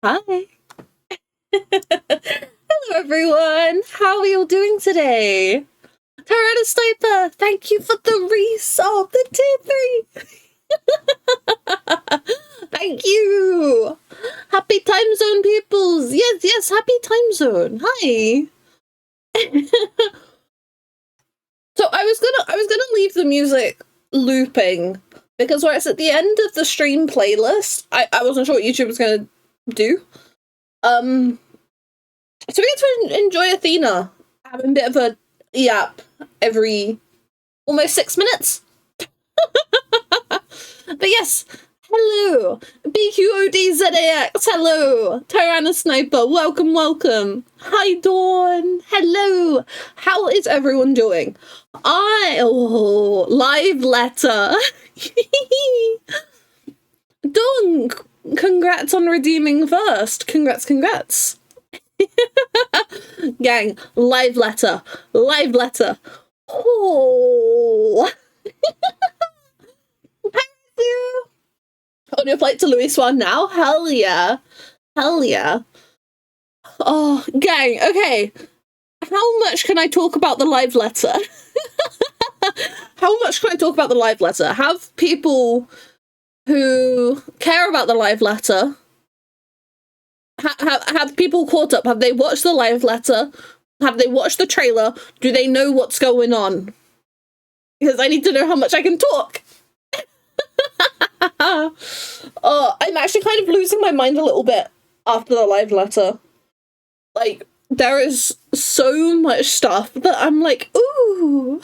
Hi. Hello, everyone. How are you all doing today? Tyranno Sniper, thank you for the resub, the tier 3. Thank you. Happy time zone, peoples. Yes, happy time zone. Hi. So I was gonna leave the music looping because where it's at the end of the stream playlist, I wasn't sure what YouTube was gonna do. So we get to enjoy Athena having a bit of a yap every almost 6 minutes. But yes, hello, BQODZAX, hello, Tyranno Sniper, welcome. Hi, Dawn, hello. How is everyone doing? Live letter. Dawn, congrats on redeeming first. Congrats. Gang, live letter. Oh. Thank you. On your flight to Louis Swan now? Hell yeah. Oh, gang, okay. How much can I talk about the live letter? Have people who care about the live letter, have people caught up? Have they watched the live letter? Have they watched the trailer? Do they know what's going on? Because I need to know how much I can talk. I'm actually kind of losing my mind a little bit after the live letter. Like, there is so much stuff that I'm like, ooh.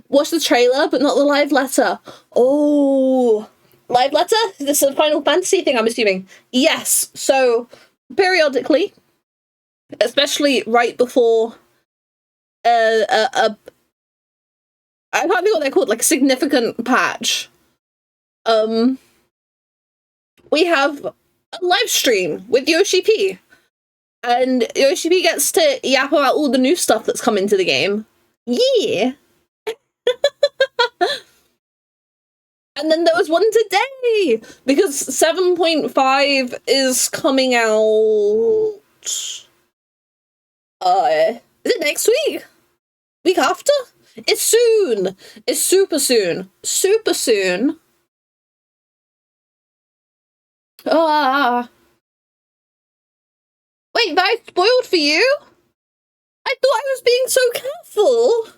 Watch the trailer, but not the live letter. Oh, live letter? This is a Final Fantasy thing, I'm assuming. Yes, so periodically, especially right before I can't think what they're called, like a significant patch. We have a live stream with Yoshi P. And Yoshi P gets to yap about all the new stuff that's come into the game. Yeah. And then there was one today, because 7.5 is coming out... is it next week? Week after? It's soon! It's super soon. Wait, that I spoiled for you? I thought I was being so careful!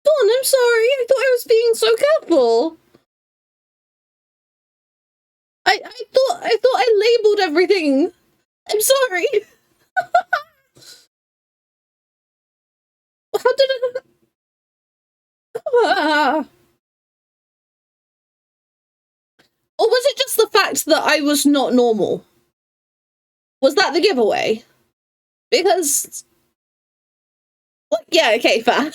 Dawn, I'm sorry, I thought I was being so careful! I thought I labeled everything. I'm sorry. How did I... Or was it just the fact that I was not normal? Was that the giveaway? Because... yeah, okay, fair.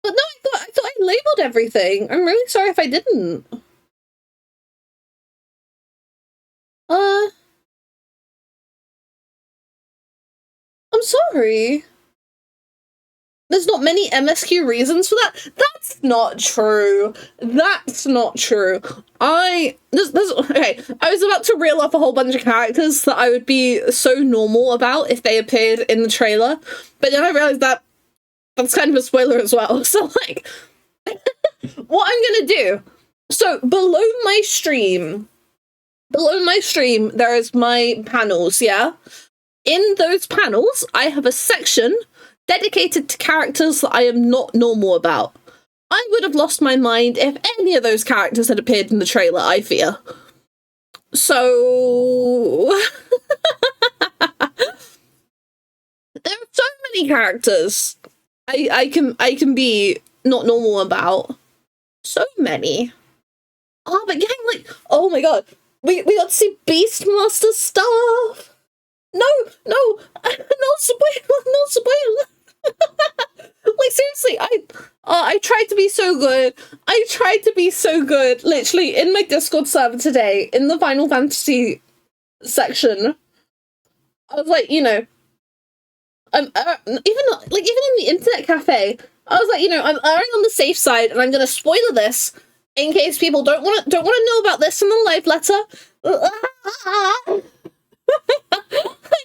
But no, I thought I labeled everything. I'm really sorry if I didn't. I'm sorry. There's not many MSQ reasons for that. That's not true. Okay, I was about to reel off a whole bunch of characters that I would be so normal about if they appeared in the trailer, but then I realized that that's kind of a spoiler as well. So, like, what I'm gonna do. So, below my stream, there is my panels, yeah? In those panels, I have a section dedicated to characters that I am not normal about. I would have lost my mind if any of those characters had appeared in the trailer, I fear. So... there are so many characters I can be not normal about. So many. Oh, but getting like, oh my god, we got to see Beastmaster stuff. No, no spoiler. Like, seriously, I tried to be so good. Literally, in my Discord server today, in the Final Fantasy section, I was like, you know, even in the internet cafe, I was like, you know, I'm erring on the safe side, and I'm gonna spoiler this in case people don't want to know about this in the live letter. I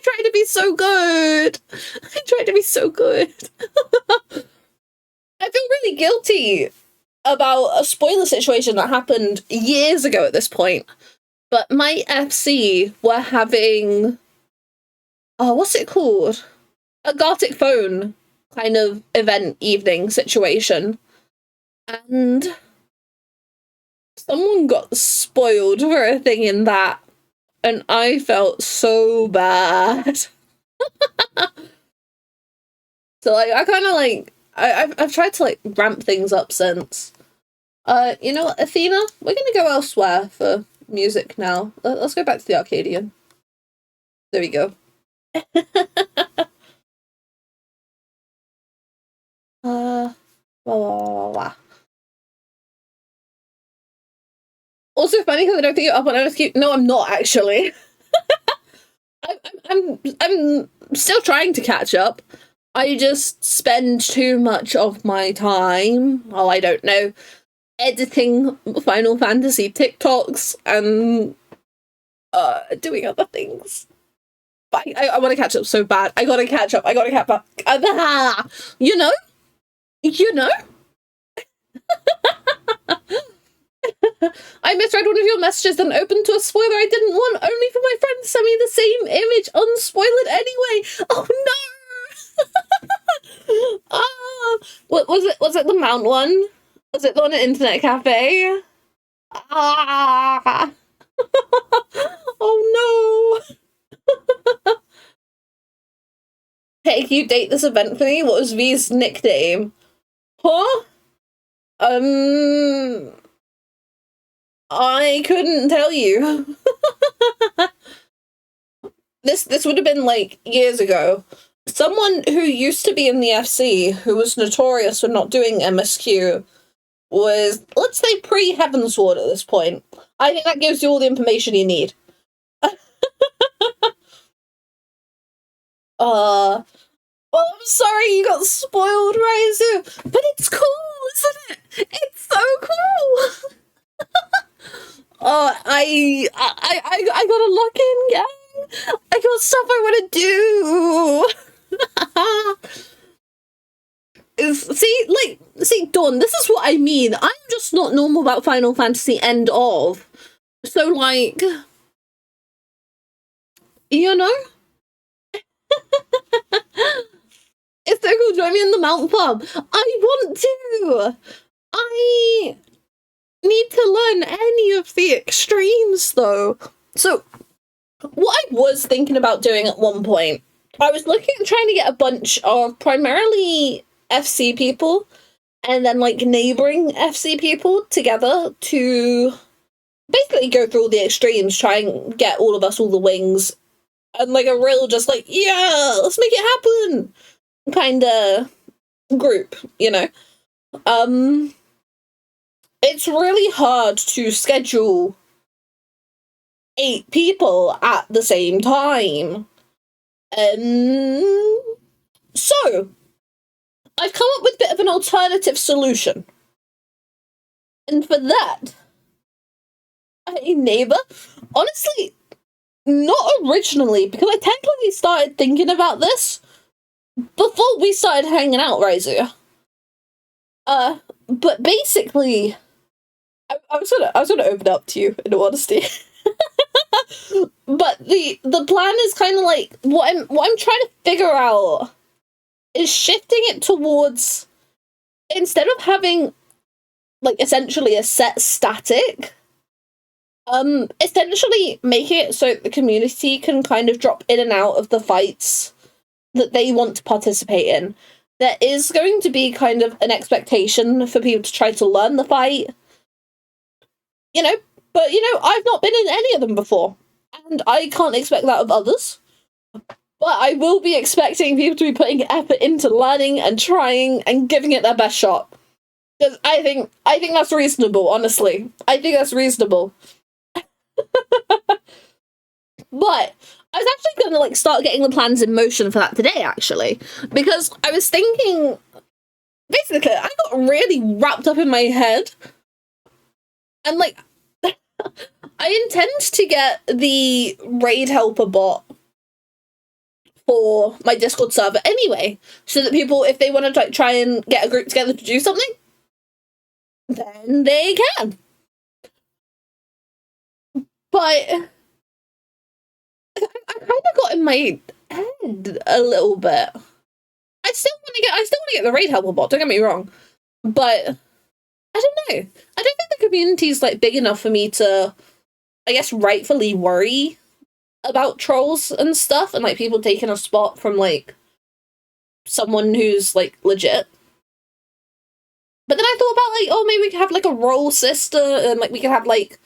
tried to be so good. I tried to be so good. I feel really guilty about a spoiler situation that happened years ago at this point. But my FC were having, oh, what's it called? A Gartic phone kind of event evening situation. And someone got spoiled for a thing in that. And I felt so bad. So, like, I kind of, like, I've tried to, like, ramp things up since. You know what, Athena? We're gonna go elsewhere for music now. Let's go back to the Arcadian. There we go. Also funny because I don't think you're up on OSQ. No, I'm not actually. I'm still trying to catch up. I just spend too much of my time, oh, I don't know, editing Final Fantasy TikToks and doing other things. But I want to catch up so bad. I gotta catch up. You know? I misread one of your messages and opened to a spoiler I didn't want, only for my friend to send me the same image unspoiled anyway. Oh no! What was it? Was it the Mount one? Was it the one at Internet Cafe? Ah! Oh no! Hey, can you date this event for me? What was V's nickname? Huh? I couldn't tell you. This would have been like years ago. Someone who used to be in the FC, who was notorious for not doing MSQ, was, let's say, pre-Heavensward at this point. I think that gives you all the information you need. Well, I'm sorry you got spoiled, Raizu, but it's cool, isn't it? It's so cool. I got a lock-in, gang. I got stuff I want to do. See, Dawn, this is what I mean. I'm just not normal about Final Fantasy end of. So, like, you know? It's so cool, join me in the Mount Farm. I want to! I need to learn any of the extremes, though. So, what I was thinking about doing at one point, I was looking at trying to get a bunch of primarily FC people and then, like, neighbouring FC people together to basically go through all the extremes, try and get all of us all the wings, and, like, a real just, like, yeah, let's make it happen kind of group, you know? It's really hard to schedule 8 people at the same time. So, I've come up with a bit of an alternative solution. And for that, a neighbour, honestly, not originally, because I technically started thinking about this before we started hanging out, Raizu. But basically, I was gonna open up to you, in all honesty. But the plan is kind of like, what I'm trying to figure out is shifting it towards, instead of having, like, essentially a set static, essentially making it so the community can kind of drop in and out of the fights that they want to participate in. There is going to be kind of an expectation for people to try to learn the fight, you know, but, you know, I've not been in any of them before, and I can't expect that of others. But I will be expecting people to be putting effort into learning and trying and giving it their best shot. Because I think that's reasonable, honestly. I think that's reasonable. But I was actually going to, like, start getting the plans in motion for that today, actually. Because I was thinking basically, I got really wrapped up in my head. And, like, I intend to get the raid helper bot for my Discord server anyway, so that people, if they want to try and get a group together to do something, then they can. But I kind of got in my head a little bit. I still want to get the raid helper bot. Don't get me wrong, but I don't know. I don't think the community's like big enough for me to, I guess, rightfully worry about trolls and stuff, and like people taking a spot from like someone who's like legit. But then I thought about like, oh, maybe we could have like a role sister, and like we could have like,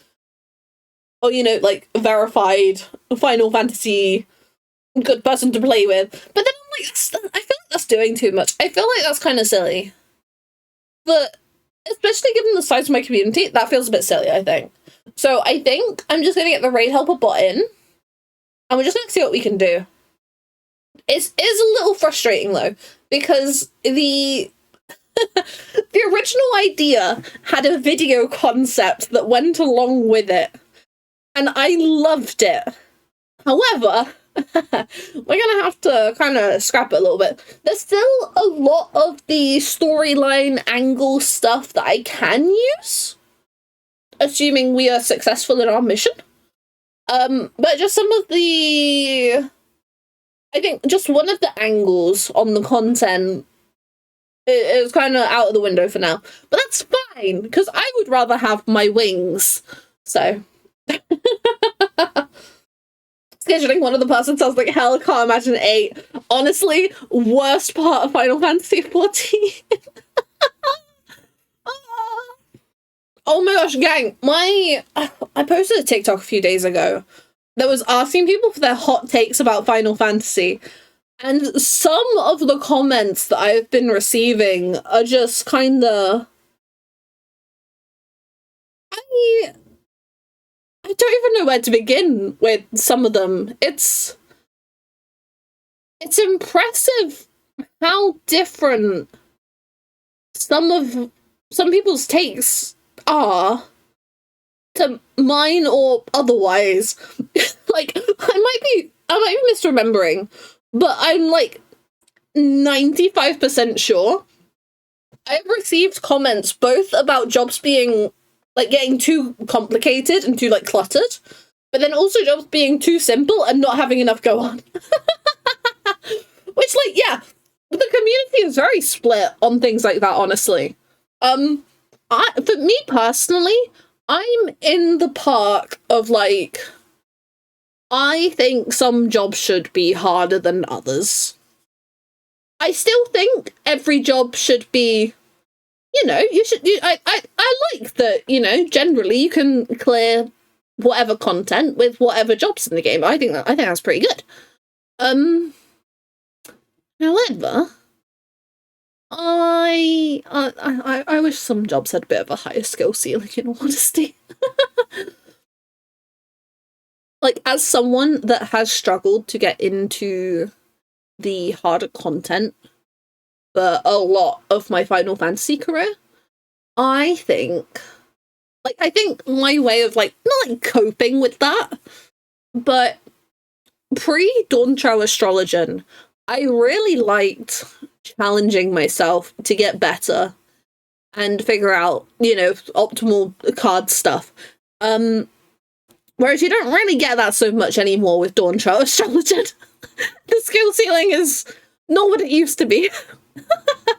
oh, you know, like verified Final Fantasy good person to play with. But then I'm like, I feel like that's doing too much. I feel like that's kind of silly. But especially given the size of my community, that feels a bit silly, I think. So I think I'm just gonna get the raid helper bot in, and we're just gonna see what we can do. It is a little frustrating though, because the the original idea had a video concept that went along with it, and I loved it. However, we're gonna have to kind of scrap it a little bit. There's still a lot of the storyline angle stuff that I can use, assuming we are successful in our mission. But just some of the, I think just one of the angles on the content is kind of out of the window for now. But that's fine, because I would rather have my wings. So scheduling one of the person sounds like hell. Can't imagine 8. Honestly, worst part of Final Fantasy XIV. Oh my gosh, gang! I posted a TikTok a few days ago that was asking people for their hot takes about Final Fantasy, and some of the comments that I've been receiving are just kind of, I don't even know where to begin with some of them. It's impressive how different some people's takes are to mine or otherwise. Like, I might be misremembering, but I'm like 95% sure I've received comments both about jobs being like getting too complicated and too like cluttered, but then also jobs being too simple and not having enough go on. Which, like, yeah, the community is very split on things like that, honestly. For me personally, I'm in the park of like, I think some jobs should be harder than others. I still think every job should be, you know, I like that, you know, generally you can clear whatever content with whatever jobs in the game. I think that's pretty good. However, I wish some jobs had a bit of a higher skill ceiling, in all honesty. Like, as someone that has struggled to get into the harder content for a lot of my Final Fantasy career, I think my way of, like, not like coping with that, but pre-Dawntrail Astrologian, I really liked challenging myself to get better and figure out, you know, optimal card stuff. Whereas you don't really get that so much anymore with Dawntrail Astrologian. The skill ceiling is not what it used to be. And,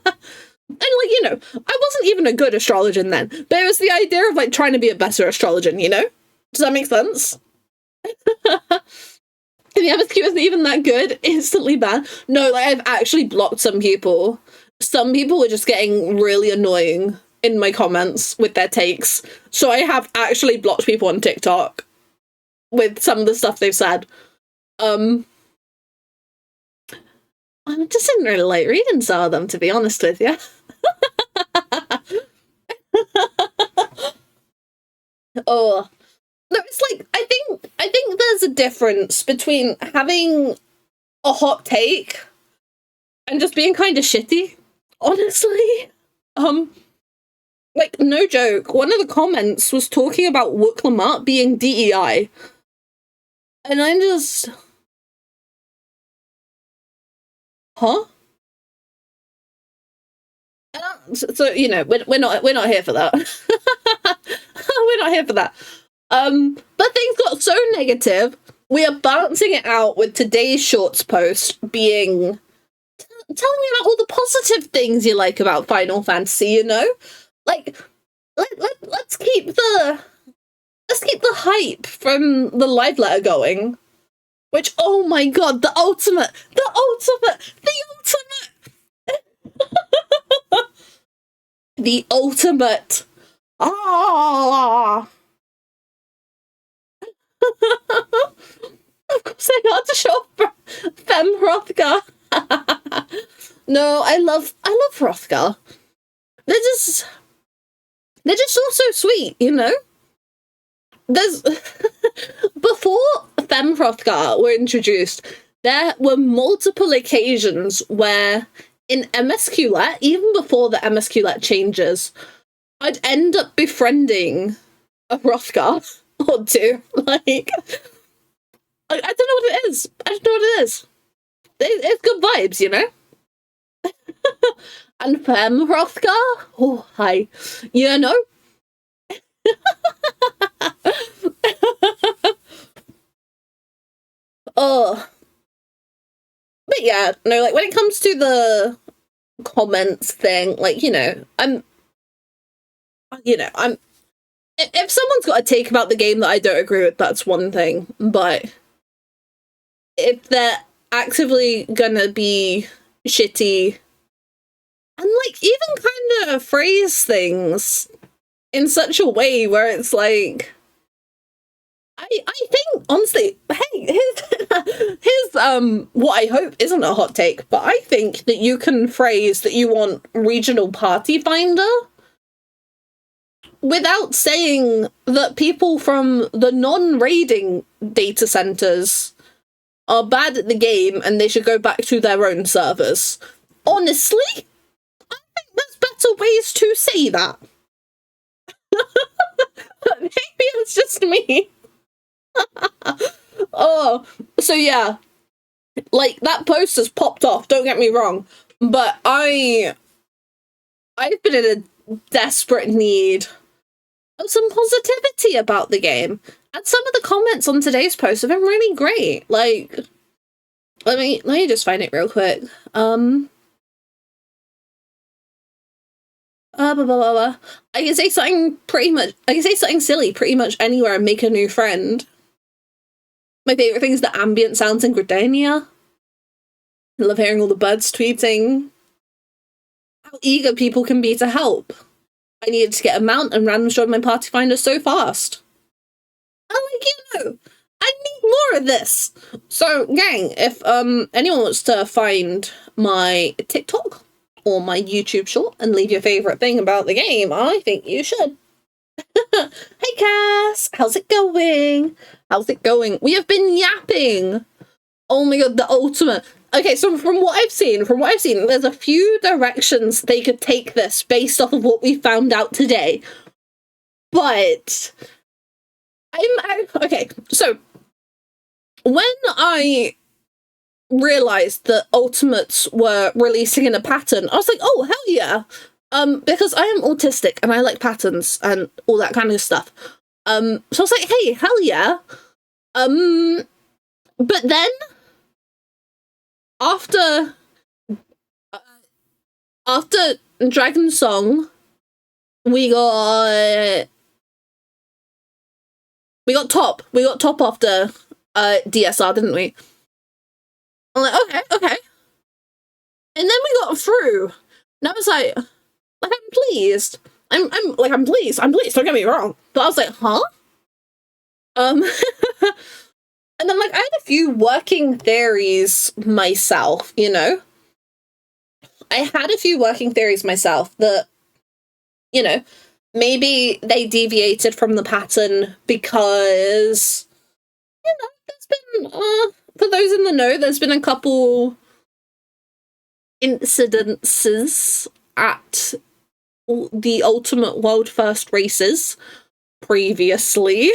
like, you know, I wasn't even a good astrologian then, but it was the idea of, like, trying to be a better astrologian, you know? Does that make sense? And the MSQ isn't even that good, instantly banned. No, like, I've actually blocked some people. Some people were just getting really annoying in my comments with their takes. So I have actually blocked people on TikTok with some of the stuff they've said. I just didn't really like reading some of them, to be honest with you. Oh. No, it's like, I think there's a difference between having a hot take and just being kind of shitty. Honestly, like, no joke, one of the comments was talking about Wooklamart being DEI. And I'm just... Huh? So, you know, we're not here for that. We're not here for that. But things got so negative, we are balancing it out with today's shorts post being telling me about all the positive things you like about Final Fantasy, you know? Like, let's keep the hype from the live letter going. Which, oh my god, the ultimate! The ultimate! Ah! Of course I got to show Fem Hrothgar. No, I love Hrothgar. They're just all so sweet, you know? There's before Fem Hrothgar were introduced, there were multiple occasions where in MSQLet, even before the MSQLet changes, I'd end up befriending a Hrothgar or two. Like, I don't know what it is. I don't know what it is. It's good vibes, you know? And Fem Hrothgar? Oh, hi. You know? Oh. But yeah, no, like, when it comes to the comments thing, like, you know, if someone's got a take about the game that I don't agree with, that's one thing, but if they're actively gonna be shitty and, like, even kind of phrase things in such a way where it's like, I think, honestly, hey, here's what I hope isn't a hot take, but I think that you can phrase that you want regional party finder without saying that people from the non-raiding data centers are bad at the game and they should go back to their own servers. Honestly, I think there's better ways to say that. Maybe it's just me. Oh, so yeah, like, that post has popped off, don't get me wrong, but I've been in a desperate need of some positivity about the game, and some of the comments on today's post have been really great. Like, let me just find it real quick. Blah, blah, blah, blah. I can say something silly pretty much anywhere and make a new friend. My favourite thing is the ambient sounds in Gridania. I love hearing all the birds tweeting. How eager people can be to help. I needed to get a mount and random joined my party finder so fast. I need more of this. So, gang, if anyone wants to find my TikTok or my YouTube short and leave your favourite thing about the game, I think you should. Hey Cass, how's it going? We have been yapping. Oh my god, the ultimate. Okay, so from what I've seen, there's a few directions they could take this based off of what we found out today. But okay, so when I realized that ultimates were releasing in a pattern, I was like, oh, hell yeah. Because I am autistic and I like patterns and all that kind of stuff. So I was like, hey, hell yeah. But then after Dragon Song, we got top. We got top after DSR, didn't we? I'm like, okay. And then we got through. And I was like, I'm pleased. I'm pleased. Don't get me wrong. But I was like, huh? And then, like, I had a few working theories myself, you know? I had a few working theories myself that, you know, maybe they deviated from the pattern because, you know, there's been, for those in the know, there's been a couple incidences at the Ultimate World First races previously.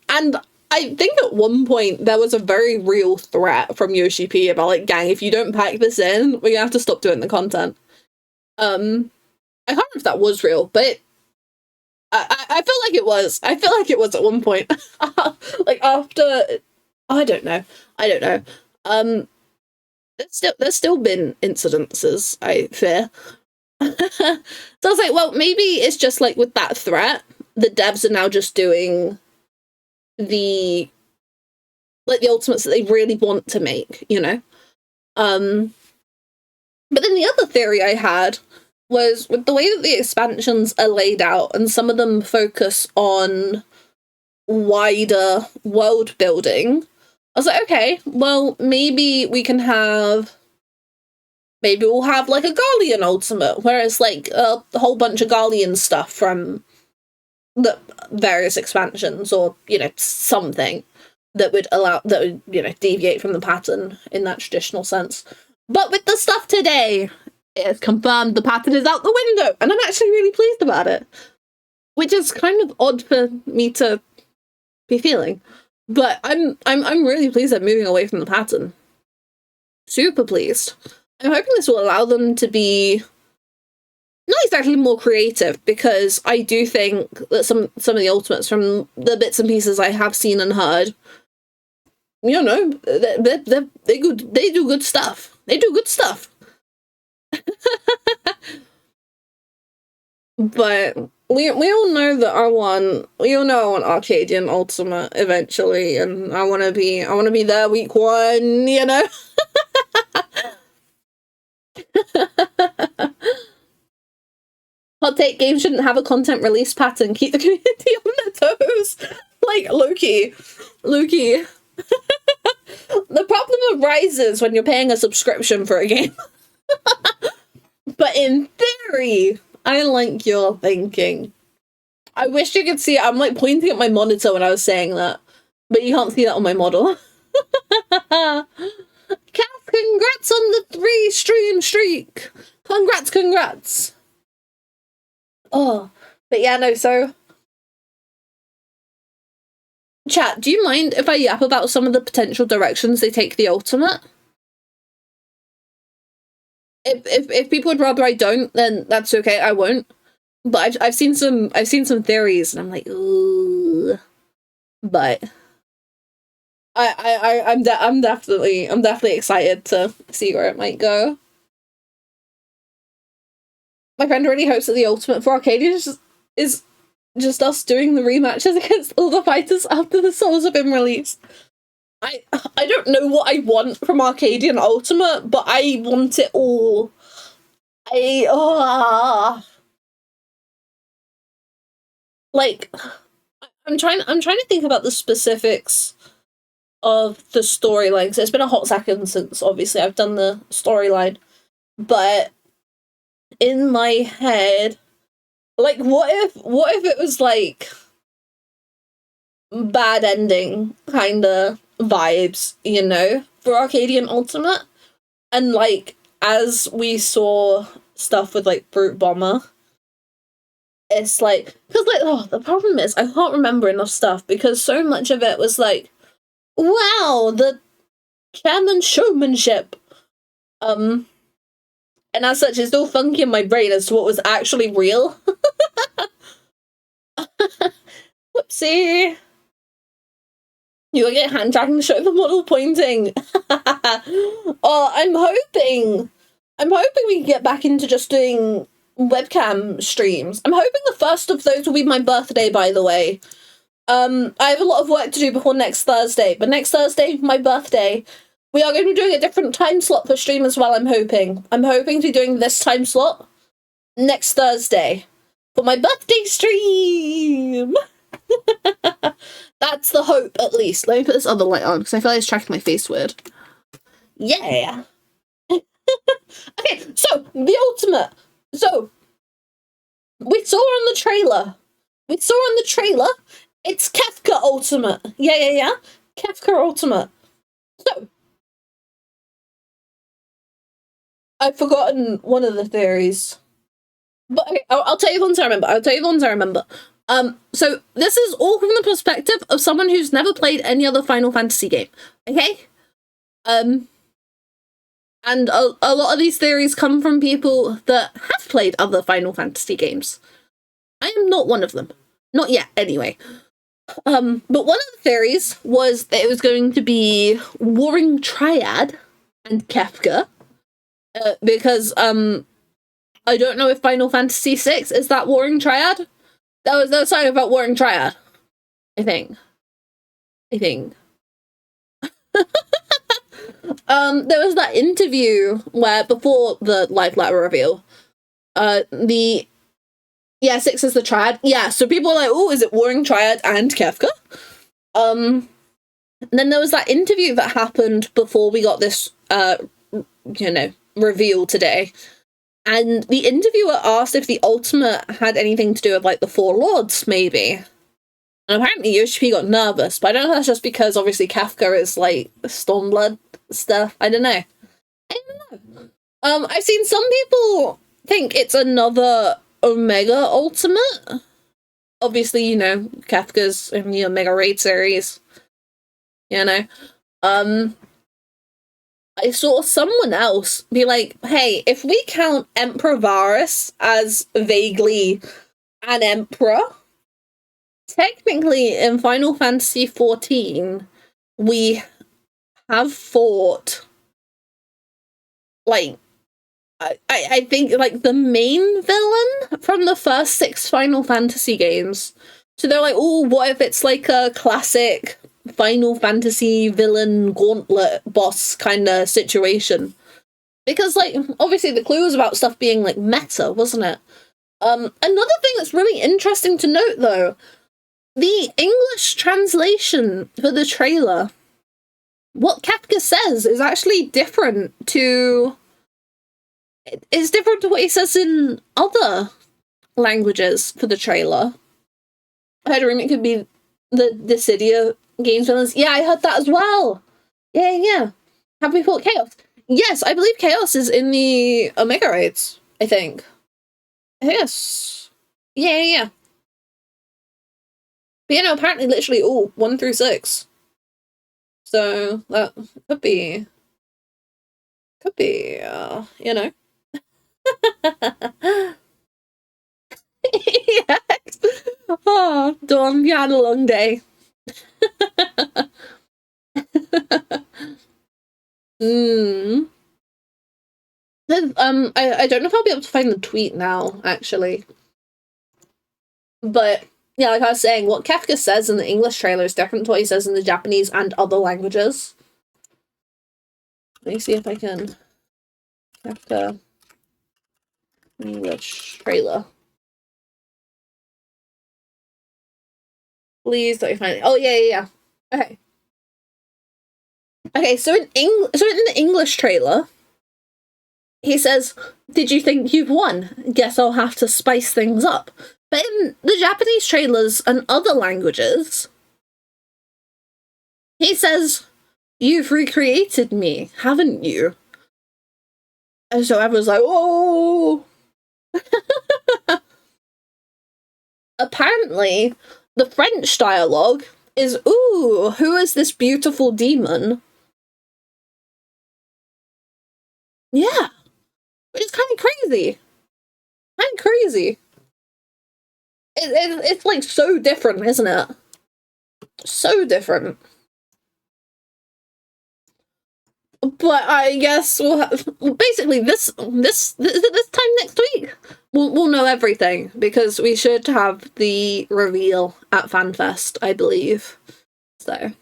And I think at one point there was a very real threat from Yoshi P about, like, gang, if you don't pack this in, we're gonna have to stop doing the content. I can't remember if that was real, but I feel like it was. I feel like it was at one point. Like, after, I don't know. There's still been incidences, I fear. So I was like, well, maybe it's just like with that threat, the devs are now just doing the ultimates that they really want to make, you know? But then the other theory I had was with the way that the expansions are laid out, and some of them focus on wider world building, I was like, okay, well, maybe we'll have like a Garlean ultimate, where it's like a whole bunch of Garlean stuff from the various expansions, or, you know, something that would you know, deviate from the pattern in that traditional sense. But with the stuff today, it's confirmed the pattern is out the window, and I'm actually really pleased about it, which is kind of odd for me to be feeling. But I'm really pleased they're moving away from the pattern. Super pleased. I'm hoping this will allow them to be not exactly more creative, because I do think that some of the ultimates, from the bits and pieces I have seen and heard, you know, they do good stuff. They do good stuff. But we all know that I want Arcadian Ultimate eventually, and I want to be there week 1, you know. Hot take: games shouldn't have a content release pattern. Keep the community on their toes. Like, Loki. The problem arises when you're paying a subscription for a game. But in theory, I like your thinking. I wish you could see it. I'm like pointing at my monitor when I was saying that, but you can't see that on my model. Kath, congrats on the 3-stream streak. Congrats. Oh, but yeah, no, so chat, do you mind if I yap about some of the potential directions they take the ultimate? If people would rather I don't, then that's okay, I won't. But I've seen some theories, and I'm like, ooh. But I'm definitely excited to see where it might go. My friend really hopes that the ultimate for Arcadia is just us doing the rematches against all the fighters after the souls have been released. I don't know what I want from Arcadian Ultimate, but I want it all. Like, I'm trying to think about the specifics of the storyline, because it's been a hot second since obviously I've done the storyline, but in my head, like, what if it was like bad ending kind of vibes, you know, for Arcadian Ultimate, and like as we saw stuff with like Brute Bomber, it's like, because like, the problem is I can't remember enough stuff, because so much of it was like, wow, the chairman's showmanship, and as such it's still funky in my brain as to what was actually real. Whoopsie. You get hand tracking to show the model pointing. Oh, I'm hoping we can get back into just doing webcam streams. I'm hoping the first of those will be my birthday, by the way. I have a lot of work to do before next Thursday, but next Thursday, my birthday, we are going to be doing a different time slot for stream as well, I'm hoping. I'm hoping to be doing this time slot next Thursday for my birthday stream. That's the hope, at least. Let me put this other light on, because I feel like it's tracking my face weird. Yeah. Okay, so, the ultimate. So, we saw on the trailer. It's Kefka Ultimate. Yeah. Kefka Ultimate. So, I've forgotten one of the theories. But okay, I'll tell you the ones I remember. So this is all from the perspective of someone who's never played any other Final Fantasy game. Okay? And a lot of these theories come from people that have played other Final Fantasy games. I am not one of them. Not yet, anyway. But one of the theories was that it was going to be Warring Triad and Kefka. Because, I don't know if Final Fantasy VI is that Warring Triad. That was something about Warring Triad. I think. There was that interview where, before the live letter reveal, yeah, 6 is the Triad. Yeah, so people were like, oh, is it Warring Triad and Kefka? Then there was that interview that happened before we got this, reveal today. And the interviewer asked if the ultimate had anything to do with, like, the Four Lords, maybe. And apparently Yoshi got nervous, but I don't know if that's just because, obviously, Kefka is, like, Stormblood stuff. I don't know. I've seen some people think it's another Omega ultimate. Obviously, Kefka's in the Omega Raid series. I saw someone else be like, hey, if we count Emperor Varus as vaguely an emperor, technically in Final Fantasy XIV, we have fought, like, I think, like, the main villain from the first 6 Final Fantasy games. So they're like, oh, what if it's like a classic Final Fantasy villain gauntlet boss kind of situation? Because, like, obviously the clue was about stuff being, like, meta, wasn't it? Another thing that's really interesting to note, though, the English translation for the trailer, what Kefka says is actually different to... It's different to what he says in other languages for the trailer. I heard a rumor it could be the Dissidia games villains. Yeah, I heard that as well. Yeah. Have we fought Chaos? Yes, I believe Chaos is in the Omega Raids, I think. Yes. Yeah. But apparently literally all 1 through 6. So that could be, Yes. Oh, Dawn, you had a long day. I don't know if I'll be able to find the tweet now, actually. But yeah, like I was saying, what Kefka says in the English trailer is different to what he says in the Japanese and other languages. Let me see if I can... Kefka English trailer. Please let me find it. Oh, yeah. Okay, so in the English trailer, he says, did you think you've won? Guess I'll have to spice things up. But in the Japanese trailers and other languages, he says, you've recreated me, haven't you? And so everyone's like, oh! Apparently, the French dialogue is, ooh, who is this beautiful demon? Yeah. Which is kind of crazy. It's like so different, isn't it? So different. But I guess we'll have, basically this time next week we'll know everything, because we should have the reveal at FanFest, I believe. So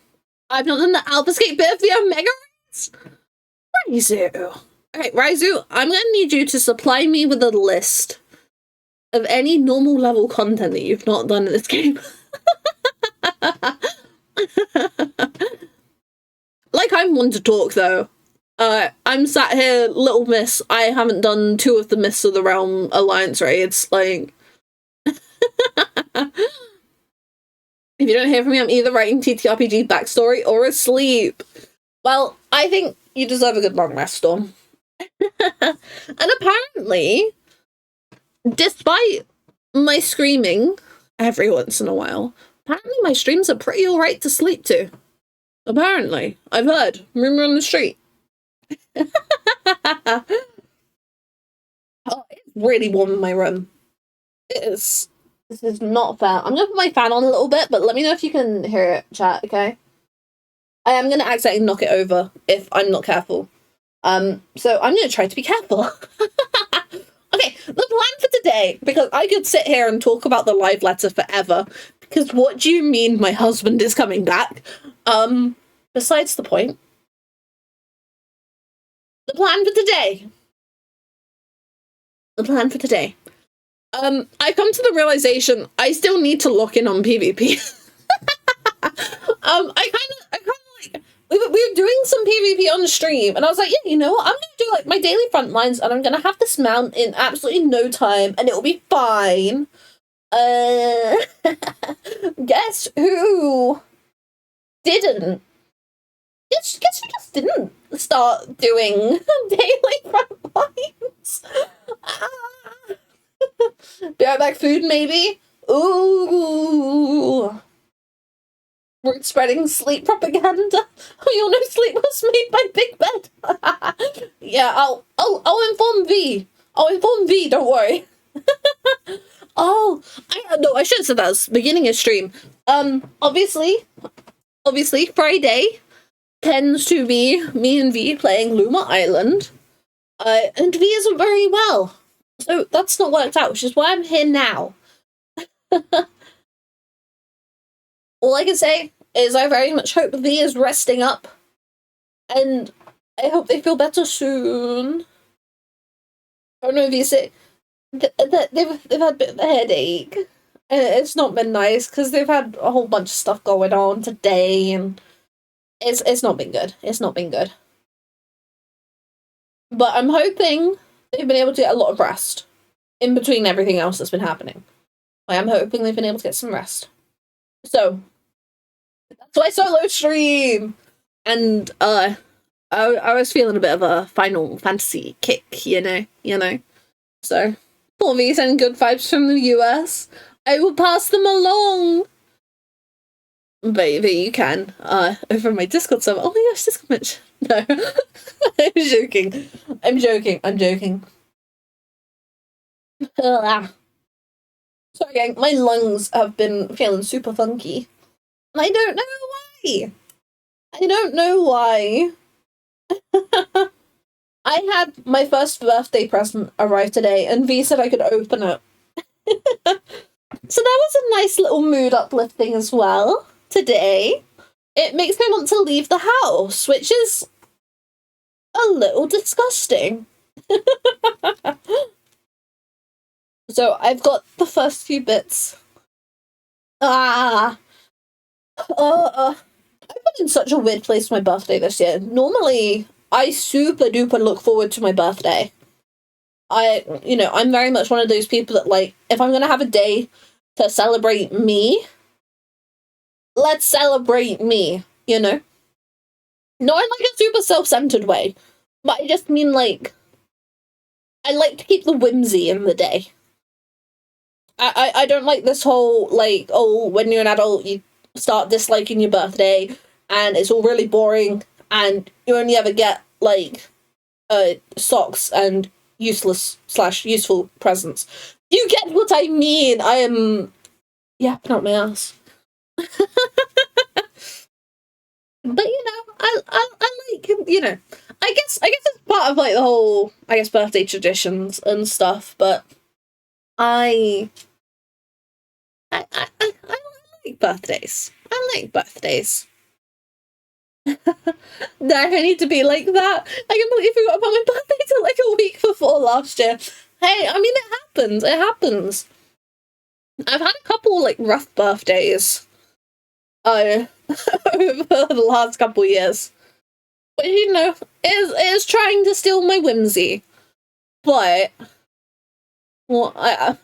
I've not done the Alphascape bit of the Omega Raids. Raizu. Okay, Raizu, I'm gonna need you to supply me with a list of any normal level content that you've not done in this game. Like, I'm one to talk, though. I'm sat here, Little Miss, I haven't done 2 of the Mists of the Realm Alliance raids, like... If you don't hear from me, I'm either writing TTRPG backstory or asleep. Well, I think you deserve a good long rest, Storm. And apparently, despite my screaming every once in a while, apparently my streams are pretty alright to sleep to. Apparently. I've heard. Rumor on the street. Oh, it's really warm in my room. It is. This is not fair. I'm gonna put my fan on a little bit, but let me know if you can hear it, chat, okay? I am gonna accidentally knock it over if I'm not careful. So I'm gonna try to be careful. Okay, the plan for today, because I could sit here and talk about the live letter forever, because what do you mean my husband is coming back? Besides the point. The plan for today. I come to the realization I still need to lock in on PvP. I kind of like, we were doing some PvP on stream, and I was like, yeah, you know what, I'm gonna do like my daily front lines, and I'm gonna have this mount in absolutely no time, and it'll be fine. Guess who didn't? Guess who just didn't start doing daily front lines? Be right back food, maybe? Ooh. We're spreading sleep propaganda. Oh, you'll know sleep was made by Big Bed. Yeah, I'll inform V. I'll inform V, don't worry. Oh, I should have said that was beginning of stream. Obviously, Friday tends to be me and V playing Luma Island. And V isn't very well. So that's not worked out, which is why I'm here now. All I can say is I very much hope V is resting up. And I hope they feel better soon. I don't know if you say they've had a bit of a headache. And it's not been nice because they've had a whole bunch of stuff going on today, and it's not been good. It's not been good. But I'm hoping they've been able to get a lot of rest in between everything else that's been happening. I am hoping they've been able to get some rest. So that's why solo stream. And I was feeling a bit of a Final Fantasy kick, you know. So for me, sending good vibes from the US. I will pass them along. Baby, you can. Over my Discord server. Oh my gosh, Discord match. No. I'm joking. Sorry, gang, my lungs have been feeling super funky. And I don't know why. I had my first birthday present arrive today, and V said I could open it. So that was a nice little mood uplifting as well today. It makes me want to leave the house, which is a little disgusting. So I've got the first few bits. I've been in such a weird place for my birthday this year. Normally, I super duper look forward to my birthday. I'm very much one of those people that, like, if I'm gonna have a day to celebrate me, let's celebrate me, you know? Not in like a super self-centered way, but I just mean, like, I like to keep the whimsy in the day. I don't like this whole, like, oh, when you're an adult, you start disliking your birthday, and it's all really boring, and you only ever get, like, socks and useless/useful presents. You get what I mean. I am yapping out my ass. But I like, I guess it's part of like the whole, birthday traditions and stuff. But I like birthdays. I like birthdays. Do I need to be like that? I completely forgot about my birthday till like a week before last year. Hey, I mean, it happens. I've had a couple like rough birthdays over the last couple years, which is trying to steal my whimsy. But well, I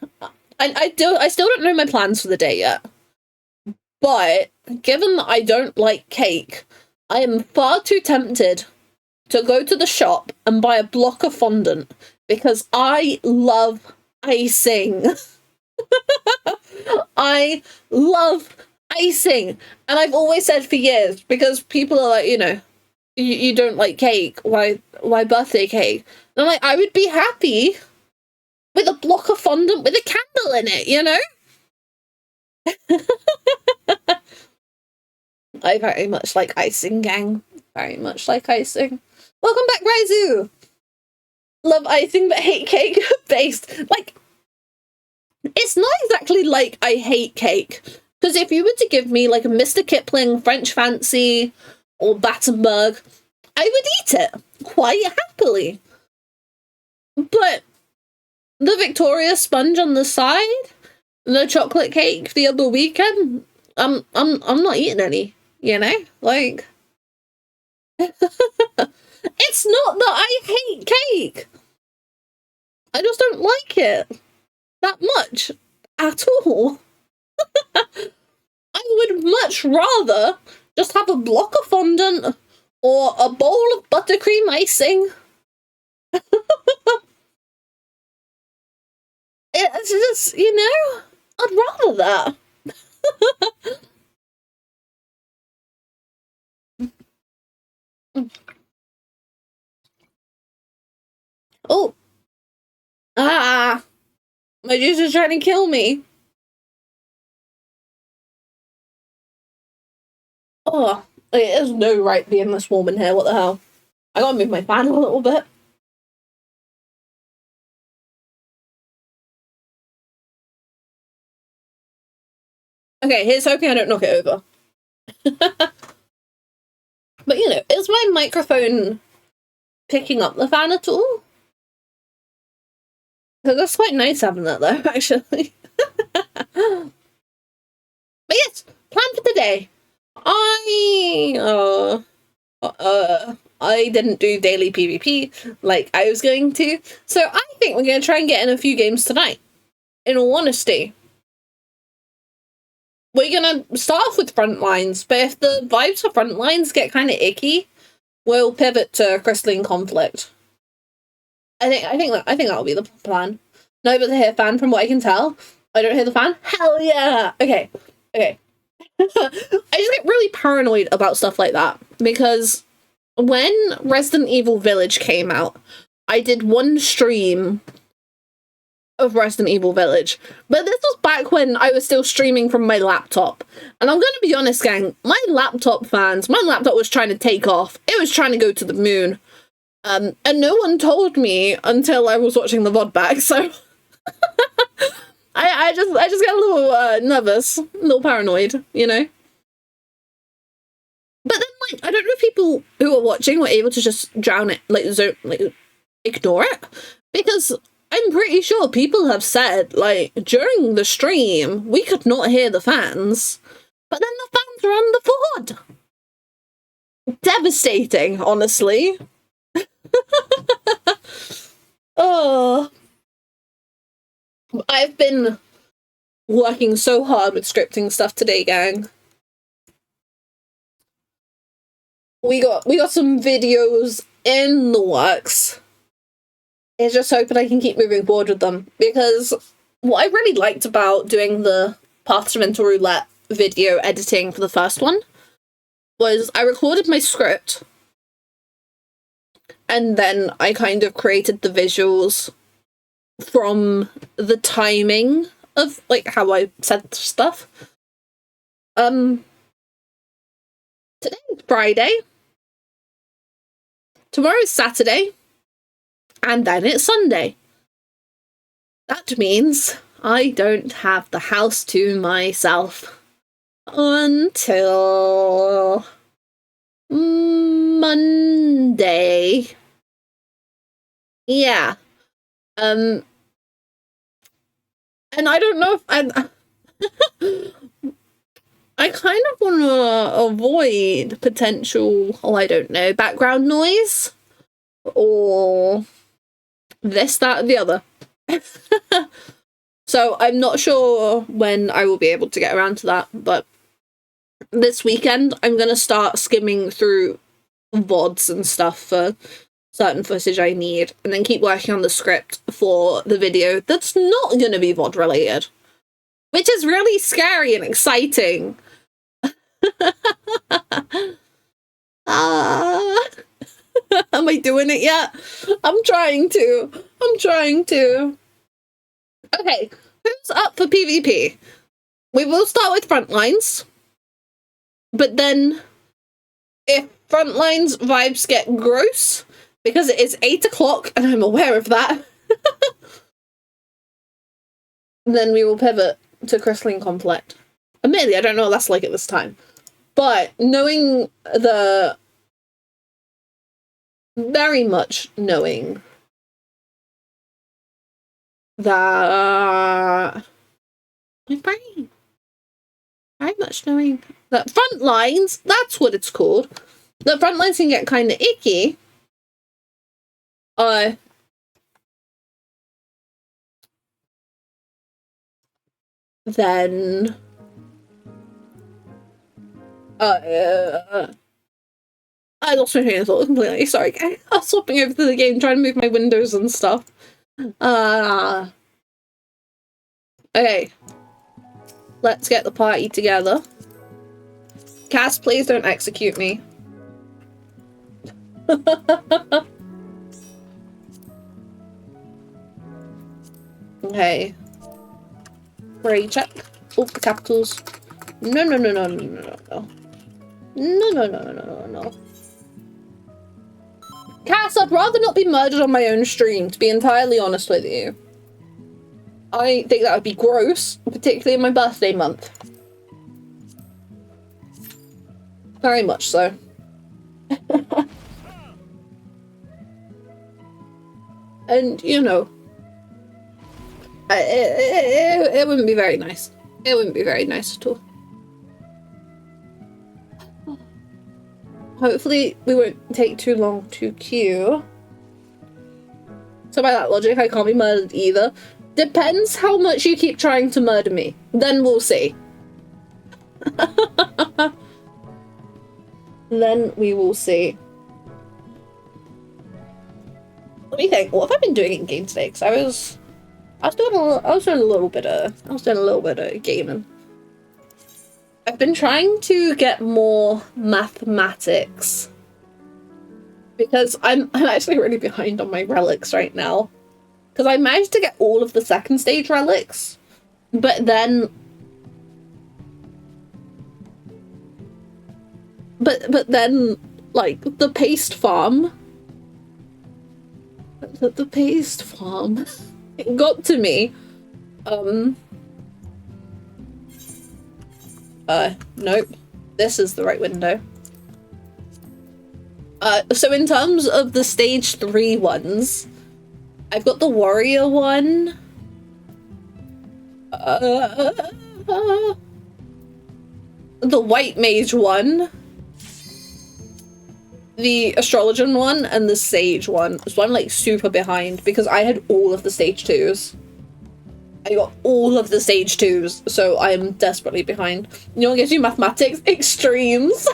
still don't know my plans for the day yet. But given that I don't like cake, I am far too tempted to go to the shop and buy a block of fondant because I love icing. I love icing. And I've always said for years, because people are like, you know, you don't like cake, why birthday cake? And I'm like, I would be happy with a block of fondant with a candle in it, you know? I very much like icing, gang. Very much like icing. Welcome back, Raizu! Love icing but hate cake based. Like, it's not exactly like I hate cake. Because if you were to give me like a Mr. Kipling, French Fancy, or Battenberg, I would eat it quite happily. But the Victoria sponge on the side, the chocolate cake the other weekend, I'm not eating any, you know? Like, it's not that I hate cake. I just don't like it that much at all. I would much rather just have a block of fondant or a bowl of buttercream icing. It's just, you know, I'd rather that. Oh. Ah. My juice is trying to kill me. Oh. There's no right being this warm in here. What the hell? I gotta move my fan a little bit. Okay, here's hoping I don't knock it over. But, you know, is my microphone picking up the fan at all? Because that's quite nice having that, though, actually. But yes, plan for today. I didn't do daily PvP like I was going to, so I think we're going to try and get in a few games tonight, in all honesty. We're going to start off with Frontlines, but if the vibes for Frontlines get kind of icky, we'll pivot to Crystalline Conflict. I think that'll be the plan. No, but to hear fan from what I can tell. I don't hear the fan. Hell yeah! Okay. I just get really paranoid about stuff like that, because when Resident Evil Village came out, I did one stream of Resident Evil Village, but this was back when I was still streaming from my laptop. And I'm gonna be honest, gang, my laptop was trying to take off. It was trying to go to the moon. And no one told me until I was watching the VOD back, so I just get a little nervous, a little paranoid, you know? But then, like, I don't know if people who are watching were able to just drown it, like ignore it, because I'm pretty sure people have said, like, during the stream, we could not hear the fans, but then the fans were on the VOD. Devastating, honestly. Oh, I've been working so hard with scripting stuff today, gang. We got some videos in the works. It's just hoping I can keep moving forward with them, because what I really liked about doing the Paths to Mental Roulette video editing for the first one was I recorded my script, and then I kind of created the visuals from the timing of, like, how I said stuff. Today is Friday. Tomorrow is Saturday. And then it's Sunday. That means I don't have the house to myself until Monday. Yeah. And I don't know if I kind of want to avoid potential, I don't know, background noise or this, that, and the other. So I'm not sure when I will be able to get around to that, but this weekend I'm going to start skimming through VODs and stuff for certain footage I need, and then keep working on the script for the video that's not going to be VOD related, which is really scary and exciting. Am I doing it yet? I'm trying to. Okay, who's up for PvP? We will start with Frontlines, but then if Frontlines vibes get gross, because it is 8 o'clock and I'm aware of that, then we will pivot to Crystalline Conflict. Admittedly, I don't know what that's like at this time, but knowing very much knowing that my brain, very much knowing that Frontlines, that's what it's called, that Frontlines can get kind of icky, then I lost my train of thought completely. Sorry, I was swapping over to the game, trying to move my windows and stuff. Okay. Let's get the party together. Cass, please don't execute me. Okay. Ray check. Oh, the capitals. No. No. Cass, I'd rather not be murdered on my own stream, to be entirely honest with you. I think that would be gross, particularly in my birthday month. Very much so. And, you know, it wouldn't be very nice. It wouldn't be very nice at all. Hopefully we won't take too long to queue. So by that logic, I can't be murdered either. Depends how much you keep trying to murder me. Then we'll see. Then we will see. Let me think. What have I been doing in game today? Because I was doing a little bit of gaming. I've been trying to get more mathematics because I'm actually really behind on my relics right now. Because I managed to get all of the second stage relics, but then like the paste farm it got to me. Nope. This is the right window. So in terms of the stage 3 ones, I've got the warrior one. The white mage one. The astrologer one and the sage one. So I'm like super behind because I had all of the stage 2s. I got all of the stage 2s, so I am desperately behind. You know what gives you mathematics? Extremes!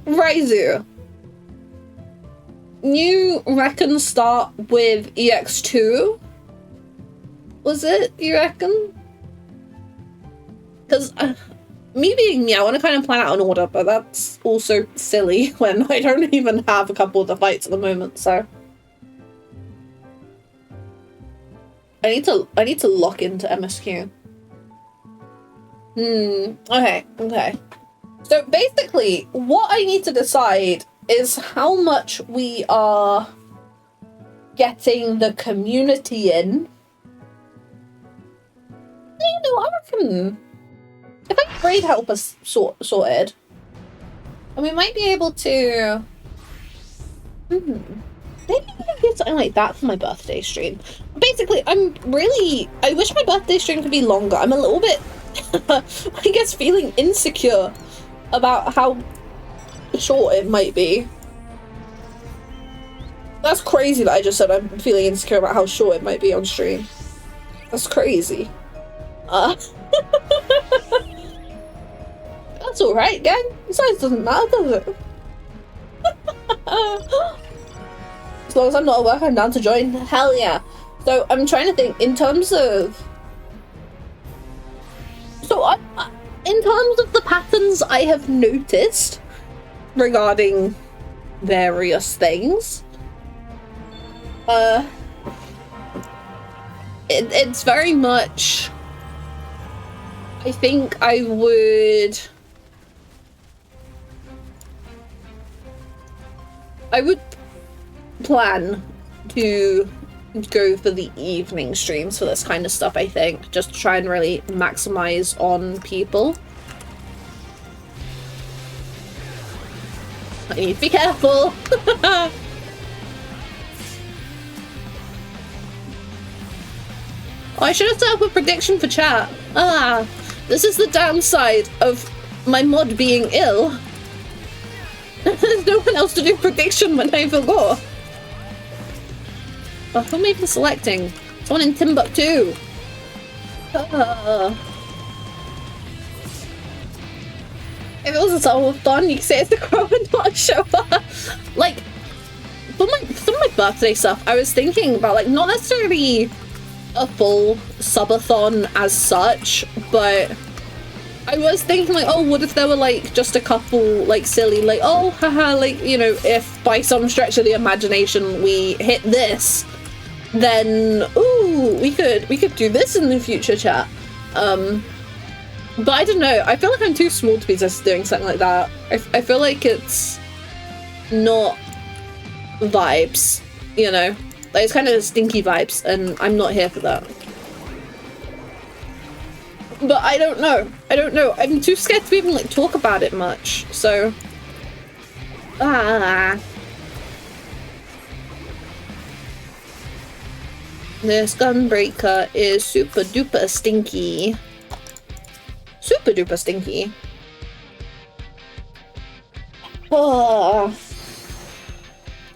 Raizu. You reckon start with EX2? Was it, you reckon? Because me being me, I want to kind of plan out an order, but that's also silly when I don't even have a couple of the fights at the moment, so. I need to lock into MSQ. Okay. So basically, what I need to decide is how much we are getting the community in. You know, I reckon if I trade help us sorted, and we might be able to. Maybe we can get something like that for my birthday stream. Basically, I wish my birthday stream could be longer. I'm a little bit, I guess, feeling insecure about how short it might be. That's crazy that I just said I'm feeling insecure about how short it might be on stream. That's crazy. That's alright, gang. Besides, it doesn't matter, does it? As long as I'm not at work, I'm down to join. Hell yeah. So I'm trying to think in terms of... So in terms of the patterns I have noticed regarding various things, it's very much... I think I would plan to go for the evening streams for this kind of stuff, I think. Just to try and really maximize on people. I need to be careful! Oh, I should have set up a prediction for chat. Ah, this is the downside of my mod being ill. There's no one else to do prediction when I forgot. Oh, who am I even selecting? Someone in Timbuktu. If it was a subathon, you could say it's the crow and not a show. Like, for some of my birthday stuff, I was thinking about, like, not necessarily a full subathon as such, but I was thinking, like, oh, what if there were, like, just a couple, like, silly, like, oh, haha, like, you know, if by some stretch of the imagination we hit this, then, ooh, we could do this in the future, chat. But I don't know, I feel like I'm too small to be just doing something like that. I feel like it's not vibes, you know? Like, it's kind of stinky vibes, and I'm not here for that. But I don't know. I don't know. I'm too scared to even, like, talk about it much, so... This gunbreaker is super duper stinky. Super duper stinky. Oh.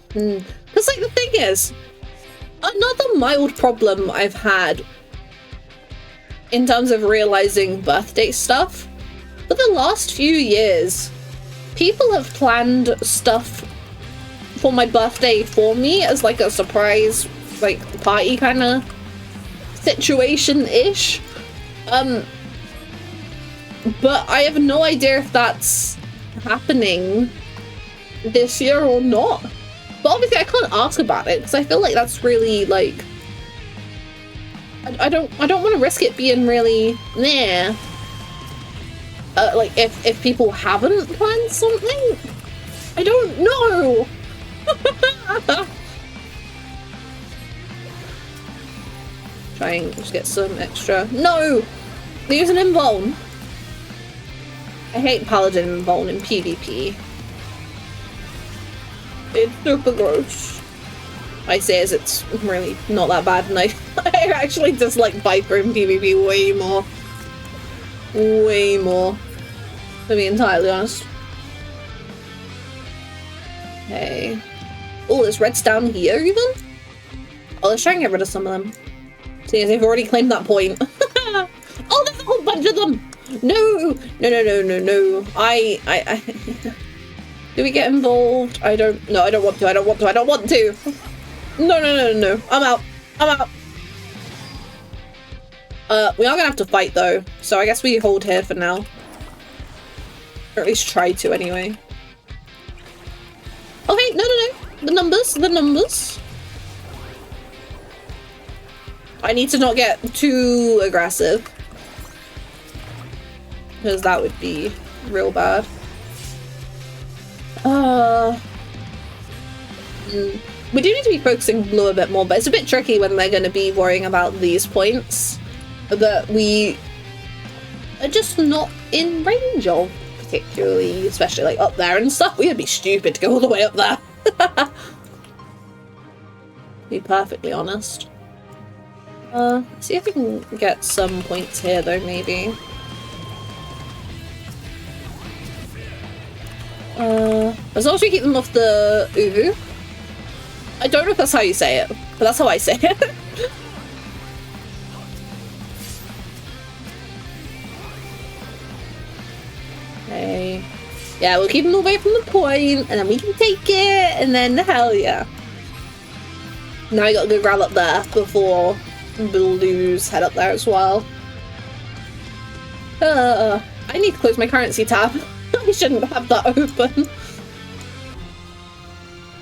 Because, like, the thing is, another mild problem I've had in terms of realizing birthday stuff, for the last few years, people have planned stuff for my birthday for me as, like, a surprise, like, party kind of situation-ish. But I have no idea if that's happening this year or not. But obviously I can't ask about it because I feel like that's really, like, I don't want to risk it being really nah. Like if people haven't planned something, I don't know. Try and just get some extra. No, they use an invuln. I hate paladin invuln in PvP. It's super gross. I say as it's really not that bad, and I actually dislike Viper in PvP way more. Way more. To be entirely honest. Okay. Oh, there's reds down here even? Oh, let's try and get rid of some of them. See, as they've already claimed that point. Oh, there's a whole bunch of them! No! No. I do we get involved? I don't want to. No. I'm out. We are gonna have to fight though, so I guess we hold here for now. Or at least try to anyway. Okay, no. The numbers. I need to not get too aggressive. Because that would be real bad. We do need to be focusing blue a bit more, but it's a bit tricky when they're going to be worrying about these points that we are just not in range of, particularly, especially like up there and stuff. We'd be stupid to go all the way up there. To be perfectly honest. See if we can get some points here though, maybe. As long as we keep them off the Uvu. I don't know if that's how you say it, but that's how I say it. Okay. Yeah, we'll keep them away from the point, and then we can take it, and then hell yeah. Now we gotta go grab up there before Blues head up there as well. I need to close my currency tab. I shouldn't have that open.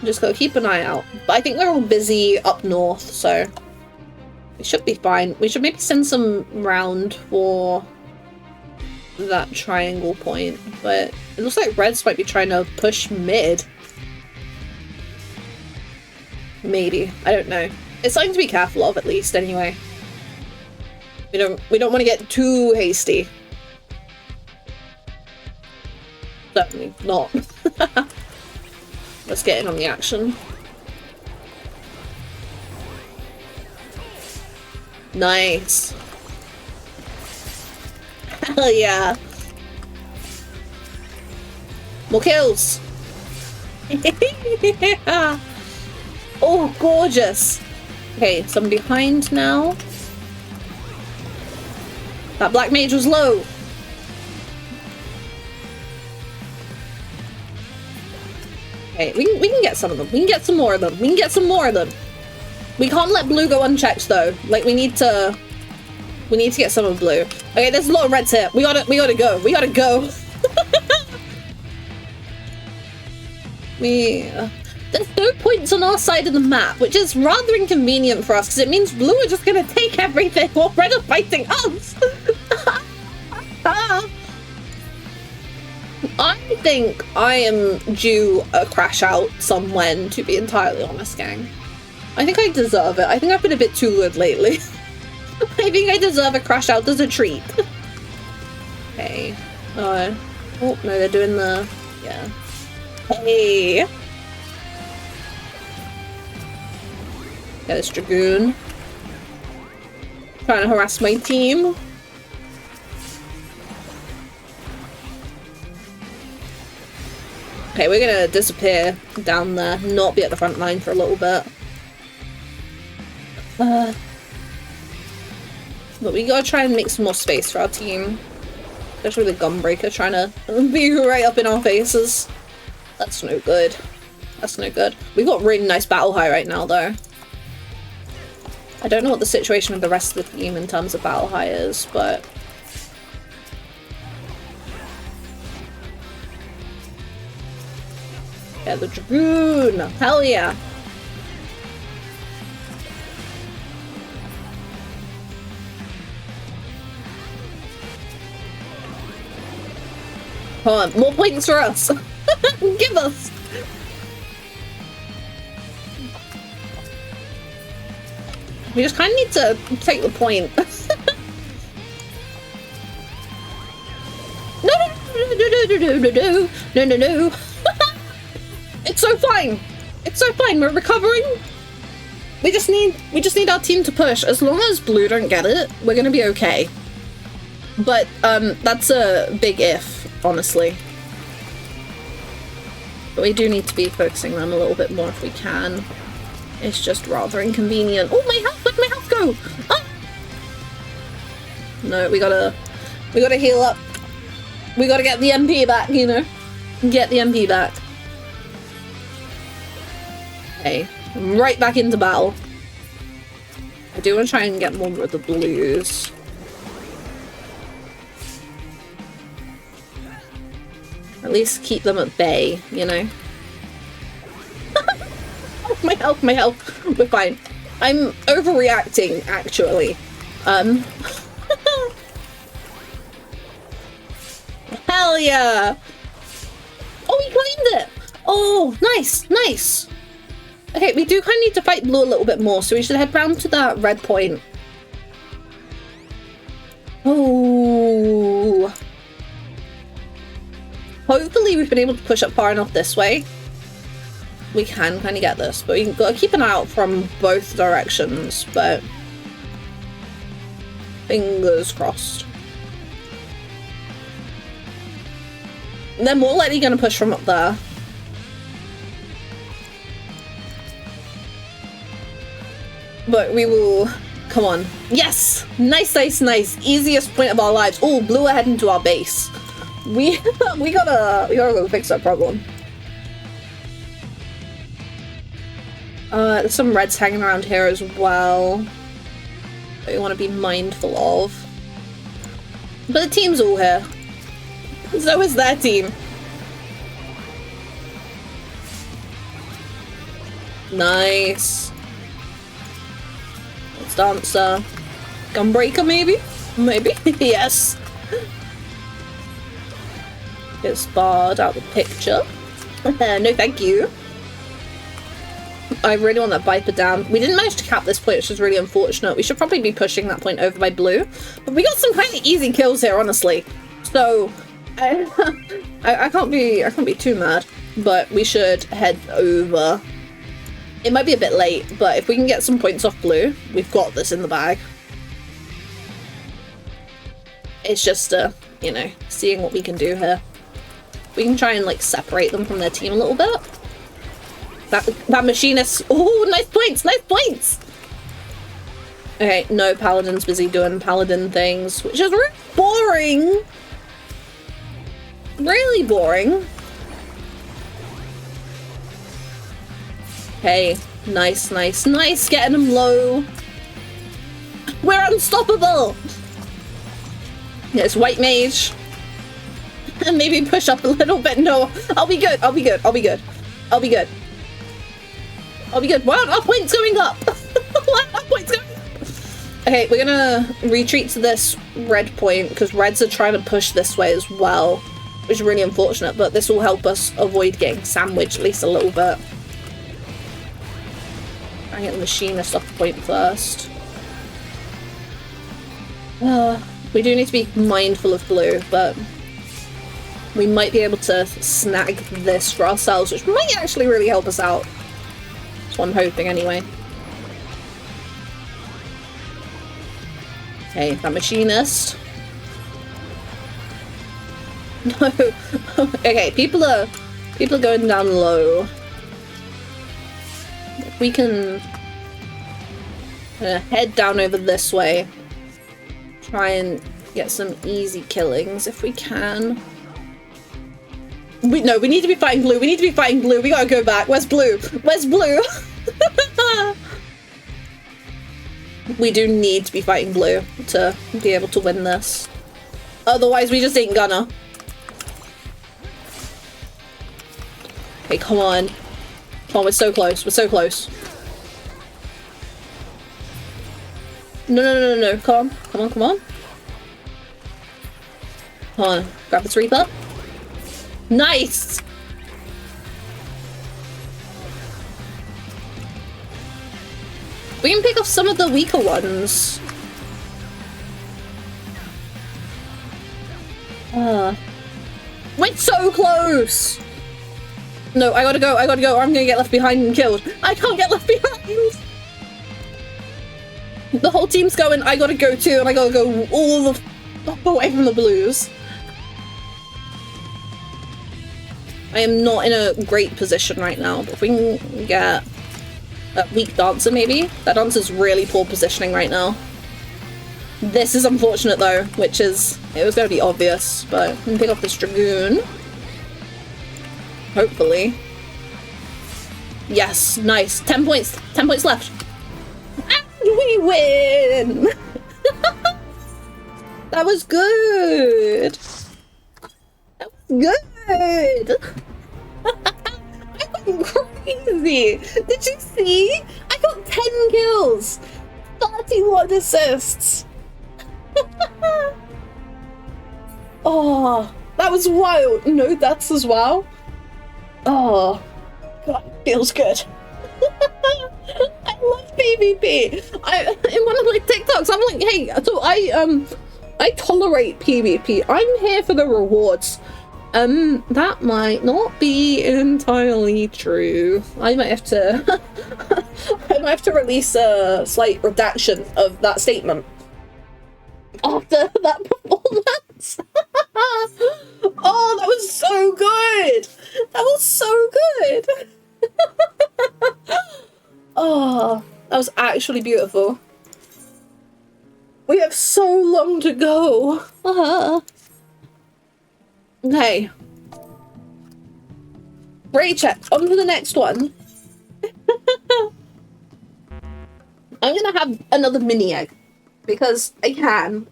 Just gotta keep an eye out. But I think they're all busy up north, so we should be fine. We should maybe send some round for that triangle point, but it looks like Reds might be trying to push mid. Maybe. I don't know. It's something to be careful of, at least, anyway. We don't want to get too hasty. Certainly not. Let's get in on the action. Nice. Hell yeah. More kills. Yeah. Oh, gorgeous. Okay, so I'm behind now. That black mage was low. Okay, we can get some of them. We can get some more of them. We can get some more of them. We can't let blue go unchecked though. Like we need to get some of blue. Okay, there's a lot of reds here. We gotta go. We gotta go. There's no points on our side of the map, which is rather inconvenient for us because it means blue are just gonna take everything while red are fighting us. I think I am due a crash out somewhen, to be entirely honest, gang. I think I deserve it. I think I've been a bit too good lately. I think I deserve a crash out as a treat. Okay. Oh no, they're doing the... yeah. Hey! Yeah, this Dragoon. Trying to harass my team. Okay, we're gonna disappear down there, not be at the front line for a little bit. But we gotta try and make some more space for our team. Especially with the Gunbreaker trying to be right up in our faces. That's no good. That's no good. We've got really nice battle high right now though. I don't know what the situation with the rest of the team in terms of battle high is, but... yeah, the Dragoon! Hell yeah! Come on, more points for us! Give us! We just kind of need to take the point. No. It's so fine. It's so fine. We're recovering. We just need our team to push. As long as blue don't get it, we're gonna be okay. But that's a big if, honestly. But we do need to be focusing them a little bit more if we can. It's just rather inconvenient. Oh, my health! Where'd my health go? Ah! No, we gotta heal up. We gotta get the MP back, you know? Get the MP back. Okay, right back into battle. I do want to try and get more of the blues. At least keep them at bay, you know? My health, my health. We're fine. I'm overreacting, actually. Hell yeah! Oh, we claimed it! Oh, nice, nice! Okay, we do kind of need to fight blue a little bit more, so we should head round to that red point. Oh. Hopefully we've been able to push up far enough this way. We can kind of get this, but we've got to keep an eye out from both directions, but fingers crossed. And they're more likely going to push from up there. But we will... come on. Yes! Nice, nice, nice. Easiest point of our lives. Oh, blue are heading to our base. We gotta go fix that problem. There's some reds hanging around here as well that we want to be mindful of. But the team's all here. So is their team. Nice. Let's dancer. Gunbreaker maybe? Maybe? Yes. Get Spard out the picture. No thank you. I really want that Viper down. We didn't manage to cap this point, which is really unfortunate. We should probably be pushing that point over by blue. But we got some kind of easy kills here, honestly. So I can't be too mad. But we should head over. It might be a bit late, but if we can get some points off blue, we've got this in the bag. It's just you know, seeing what we can do here. We can try and like separate them from their team a little bit. That machinist. Oh, nice points, nice points. Okay, no, Paladin's busy doing Paladin things, which is really boring. Really boring. Okay, nice, nice, nice. Getting them low. We're unstoppable. Yes, white mage. And maybe push up a little bit. No, I'll be good. I'll be good. I'll be good. I'll be good. I'll be good. Why aren't our points going up? Why aren't our points going up? Okay, we're gonna retreat to this red point because reds are trying to push this way as well, which is really unfortunate, but this will help us avoid getting sandwiched at least a little bit. Try and get the machinist off the point first. We do need to be mindful of blue, but we might be able to snag this for ourselves, which might actually really help us out. That's what I'm hoping anyway. Okay, that machinist. No. Okay, people are going down low. If we can head down over this way. Try and get some easy killings if we can. We need to be fighting blue. We need to be fighting blue. We gotta go back. Where's blue? Where's blue? We do need to be fighting blue to be able to win this. Otherwise, we just ain't gonna. Okay, come on. Come on, we're so close. We're so close. No, no, no, no, no. Come on. Come on, come on. Come on. Grab this Reaper. Nice! We can pick off some of the weaker ones. We're so close! No, I gotta go, or I'm gonna get left behind and killed. I can't get left behind! The whole team's going, I gotta go too, and I gotta go all the fuck away from the blues. I am not in a great position right now, but if we can get a weak dancer maybe? That dancer's really poor positioning right now. This is unfortunate though, which is, it was gonna be obvious, but we can pick up this Dragoon. Hopefully. Yes, nice. 10 points. 10 points left. And we win! That was good! That was good! I went crazy! Did you see? I got 10 kills! 31 assists! Oh, that was wild! No, that's as well. Oh, God, feels good. I love PvP. In one of my TikToks, I'm like, hey, so I tolerate PvP. I'm here for the rewards. That might not be entirely true. I might have to I might have to release a slight redaction of that statement after that performance. Oh, that was so good! That was so good! Oh, that was actually beautiful. We have so long to go. Okay. Great check. On to the next one. I'm gonna have another mini egg because I can.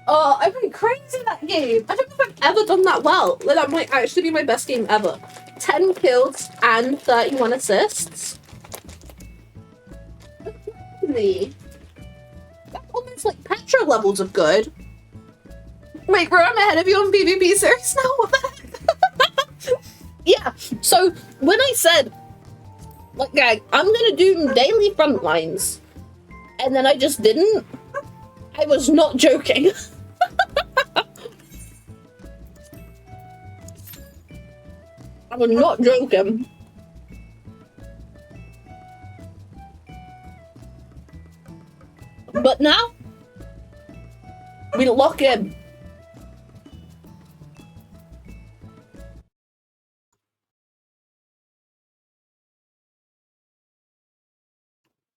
Oh, I went crazy that game. I don't know if I've ever done that well. That might actually be my best game ever. 10 kills and 31 assists. That's almost like Petra levels of good. Wait, bro, I'm ahead of you on PvP series now. What the heck? Yeah, so when I said, like, gang, I'm gonna do daily frontlines, and then I just didn't, I was not joking. I was not joking. But now, we lock in.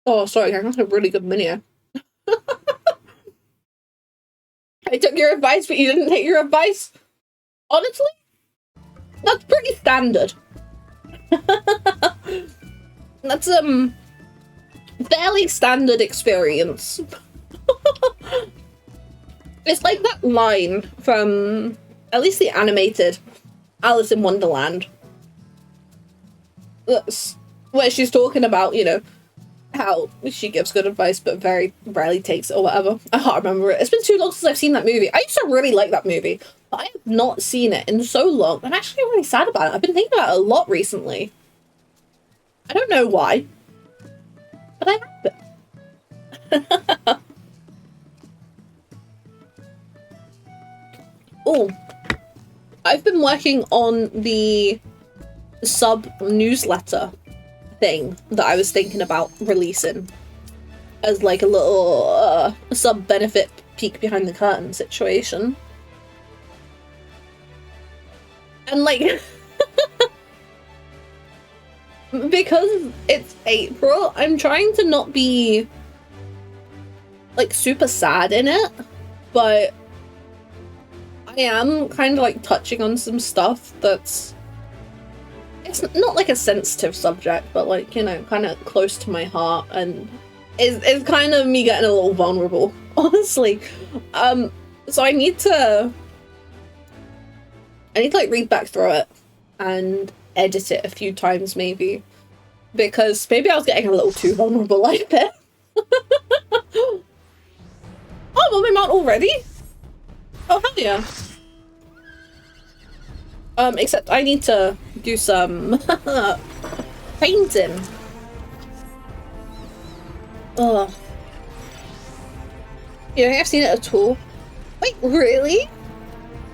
Oh, sorry, that's a really good mini. I took your advice, but you didn't take your advice. Honestly, that's pretty standard. That's fairly standard experience. It's like that line from at least the animated Alice in Wonderland. That's where she's talking about, you know, how she gives good advice but very rarely takes it or whatever. I can't remember it. It's been too long since I've seen that movie. I used to really like that movie, but I have not seen it in so long. I'm actually really sad about it. I've been thinking about it a lot recently. I don't know why, but I have it. Oh, I've been working on the sub newsletter thing that I was thinking about releasing as like a little sub benefit peek behind the curtain situation. And like because it's April, I'm trying to not be like super sad in it, but I am kind of like touching on some stuff that's, it's not like a sensitive subject, but like, you know, kind of close to my heart, and it's kind of me getting a little vulnerable, honestly. So I need to like read back through it and edit it a few times maybe, because maybe I was getting a little too vulnerable like it. Oh, I'm on my mount already? Oh, hell yeah. Except I need to do some painting. Ugh. You don't think I've seen it at all? Wait, really?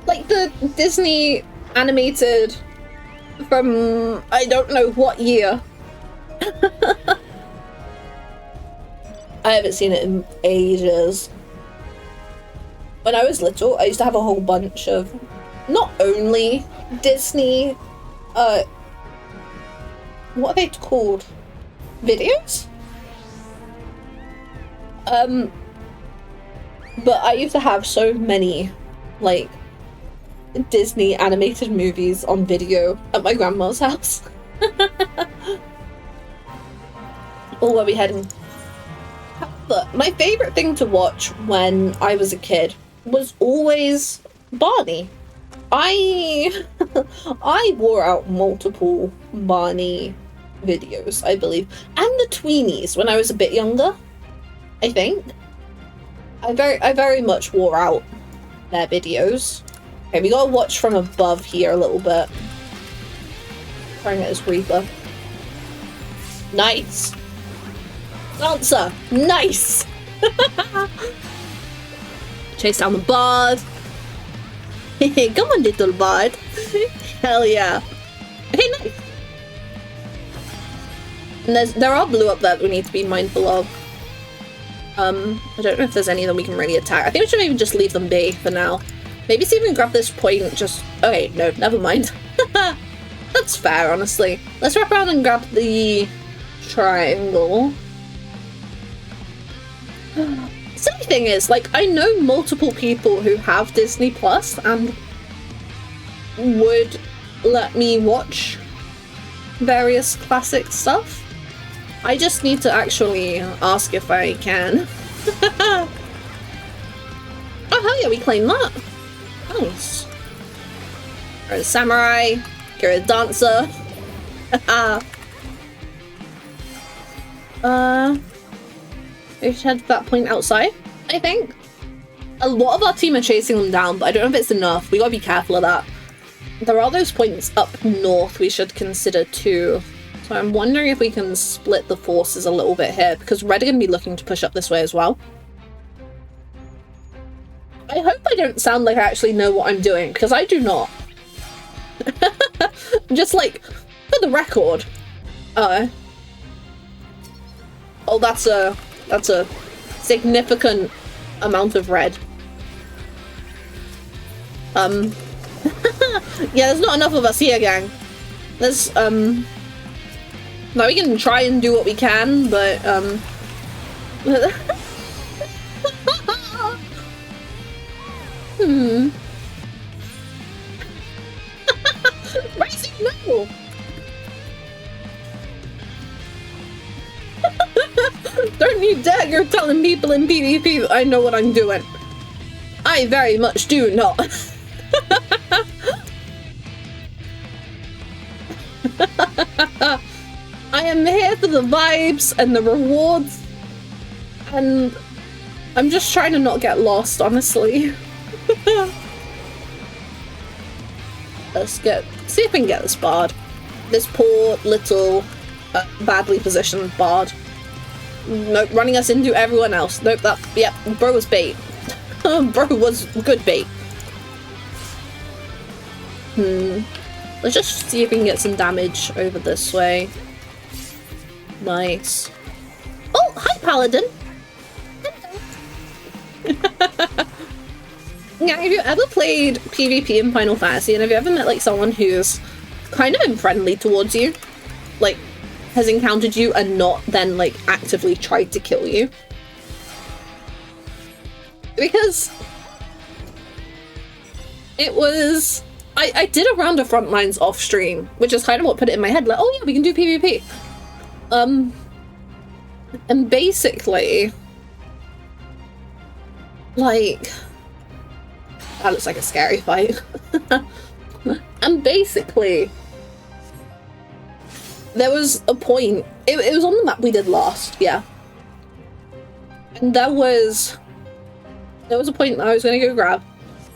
Like the Disney animated from I don't know what year. I haven't seen it in ages. When I was little, I used to have a whole bunch of not only Disney, what are they called? Videos? But I used to have so many, like, Disney animated movies on video at my grandma's house. Oh, where are we heading? But my favorite thing to watch when I was a kid was always Barney. I wore out multiple Barney videos, I believe, and the Tweenies when I was a bit younger, I think. I very much wore out their videos. Okay, we gotta watch from above here a little bit. Try and get this Reaper. Nice! Dancer! Nice! Chase down the bard. Come on, little bard. Hell yeah. Okay, nice. And there are blue up there that we need to be mindful of. I don't know if there's any that we can really attack. I think we should maybe just leave them be for now. Maybe see if we can grab this point just... Okay, no, never mind. That's fair, honestly. Let's wrap around and grab the triangle. silly thing is, like, I know multiple people who have Disney Plus and would let me watch various classic stuff. I just need to actually ask if I can. Oh, hell yeah, we claim that. Nice. You're a samurai. You're a dancer. We should head to that point outside, I think. A lot of our team are chasing them down, but I don't know if it's enough. We gotta be careful of that. There are those points up north we should consider too. So I'm wondering if we can split the forces a little bit here, because Red are gonna be looking to push up this way as well. I hope I don't sound like I actually know what I'm doing, because I do not. Just like, for the record. Oh, that's a significant amount of red. Yeah, there's not enough of us here, gang. There's, now we can try and do what we can, but, Rising, no! Don't you dare go telling people in PvP that I know what I'm doing. I very much do not. I am here for the vibes and the rewards, and I'm just trying to not get lost, honestly. Let's see if we can get this bard. This poor little badly positioned bard. Nope, running us into everyone else. Nope, yep, bro was bait. Bro was good bait. Let's just see if we can get some damage over this way. Nice. Oh, hi, Paladin! Yeah, have you ever played PvP in Final Fantasy, and have you ever met, like, someone who's kind of been friendly towards you? Like, has encountered you and not then, like, actively tried to kill you? Because it was... I did a round of Frontlines off stream, which is kind of what put it in my head, like, oh yeah, we can do PvP. And basically, like, that looks like a scary fight. And basically, there was a point, it was on the map we did last, yeah. And there was a point that I was going to go grab.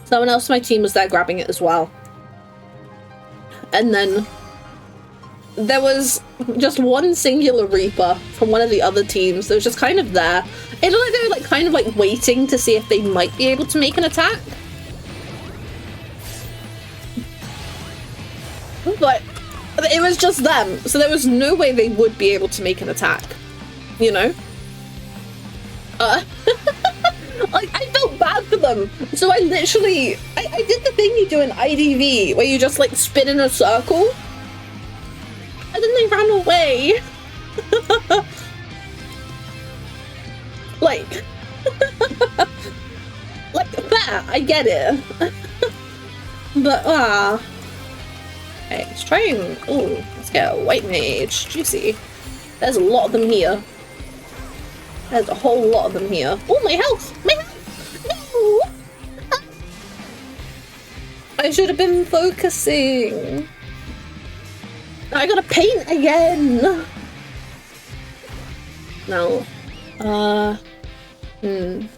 Someone else on my team was there grabbing it as well. And then there was just one singular Reaper from one of the other teams that was just kind of there. It looked like they were like kind of like waiting to see if they might be able to make an attack. But it was just them, so there was no way they would be able to make an attack, you know? Like, I felt bad for them, so I literally, I did the thing you do in IDV, where you just, like, spin in a circle, and then they ran away. Like, like, fair, I get it. But, okay, let's try and, ooh, let's get a white mage, juicy. There's a lot of them here. There's a whole lot of them here. Oh, my health! My health! No! I should have been focusing. I gotta paint again! No. I don't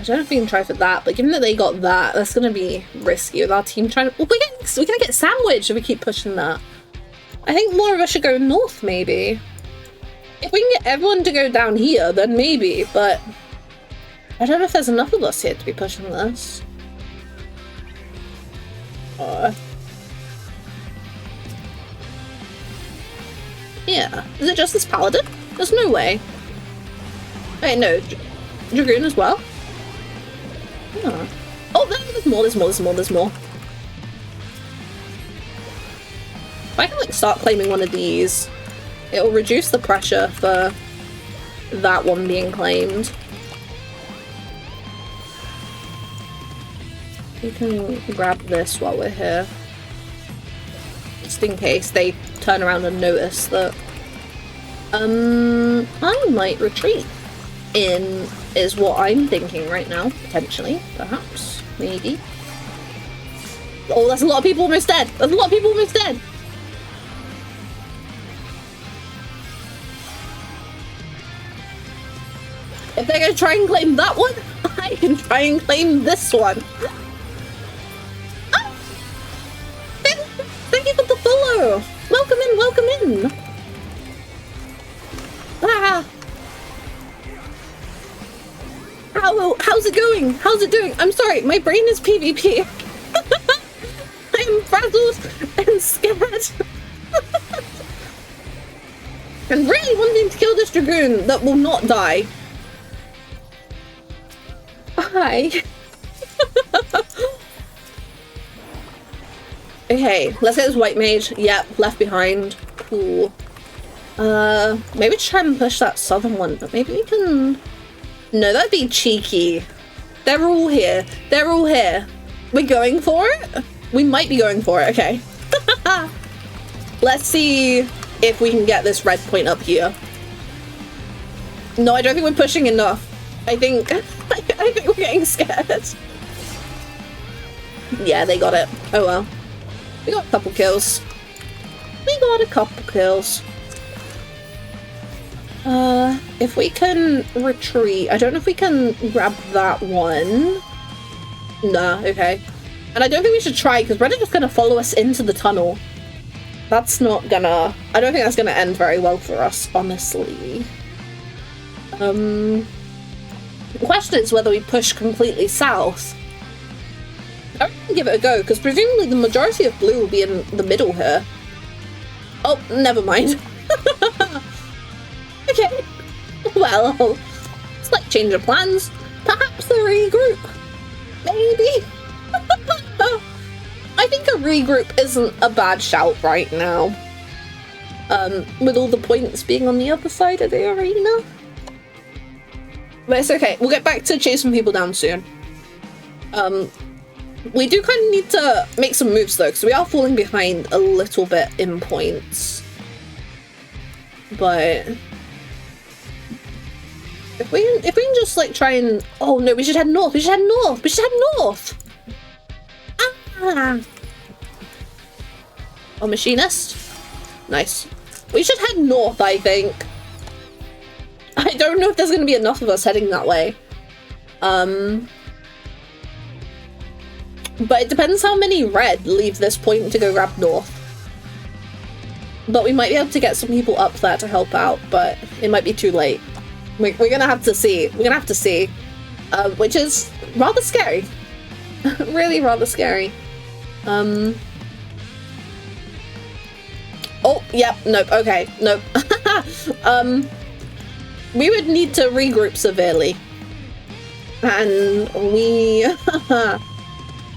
know if we can try for that, but given that they got that, that's gonna be risky with our team trying to... Oh, we're gonna get sandwiched if we keep pushing that. I think more of us should go north, maybe. If we can get everyone to go down here, then maybe, but I don't know if there's enough of us here to be pushing this. Yeah. Is it just this paladin? There's no way. Wait, no. Dragoon as well? Oh, oh there's more. If I can, like, start claiming one of these, it will reduce the pressure for that one being claimed. We can grab this while we're here. Just in case they turn around and notice that. I might retreat in is what I'm thinking right now. Potentially. Perhaps. Maybe. Oh, that's a lot of people almost dead. There's a lot of people almost dead. If they're gonna try and claim that one, I can try and claim this one. Ah! Thank you for the follow. Welcome in, welcome in. Ah. How's it going? How's it doing? I'm sorry, my brain is PvP. I'm frazzled and scared. And really wanting to kill this dragoon that will not die. Hi. Okay, let's get this white mage. Yep, left behind. Cool. Maybe try and push that southern one, but maybe we can... No, that'd be cheeky. They're all here. They're all here. We're going for it? We might be going for it, okay. Let's see if we can get this red point up here. No, I don't think we're pushing enough. I think we're getting scared. Yeah, they got it. Oh well. We got a couple kills. We got a couple kills. If we can retreat, I don't know if we can grab that one. Nah, okay. And I don't think we should try because Red are just gonna follow us into the tunnel. That's not gonna... I don't think that's gonna end very well for us, honestly. The question is whether we push completely south. I would give it a go, because presumably the majority of blue will be in the middle here. Oh, never mind. Okay. Well, slight change of plans. Perhaps a regroup. Maybe. I think a regroup isn't a bad shout right now. With all the points being on the other side of the arena. But it's okay. We'll get back to chasing people down soon. We do kind of need to make some moves though, because we are falling behind a little bit in points. But if we can just like try and... Oh no, we should head north. We should head north. We should head north. Ah. Oh, machinist. Nice. We should head north, I think. I don't know if there's going to be enough of us heading that way. But it depends how many red leave this point to go grab north. But we might be able to get some people up there to help out, but it might be too late. We're gonna have to see. We're gonna have to see. Which is rather scary. Really rather scary. Oh, yep, nope, okay, nope. We would need to regroup severely. And we...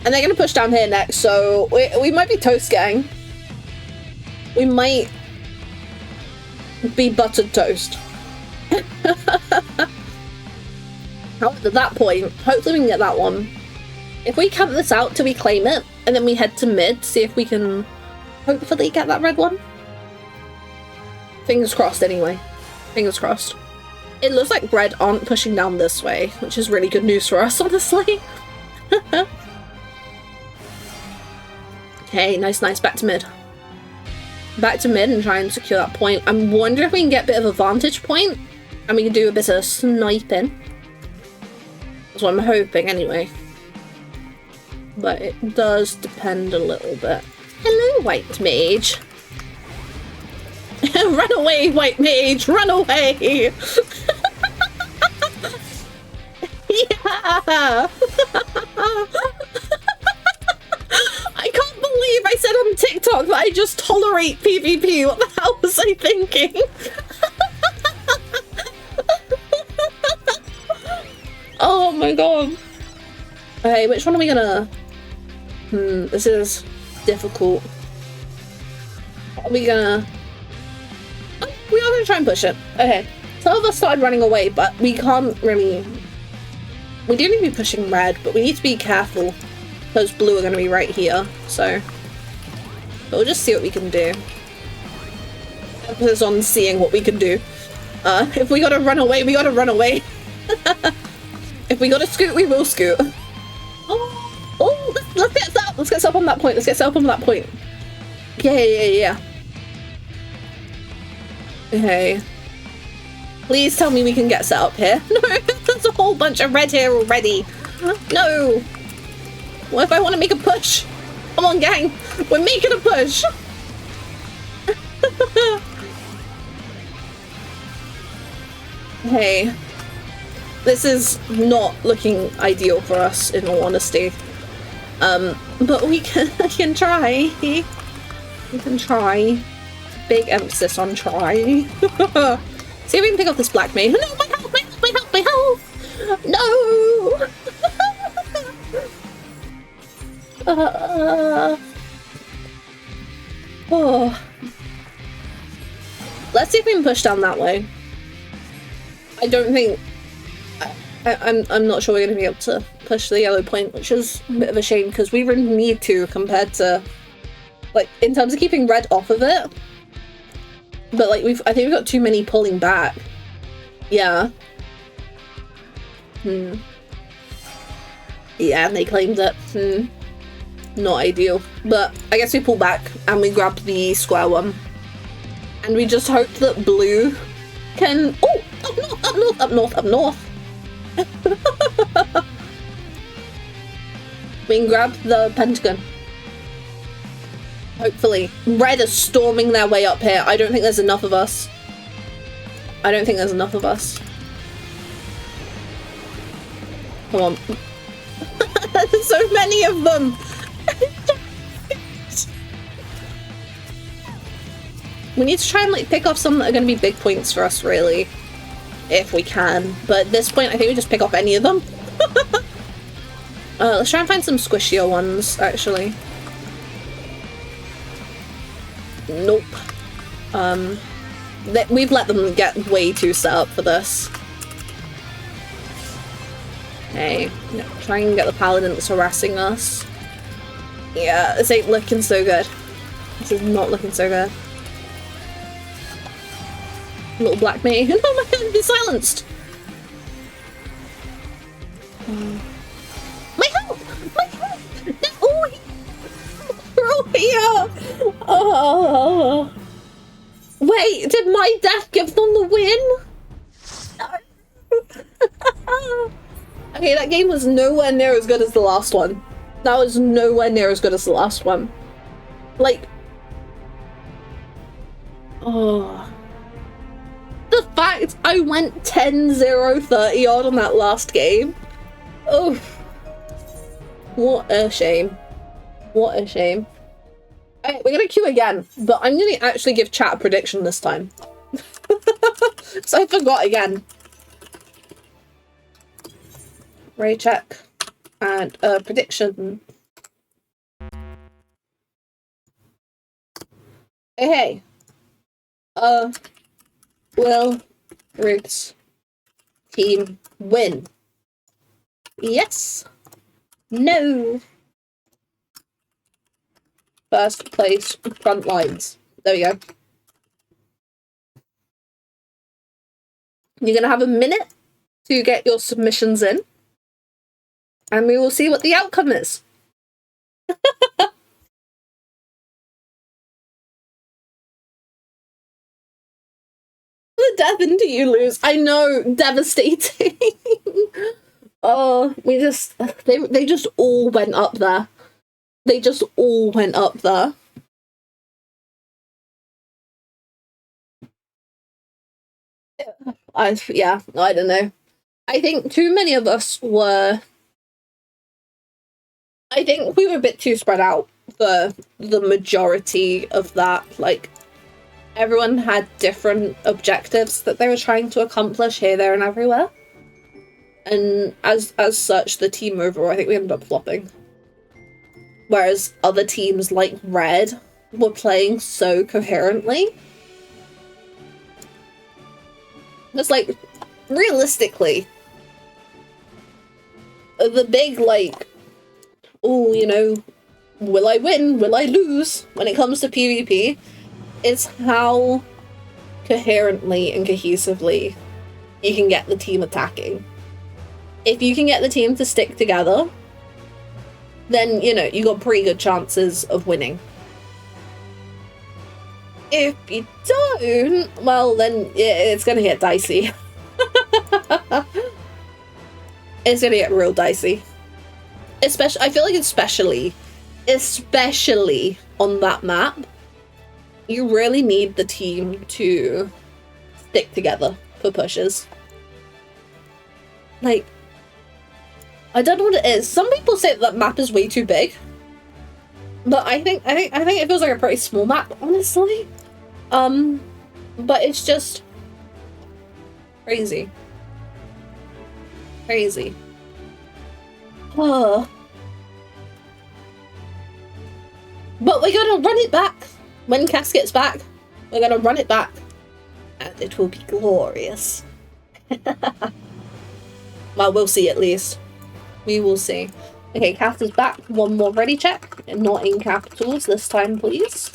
And they're gonna push down here next, so we might be toast, gang. We might be buttered toast. However, at that point, hopefully we can get that one. If we camp this out till we claim it, and then we head to mid, see if we can hopefully get that red one. Fingers crossed, anyway. Fingers crossed. It looks like red aren't pushing down this way, which is really good news for us, honestly. Okay, nice, nice. Back to mid. Back to mid and try and secure that point. I'm wondering if we can get a bit of a vantage point and we can do a bit of sniping. That's what I'm hoping, anyway. But it does depend a little bit. Hello, white mage. Run away, white mage! Run away! Yeah! I can't believe I said on TikTok that I just tolerate PvP. What the hell was I thinking? Oh my god. Okay, which one are we gonna... this is difficult. Are we gonna... Oh, we are gonna try and push it. Okay. Some of us started running away, but we can't really... We do need to be pushing red, but we need to be careful. Because blue are going to be right here, so... But we'll just see what we can do. Emphasis on seeing what we can do. If we gotta run away, we gotta run away. If we gotta scoot, we will scoot. Oh, let's get set up. Let's get set up on that point. Let's get set up on that point. Yeah. Okay. Please tell me we can get set up here. No, there's a whole bunch of red here already. No. What if I want to make a push? Come on, gang. We're making a push. Hey. This is not looking ideal for us, in all honesty. But we can try. We can try. Big emphasis on try. See if we can pick up this black mage. No, my health, my health! No! Oh. Let's see if we can push down that way. I don't think... I'm not sure we're going to be able to push the yellow point, which is a bit of a shame because we really need to compared to... Like, in terms of keeping red off of it. But, like, I think we've got too many pulling back. Yeah. Yeah, and they claimed it. Not ideal. But I guess we pull back and we grab the square one. And we just hope that blue can... Oh! Up north, up north, up north, up north! We can grab the pentagon. Hopefully. Red are storming their way up here. I don't think there's enough of us. I don't think there's enough of us. Come on. There's so many of them! We need to try and like pick off some that are going to be big points for us, really. If we can. But at this point, I think we just pick off any of them. Let's try and find some squishier ones, actually. Nope. We've let them get way too set up for this. Okay, try and get the paladin that's harassing us. Yeah, this ain't looking so good. This is not looking so good. Little black mage. No, my god, be silenced! My health! My health! No! Oh, here! Oh. Wait, did my death give them the win? No. Okay, that game was nowhere near as good as the last one. That was nowhere near as good as the last one. Like... Oh... The fact I went 10-0-30 odd on that last game. Oh, what a shame. What a shame. Alright, we're gonna queue again, but I'm gonna actually give chat a prediction this time. So I forgot again. Ray check. And a prediction. Hey. Will Ruth's team win? Yes. No. First place, front lines. There we go. You're gonna have a minute to get your submissions in. And we will see what the outcome is. The death into you lose. I know, devastating. Oh, we just they just all went up there. They just all went up there. Yeah, I don't know. I think too many of us were... I think we were a bit too spread out for the majority of that. Like, everyone had different objectives that they were trying to accomplish here, there, and everywhere. And as such, the team overall, I think we ended up flopping. Whereas other teams like Red were playing so coherently. It's like, realistically, the big, like, oh, you know, will I win? Will I lose? When it comes to PvP, is how coherently and cohesively you can get the team attacking. If you can get the team to stick together, then, you know, you got pretty good chances of winning. If you don't, well, then it's gonna get dicey. It's gonna get real dicey. Especially, I feel like especially on that map, you really need the team to stick together for pushes. Like, I don't know what it is. Some people say that map is way too big, but I think it feels like a pretty small map, honestly. But it's just crazy. Crazy. Oh. But we're gonna run it back. When Cass gets back, we're gonna run it back. And it will be glorious. Well, we'll see at least. We will see. Okay, Cass is back. One more ready check. And not in capitals this time, please.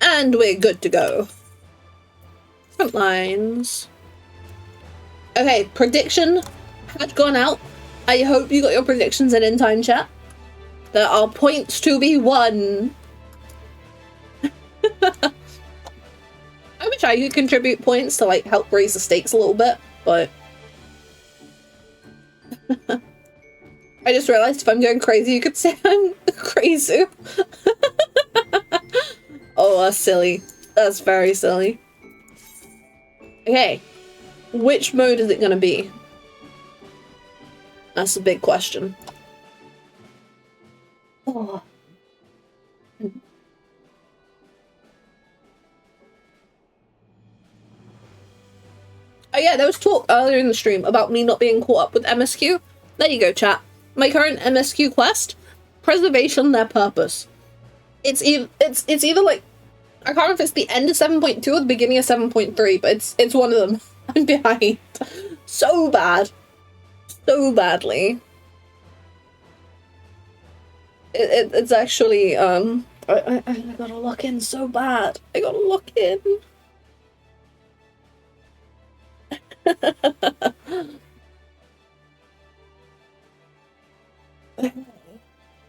And we're good to go. Front lines. Okay, prediction had gone out. I hope you got your predictions in time, chat. There are points to be won. I wish I could contribute points to, like, help raise the stakes a little bit, but... I just realized if I'm going crazy, you could say I'm crazy. Oh, that's silly. That's very silly. Okay. Which mode is it gonna be? That's a big question. Oh. Oh yeah, there was talk earlier in the stream about me not being caught up with MSQ. There you go, chat. My current MSQ quest, preservation their purpose. It's either like, I can't remember if it's the end of 7.2 or the beginning of 7.3, but it's one of them. I'm behind so bad, so badly. It's actually I gotta lock in so bad. I gotta lock in.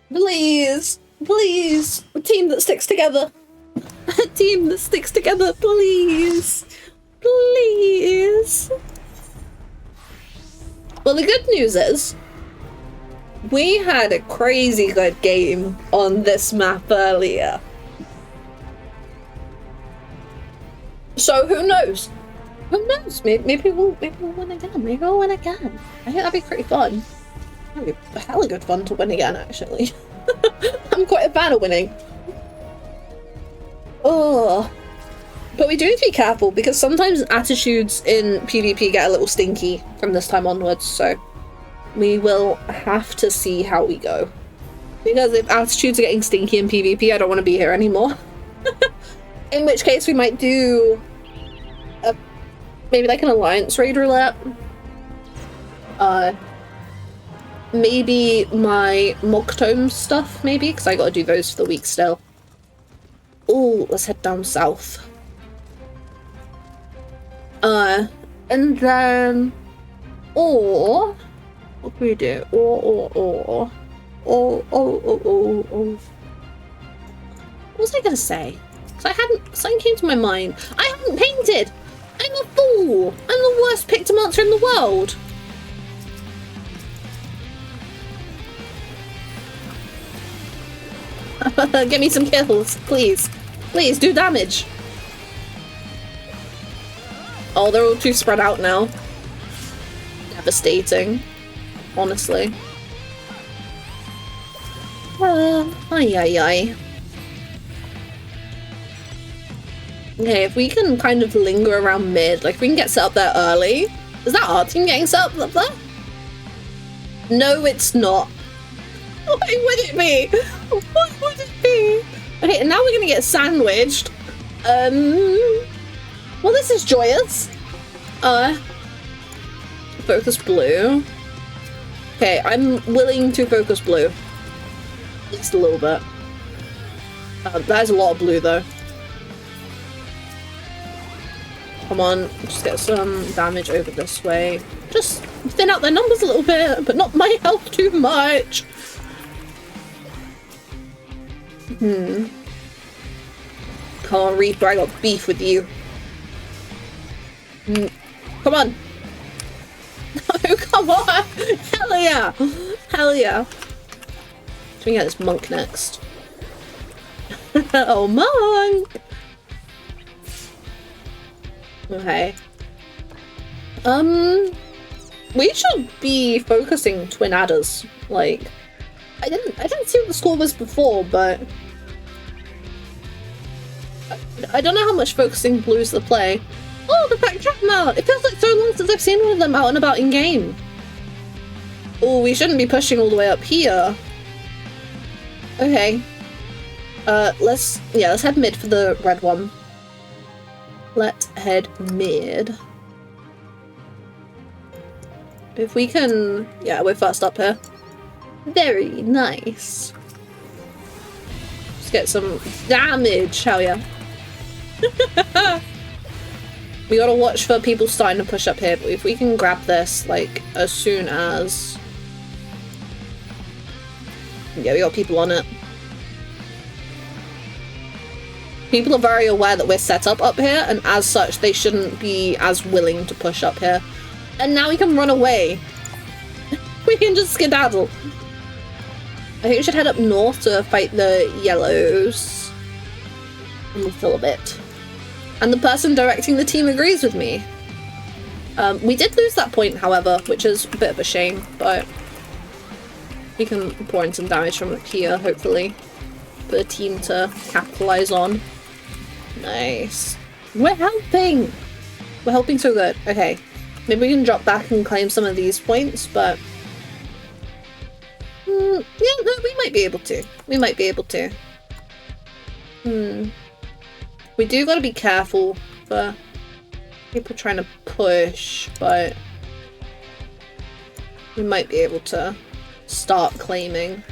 Please, please, a team that sticks together. A team that sticks together, please. Please. Well, the good news is, we had a crazy good game on this map earlier. So who knows? Who knows? Maybe we'll win again. Maybe we'll win again. I think that'd be pretty fun. That'd be hella good fun to win again, actually. I'm quite a fan of winning. Oh. But we do need to be careful, because sometimes attitudes in PvP get a little stinky from this time onwards, so we will have to see how we go. Because if attitudes are getting stinky in PvP, I don't want to be here anymore. In which case we might do maybe like an alliance raid roulette. Maybe my Mogtome stuff, maybe, because I gotta do those for the week still. Oh, let's head down south. And then, or, what can we do? What was I gonna say? Because something came to my mind. I haven't painted! I'm a fool! I'm the worst Pictomancer in the world! Give me some kills, please. Please, do damage. Oh, they're all too spread out now. Devastating. Honestly. Ay. Okay, if we can kind of linger around mid, like if we can get set up there early. Is that our team getting set up there? No, it's not. Why would it be? Why would it be? Okay, and now we're gonna get sandwiched. Well, this is joyous. Focus blue. Okay, I'm willing to focus blue. Just a little bit. That is a lot of blue, though. Come on, just get some damage over this way. Just thin out their numbers a little bit, but not my health too much. Come on, Reaper, I got beef with you. Come on. No, come on! Hell yeah! Hell yeah! Should we get this monk next? Oh, monk! Okay. We should be focusing twin adders. Like, I didn't see what the score was before, but I don't know how much focusing blues to play. Oh, the backtrack mount! It feels like so long since I've seen one of them out and about in game. Oh, we shouldn't be pushing all the way up here. Okay. Let's head mid for the red one. Let's head mid. If we can... Yeah, we're first up here. Very nice. Let's get some damage, shall ya? We gotta watch for people starting to push up here, but if we can grab this, like, as soon as... Yeah, we got people on it. People are very aware that we're set up here, and as such, they shouldn't be as willing to push up here. And now we can run away. We can just skedaddle. I think we should head up north to fight the yellows. A little bit. And the person directing the team agrees with me. We did lose that point, however, which is a bit of a shame, but we can pour in some damage from here, hopefully, for the team to capitalize on. Nice. We're helping! We're helping so good. Okay. Maybe we can drop back and claim some of these points, but... yeah, no, we might be able to. We might be able to. We do gotta be careful for people trying to push, but we might be able to start claiming.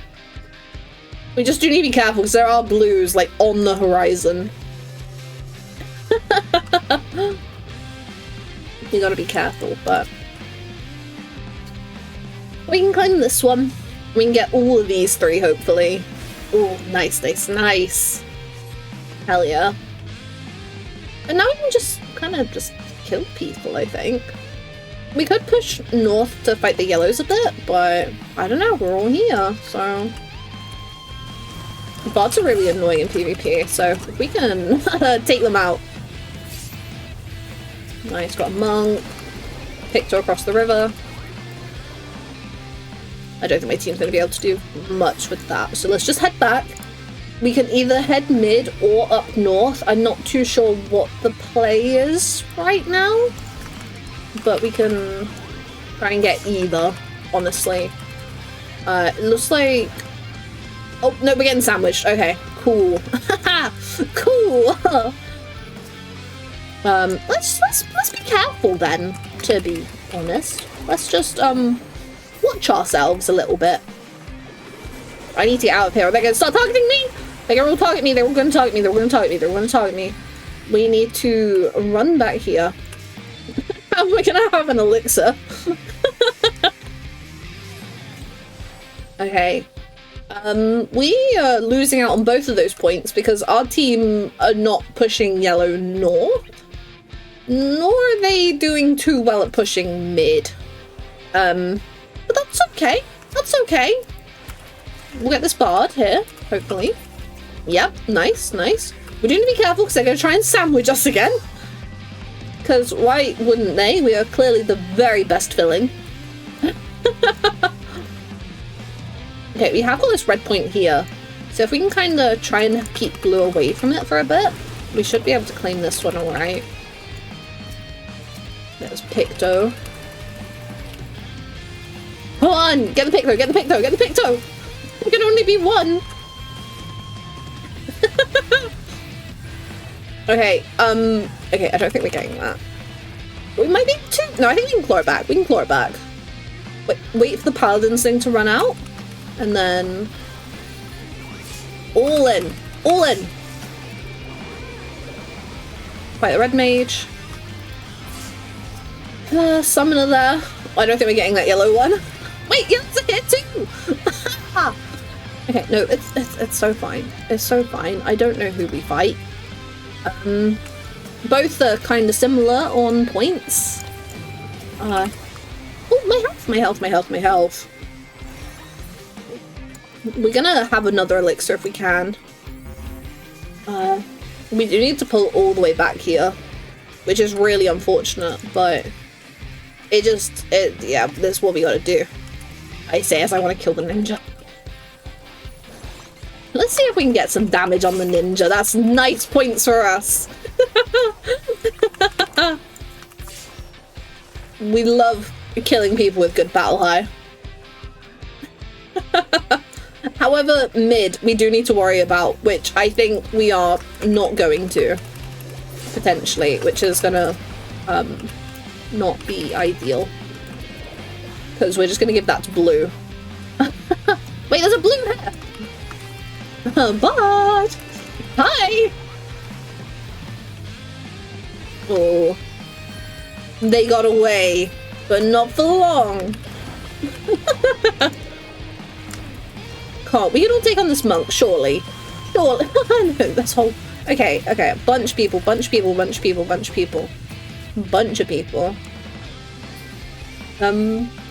We just do need to be careful because there are blues like on the horizon. You gotta be careful, but we can claim this one. We can get all of these three, hopefully. Oh, nice, nice, nice. Hell yeah. And now we can just kind of just kill people, I think. We could push north to fight the yellows a bit, but I don't know, we're all here, so... Bots are really annoying in PvP, so if we can take them out. Nice, got a monk. Picto across the river. I don't think my team's going to be able to do much with that, so let's just head back. We can either head mid or up north. I'm not too sure what the play is right now, but we can try and get either, honestly. It looks like... Oh, no, we're getting sandwiched. Okay, cool. Cool. Let's be careful then, to be honest. Let's just, watch ourselves a little bit. I need to get out of here. Are they gonna start targeting me? They're gonna target me. They're all gonna target me. They're gonna target me. They're gonna target me. We need to run back here. How am I gonna have an elixir? Okay. We are losing out on both of those points because our team are not pushing yellow north, nor are they doing too well at pushing mid. But that's okay. That's okay. We'll get this bard here, hopefully. Yep, nice, nice. We do need to be careful because they're going to try and sandwich us again. Because why wouldn't they? We are clearly the very best filling. Okay, we have got this red point here. So if we can kind of try and keep blue away from it for a bit, we should be able to claim this one alright. There's Picto. Come on! Get the Picto! Get the Picto! Get the Picto! It can only be one! Okay, Okay, I don't think we're getting that. We might be too... No, I think we can claw it back. We can claw it back. Wait for the paladin's thing to run out. And then... All in. All in. Fight the red mage. Summoner there. I don't think we're getting that yellow one. Wait, yeah, it's a hit too! Okay, no, it's so fine. It's so fine. I don't know who we fight. Both are kind of similar on points. Oh, my health. We're gonna have another elixir if we can. We do need to pull all the way back here, which is really unfortunate, but yeah, this is what we gotta do. I say as I want to kill the ninja. Let's see if we can get some damage on the ninja. That's nice points for us. We love killing people with good battle high. However, mid, we do need to worry about, which I think we are not going to, potentially, which is gonna not be ideal. Because we're just gonna give that to blue. Wait, there's a blue here! But hi! Oh. They got away, but not for long. Can't we can all take on this monk, surely? Surely. No, this whole... Okay, okay. Bunch of people.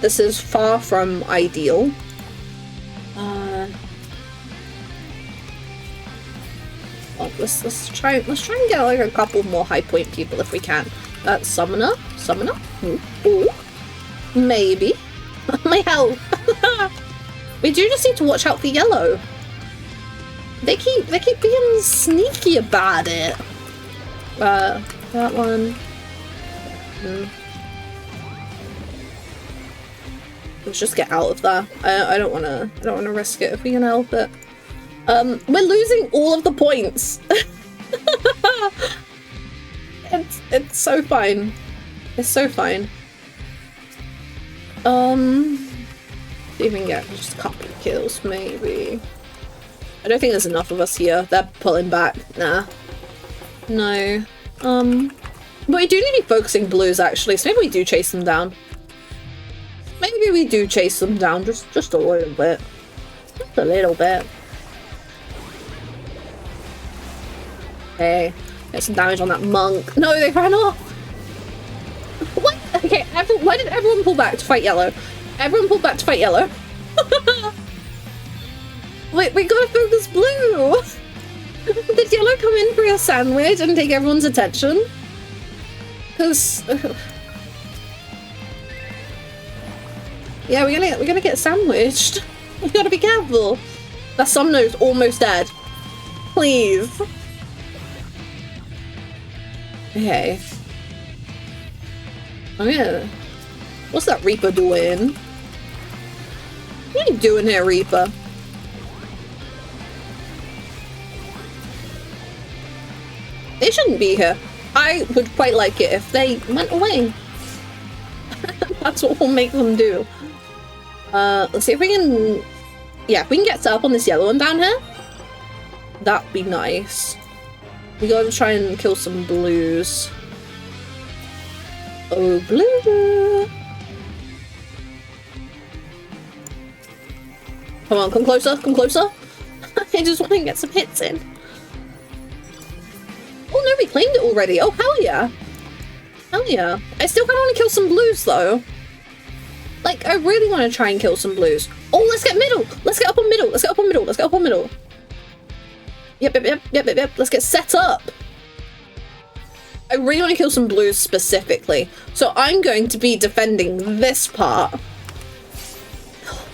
This is far from ideal. Well, let's try and get like a couple more high point people if we can. Summoner. Ooh. Maybe. My health. We do just need to watch out for yellow. They keep being sneaky about it. That one. Let's just get out of there. I don't wanna risk it if we can help it. We're losing all of the points. It's so fine. It's so fine. See if we can get just a couple of kills, maybe. I don't think there's enough of us here. They're pulling back. Nah. No. But we do need to be focusing blues, actually, so maybe we do chase them down. Maybe we do chase them down just a little bit. Just a little bit. Okay. Get some damage on that monk. No, they ran off! What? Okay, why did everyone pull back to fight yellow? Everyone pulled back to fight yellow. Wait, we gotta focus blue! Did yellow come in for a sandwich and take everyone's attention? Because... yeah, we're gonna get sandwiched. We gotta be careful. That summoner's almost dead. Please. Okay. Oh yeah. What's that Reaper doing? What are you doing here, Reaper? They shouldn't be here. I would quite like it if they went away. That's what we'll make them do. Let's see if we can... Yeah, if we can get set up on this yellow one down here, that'd be nice. We gotta try and kill some blues. Oh, blue! Come on, come closer, come closer. I just want to get some hits in. Oh no, we claimed it already. Oh, hell yeah. Hell yeah. I still kind of want to kill some blues, though. Like, I really want to try and kill some blues. Oh, let's get middle. Let's get up on middle. Let's get up on middle. Let's get up on middle. Yep. Let's get set up. I really want to kill some blues specifically. So I'm going to be defending this part.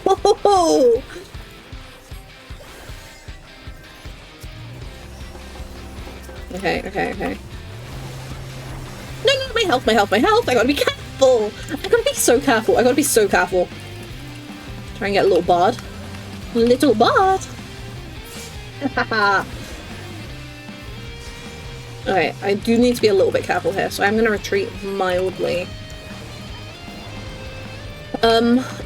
Oh! Okay. No, my health. I gotta be careful. I gotta be so careful. Try and get a little bard. Okay, I do need to be a little bit careful here, so I'm gonna retreat mildly.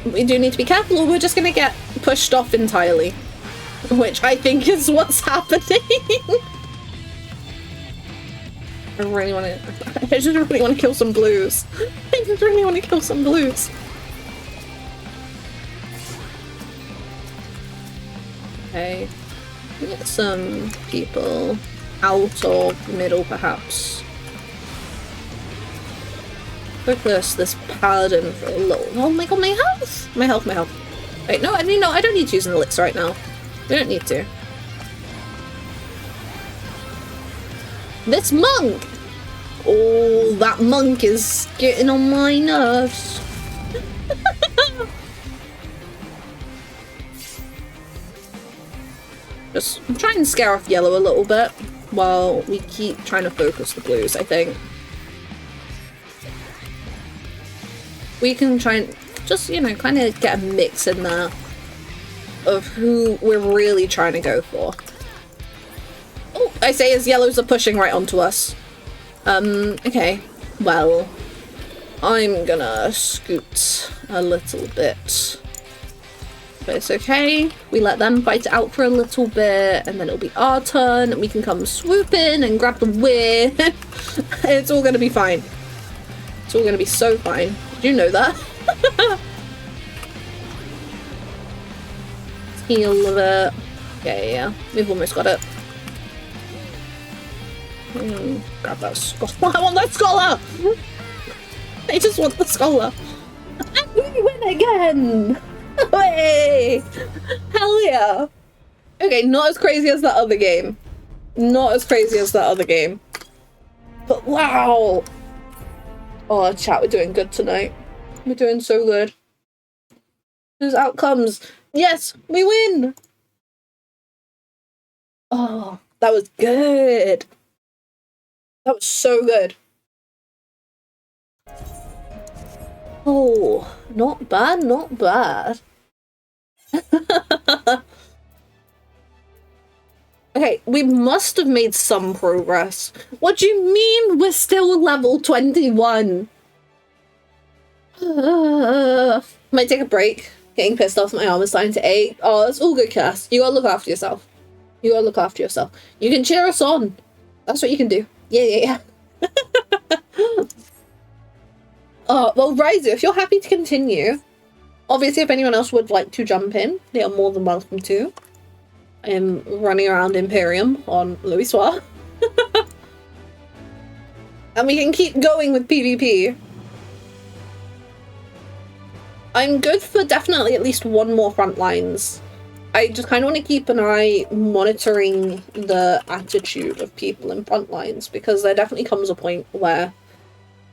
We do need to be careful or we're just gonna get pushed off entirely. Which I think is what's happening. I just really want to kill some blues. I just really want to kill some blues. Okay. Get some people out of the middle, perhaps. Focus this paladin for a little. Oh my god, my health! My health, my health. Wait, no, I don't need to use an elixir right now. We don't need to. This monk! Oh, that monk is getting on my nerves. Just try and scare off yellow a little bit while we keep trying to focus the blues, I think. We can try and just, you know, kind of get a mix in there of who we're really trying to go for. Oh, I say as yellows are pushing right onto us. Okay. Well, I'm gonna scoot a little bit. But it's okay. We let them fight it out for a little bit, and then it'll be our turn, and we can come swoop in and grab the win. It's all gonna be fine. It's all gonna be so fine. Did you know that? Let's heal a bit. Yeah. We've almost got it. Grab that scholar. I want that scholar! I just want the scholar. And we win again! Hey! Hell yeah! Okay, not as crazy as that other game. Not as crazy as that other game. But wow! Oh, chat, we're doing good tonight. We're doing so good. Those outcomes. Yes, we win! Oh, that was good. That was so good. Oh, not bad, not bad. Okay, we must have made some progress. What do you mean we're still level 21? Might take a break. Getting pissed off, my arm is starting to ache. Oh, it's all good, Cass. You gotta look after yourself. You gotta look after yourself. You can cheer us on. That's what you can do. Yeah. Oh, well, Ryzu, if you're happy to continue, obviously if anyone else would like to jump in, they are more than welcome to. I am running around Imperium on Louis Soir. And we can keep going with PvP. I'm good for definitely at least one more front lines. I just kind of want to keep an eye monitoring the attitude of people in front lines, because there definitely comes a point where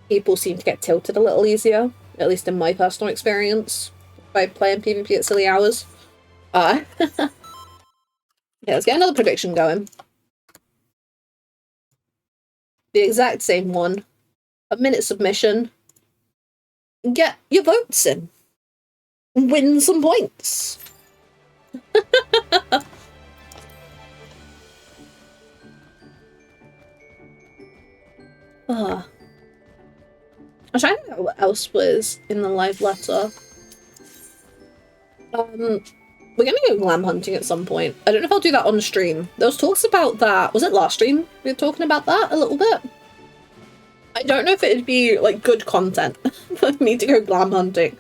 people seem to get tilted a little easier, at least in my personal experience, by playing PvP at silly hours. Yeah, let's get another prediction going. The exact same one. A minute submission. Get your votes in. Win some points. I'm trying to know what else was in the live letter. We're gonna go glam hunting at some point. I don't know if I'll do that on stream. There was talks about that. Was it last stream? We were talking about that a little bit. I don't know if it'd be like good content for me to go glam hunting.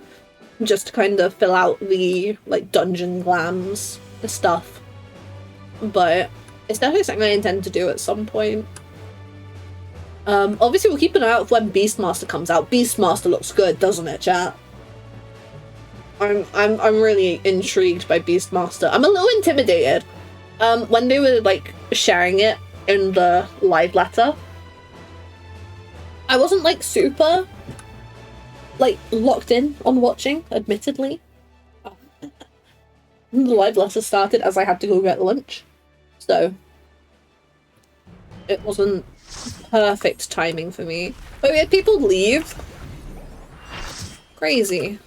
Just to kind of fill out the like dungeon glams and stuff. But it's definitely something I intend to do at some point. Obviously we'll keep an eye out when Beastmaster comes out. Beastmaster looks good, doesn't it, chat? I'm really intrigued by Beastmaster. I'm a little intimidated. When they were like sharing it in the live letter, I wasn't like super like locked in on watching, admittedly. The live letter started as I had to go get lunch, so it wasn't perfect timing for me. But we had people leave. Crazy.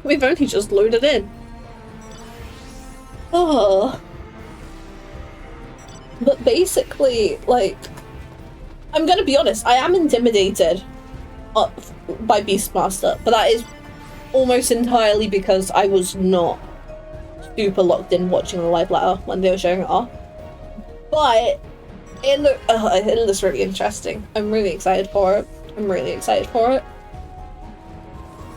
We've only just loaded in. Oh. But basically, like, I'm gonna be honest, I am intimidated by Beastmaster, but that is almost entirely because I was not super locked in watching the live letter when they were showing it off. But it looks really interesting. I'm really excited for it. I'm really excited for it.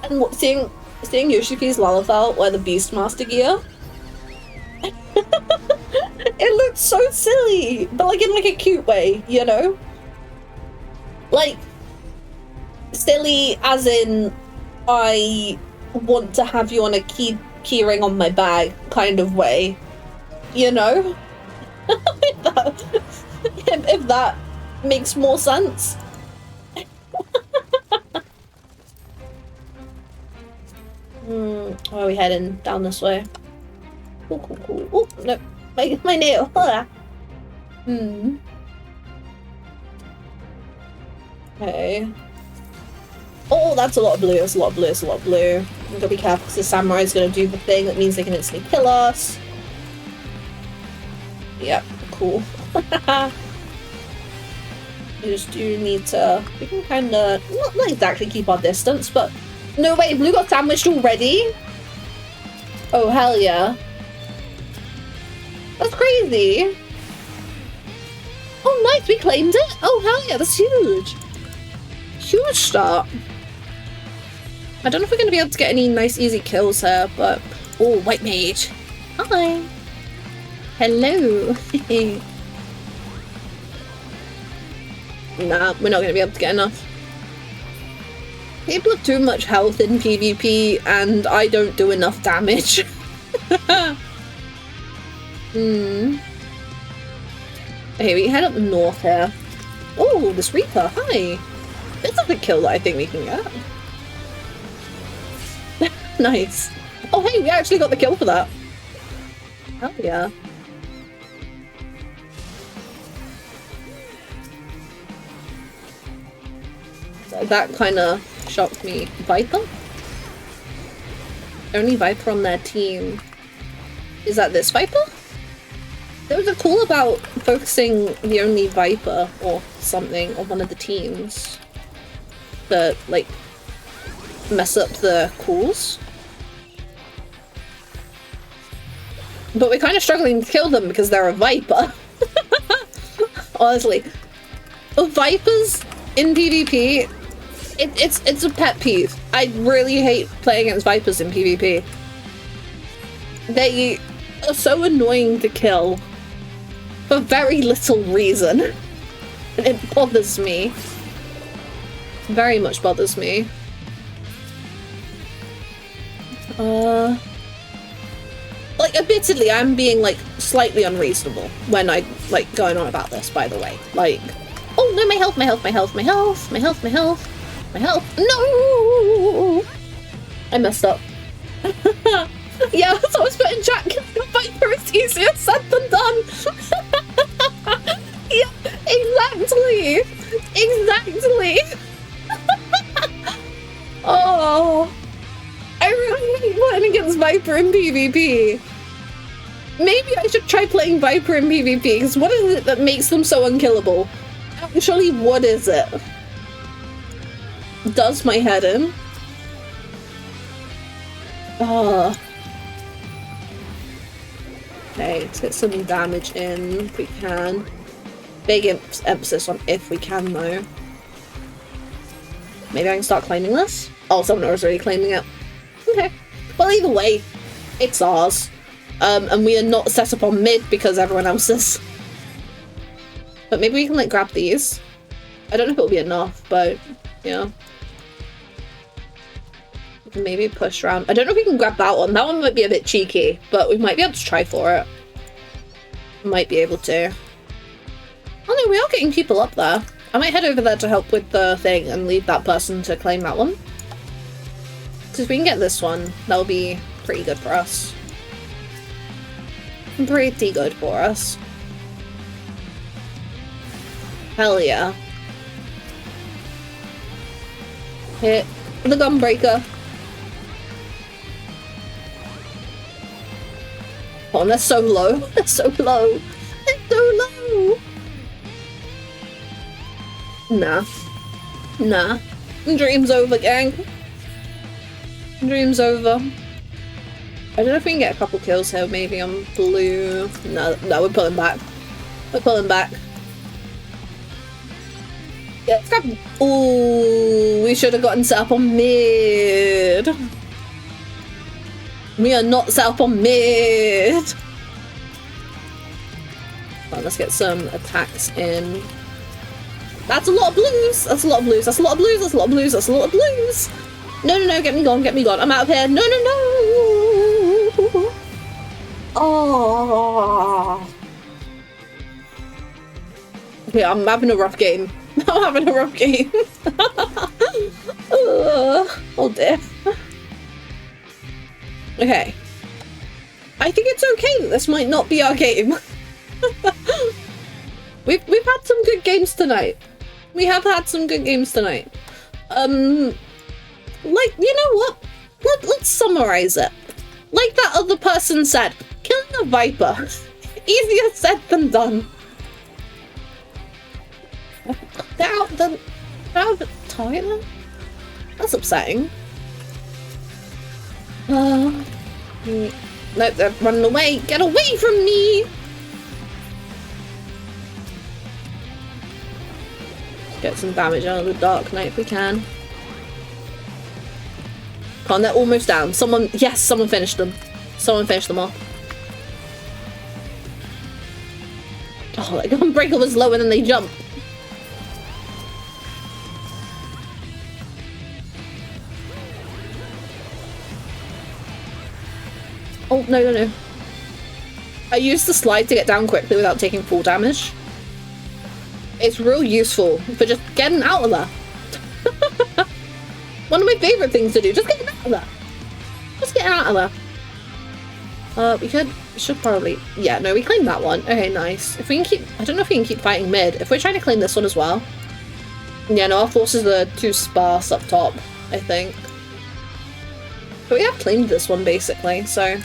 And seeing Yoshipi's Lalafell wear the Beastmaster gear, it looks so silly, but like in like a cute way, you know? Like, silly as in I want to have you on a key ring on my bag kind of way, you know? if that makes more sense. Where are we heading? Down this way. Cool, cool, cool. Oh, no. My nail. Okay. Oh, that's a lot of blue. That's a lot of blue. That's a lot of blue. I'm gonna be careful because the samurai's gonna do the thing that means they can instantly kill us. Yep, cool. We just do need to. We can kind of not exactly keep our distance, but no way. Blue got sandwiched already. Oh hell yeah! That's crazy. Oh nice, we claimed it. Oh hell yeah, that's huge. Huge start. I don't know if we're going to be able to get any nice easy kills here, but... Oh, white mage. Hi. Hello. Nah, we're not going to be able to get enough. People have too much health in PvP, and I don't do enough damage. Okay, we can head up north here. Oh, this Reaper. Hi. This is the kill that I think we can get. Nice. Oh hey, we actually got the kill for that. Hell yeah. So that kind of shocked me. Viper? Only Viper on their team. Is that this Viper? There was a call about focusing the only Viper or something on one of the teams to, like, mess up the calls. But we're kind of struggling to kill them because they're a Viper. Honestly. Vipers in PvP, it's a pet peeve. I really hate playing against Vipers in PvP. They are so annoying to kill for very little reason. And it bothers me. Very much bothers me. Like, admittedly, I'm being, like, slightly unreasonable when I, like, going on about this, by the way. Like, oh, no, my health, my health, my health, my health, my health, my health, my health. No! I messed up. Yeah, that's what I was putting in chat. Viper is easier said than done. Yeah, exactly. Exactly. Oh. I really hate playing against Viper in PvP. Maybe I should try playing Viper in PvP, because what is it that makes them so unkillable? Actually, what is it? Does my head in? Oh. Okay, let's get some damage in if we can. Big emphasis on if we can, though. Maybe I can start claiming this? Oh, someone was already claiming it. Okay. Well, either way, it's ours. And we are not set up on mid because everyone else is. But maybe we can, like, grab these. I don't know if it'll be enough, but, yeah. We can maybe push around. I don't know if we can grab that one. That one might be a bit cheeky, but we might be able to try for it. Might be able to. Oh no, we are getting people up there. I might head over there to help with the thing and leave that person to claim that one. Because if we can get this one, that'll be pretty good for us. Pretty good for us. Hell yeah. Hit the gunbreaker. Oh, and they're so low. They're so low. They're so low. Nah. Nah. Dream's over, gang. Dream's over. I don't know if we can get a couple kills here, maybe on blue. No, we're pulling back. We're pulling back. Yeah, let's grab. Ooh, we should have gotten set up on mid. We are not set up on mid. Well, let's get some attacks in. That's a lot of blues. That's a lot of blues. That's a lot of blues. That's a lot of blues. That's a lot of blues. No, get me gone. Get me gone. I'm out of here. No. Oh. Okay, I'm having a rough game. I'm having a rough game. Oh dear. Okay. I think it's okay that this might not be our game. We've had some good games tonight. We have had some good games tonight. Like, you know what? Let's summarize it. Like that other person said, killing a viper. Easier said than done. They're out the toilet? That's upsetting. Nope, they're running away. Get away from me! Get some damage out of the Dark Knight if we can. Come on, they're almost down. Someone finished them. Someone finished them off. Oh, like Unbreakable was lower than they jump. Oh, no. I used the slide to get down quickly without taking full damage. It's real useful for just getting out of there. One of my favourite things to do, just getting out of there. Just getting out of there. We should probably, yeah, no, we claimed that one. Okay, nice. If we can keep, I don't know if we can keep fighting mid. If we're trying to claim this one as well. Yeah, no, our forces are too sparse up top, I think. But we have claimed this one basically, so.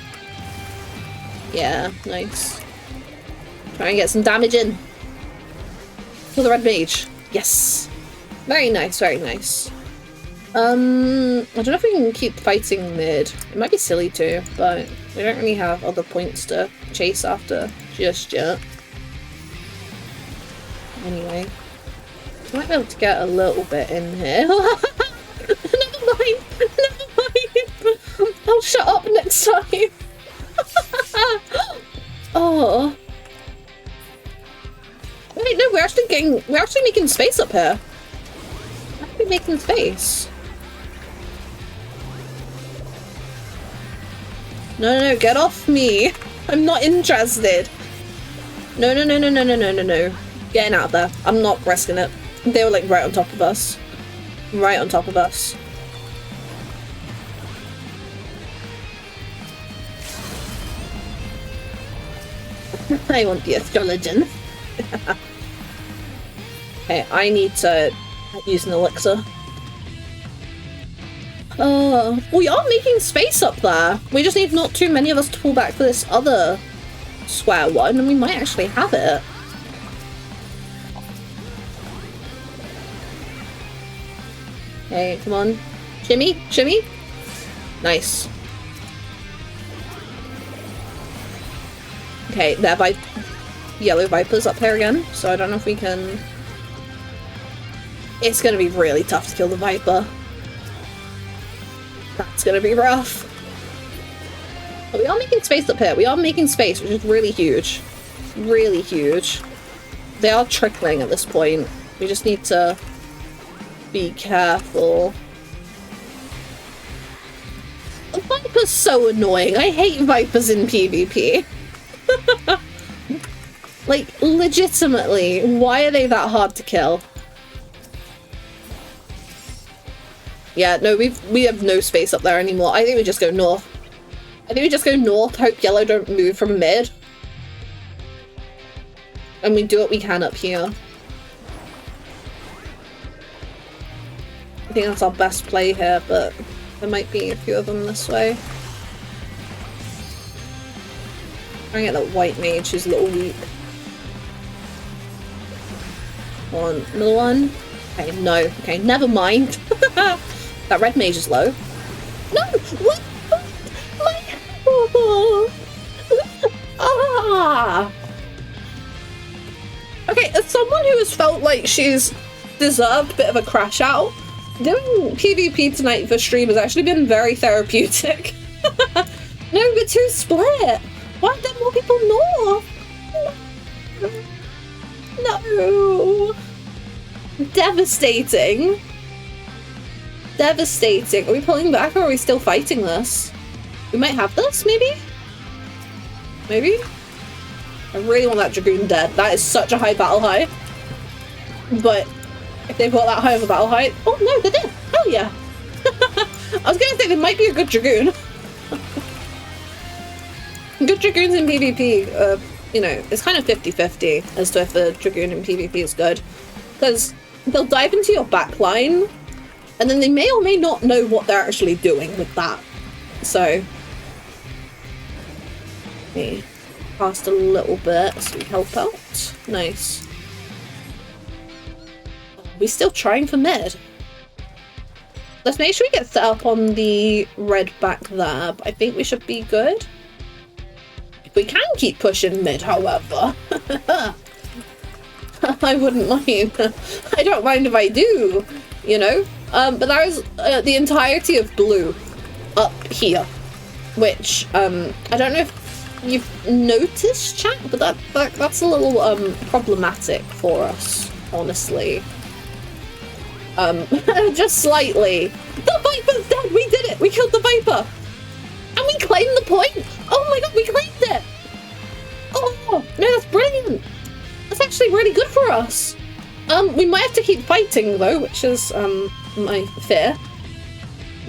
Yeah, nice. Try and get some damage in. For the red mage. Yes. Very nice, very nice. I don't know if we can keep fighting mid. It might be silly too, but we don't really have other points to chase after just yet. Anyway. We might be able to get a little bit in here. Never mind! I'll shut up next time! Oh. Wait, no, we're actually making space up here. How are we making space? No, get off me. I'm not interested. No. Getting out of there. I'm not risking it. They were like right on top of us. Right on top of us. I want the astrologian. Okay, I need to use an elixir. We are making space up there. We just need not too many of us to pull back for this other square one, and we might actually have it. Okay, come on. Shimmy, shimmy. Nice. Okay, they're yellow vipers up here again, so I don't know if we can. It's gonna be really tough to kill the viper. That's gonna be rough. But we are making space up here. We are making space, which is really huge. Really huge. They are trickling at this point. We just need to be careful. The viper's so annoying. I hate vipers in PvP. Like, legitimately, why are they that hard to kill? Yeah, no, we have no space up there anymore. I think we just go north. I think we just go north, hope yellow don't move from mid. And we do what we can up here. I think that's our best play here, but there might be a few of them this way. Try and get that white mage who's a little weak. Come on, another one. Okay, no. Okay, never mind. That red mage is low. No! What? My... Oh. Ah! Okay, as someone who has felt like she's deserved a bit of a crash out, doing PvP tonight for stream has actually been very therapeutic. No, we're too split. Why aren't there more people north? No. Devastating. Devastating. Are we pulling back or are we still fighting this? We might have this, maybe? Maybe? I really want that Dragoon dead. That is such a high battle height. But if they've got that high of a battle height... Oh no, they're dead! Hell yeah! I was gonna say there might be a good Dragoon. Good Dragoons in PvP, you know, it's kind of 50-50 as to if the Dragoon in PvP is good. Because they'll dive into your backline, and then they may or may not know what they're actually doing with that. So... me past a little bit so we help out. Nice. We're still trying for mid. Let's make sure we get set up on the red back there, but I think we should be good. We can keep pushing mid, however. I wouldn't mind. I don't mind if I do, you know? But that was the entirety of blue up here, which I don't know if you've noticed, chat, but that's a little problematic for us, honestly. Just slightly. The Viper's dead! We did it! We killed the Viper! And we claimed the point! Oh my god, we claimed it! Oh, no, that's brilliant! That's actually really good for us! We might have to keep fighting though, which is, my fear.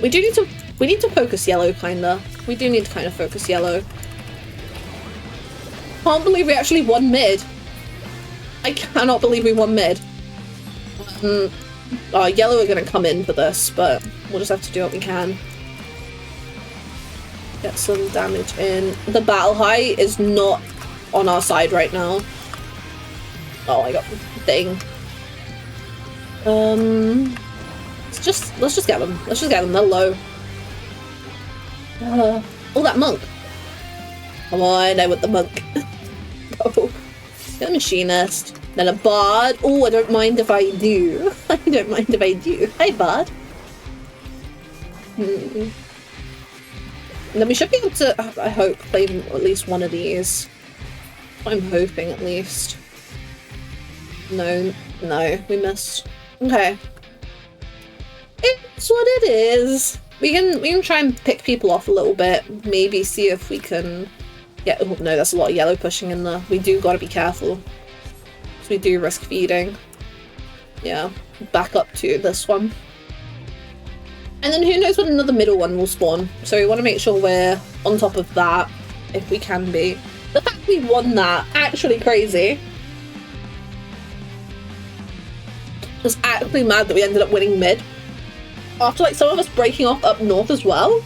We need to focus yellow, kinda. We do need to kind of focus yellow. Can't believe we actually won mid. I cannot believe we won mid. Yellow are gonna come in for this, but we'll just have to do what we can. Get some damage in. The battle height is not on our side right now. Oh, I got the thing. Let's just get them. Let's just get them. They're low. Oh, that monk. Come on, I want the monk. Go. Get a machinist. Then a bard. Oh, I don't mind if I do. I don't mind if I do. Hi, bard. And then we should be able to, I hope, play at least one of these. I'm hoping, at least. No, we missed. Okay. It's what it is. We can try and pick people off a little bit. Maybe see if we can get... Oh, no, that's a lot of yellow pushing in there. We do gotta be careful. So we do risk feeding. Yeah, back up to this one. And then who knows when another middle one will spawn. So we want to make sure we're on top of that, if we can be. The fact we won that, actually crazy. Just actually mad that we ended up winning mid. After like some of us breaking off up north as well.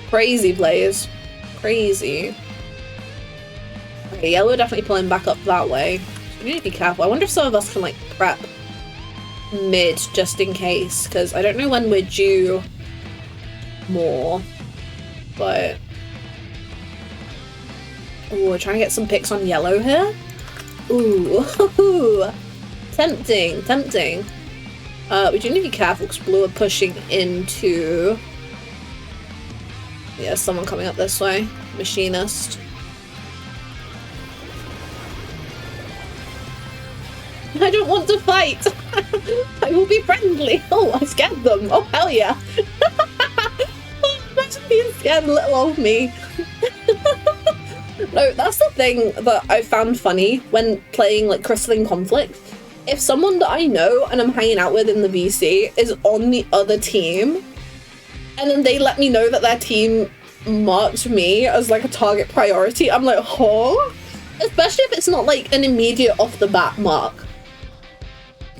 Crazy plays. Crazy. Okay, yellow definitely pulling back up that way. So we need to be careful. I wonder if some of us can like prep mid just in case, because I don't know when we're due more, but oh, we're trying to get some picks on yellow here. Ooh, tempting. We do need to be careful because blue are pushing into, yeah, someone coming up this way. Machinist. I don't want to fight. I will be friendly. Oh, I scared them. Oh, hell yeah. Imagine being scared little old me. No, that's the thing that I found funny when playing like Crystalline Conflict. If someone that I know and I'm hanging out with in the VC is on the other team, and then they let me know that their team marks me as like a target priority, I'm like, huh? Especially if it's not like an immediate off the bat mark.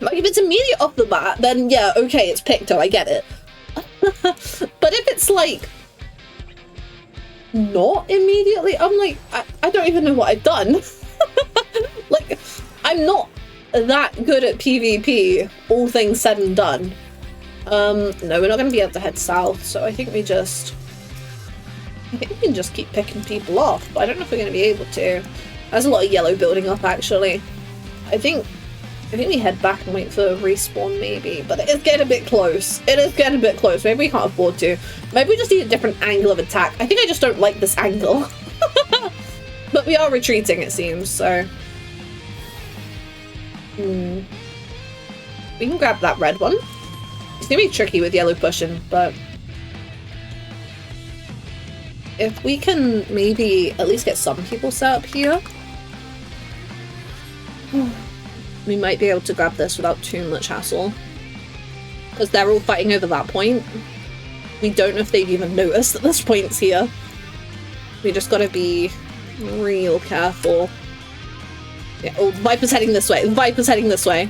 Like, if it's immediate off the bat, then yeah, okay, it's Picto, I get it. But if it's, like, not immediately, I'm like, I don't even know what I've done. Like, I'm not that good at PvP, all things said and done. No, we're not going to be able to head south, so I think we can just keep picking people off, but I don't know if we're going to be able to. There's a lot of yellow building up, actually. I think we head back and wait for a respawn, maybe, but it's getting a bit close. It is getting a bit close. Maybe we can't afford to. Maybe we just need a different angle of attack. I think I just don't like this angle. But we are retreating, it seems, so... We can grab that red one. It's gonna be tricky with yellow pushing, but... if we can maybe at least get some people set up here... we might be able to grab this without too much hassle. Because they're all fighting over that point. We don't know if they've even noticed that this point's here. We just gotta be real careful. Yeah, oh, Viper's heading this way. Viper's heading this way.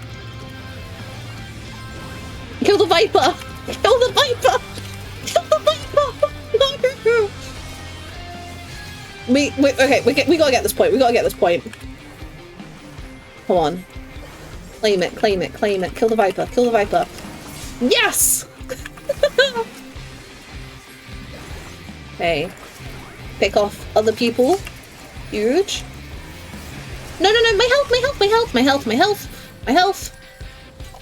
Kill the Viper! Kill the Viper! Kill the Viper! No! Okay, we gotta get this point. We gotta get this point. Come on. Claim it, claim it, claim it. Kill the Viper, kill the Viper. Yes! Okay. Pick off other people. Huge. No, no, no, my health, my health, my health, my health, my health, my health.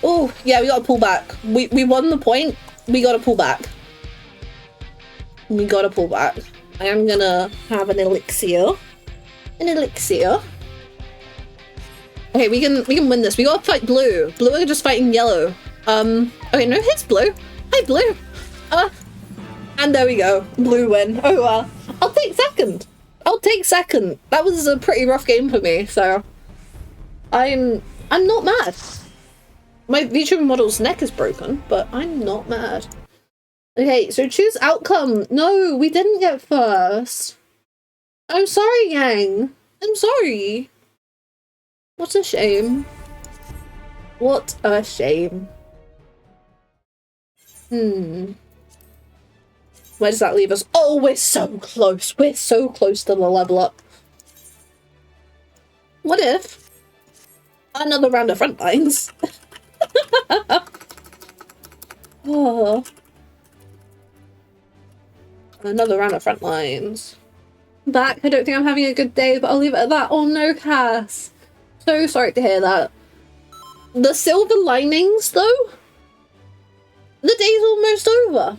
Oh, yeah, we gotta pull back. We won the point. We gotta pull back. We gotta pull back. I am gonna have an elixir. An elixir. Okay, we can win this. We gotta fight blue. Blue are just fighting yellow. Okay, no, here's blue. Hi, blue. And there we go. Blue win. Oh, well. I'll take second. I'll take second. That was a pretty rough game for me, so... I'm not mad. My VTuber model's neck is broken, but I'm not mad. Okay, so choose outcome. No, we didn't get first. I'm sorry, Yang. I'm sorry. What a shame. What a shame. Where does that leave us? Oh, we're so close. We're so close to the level up. What if another round of front lines? Oh. Another round of front lines. Back. I don't think I'm having a good day, but I'll leave it at that. Oh no, Cass. So sorry to hear that. The silver linings, though? The day's almost over.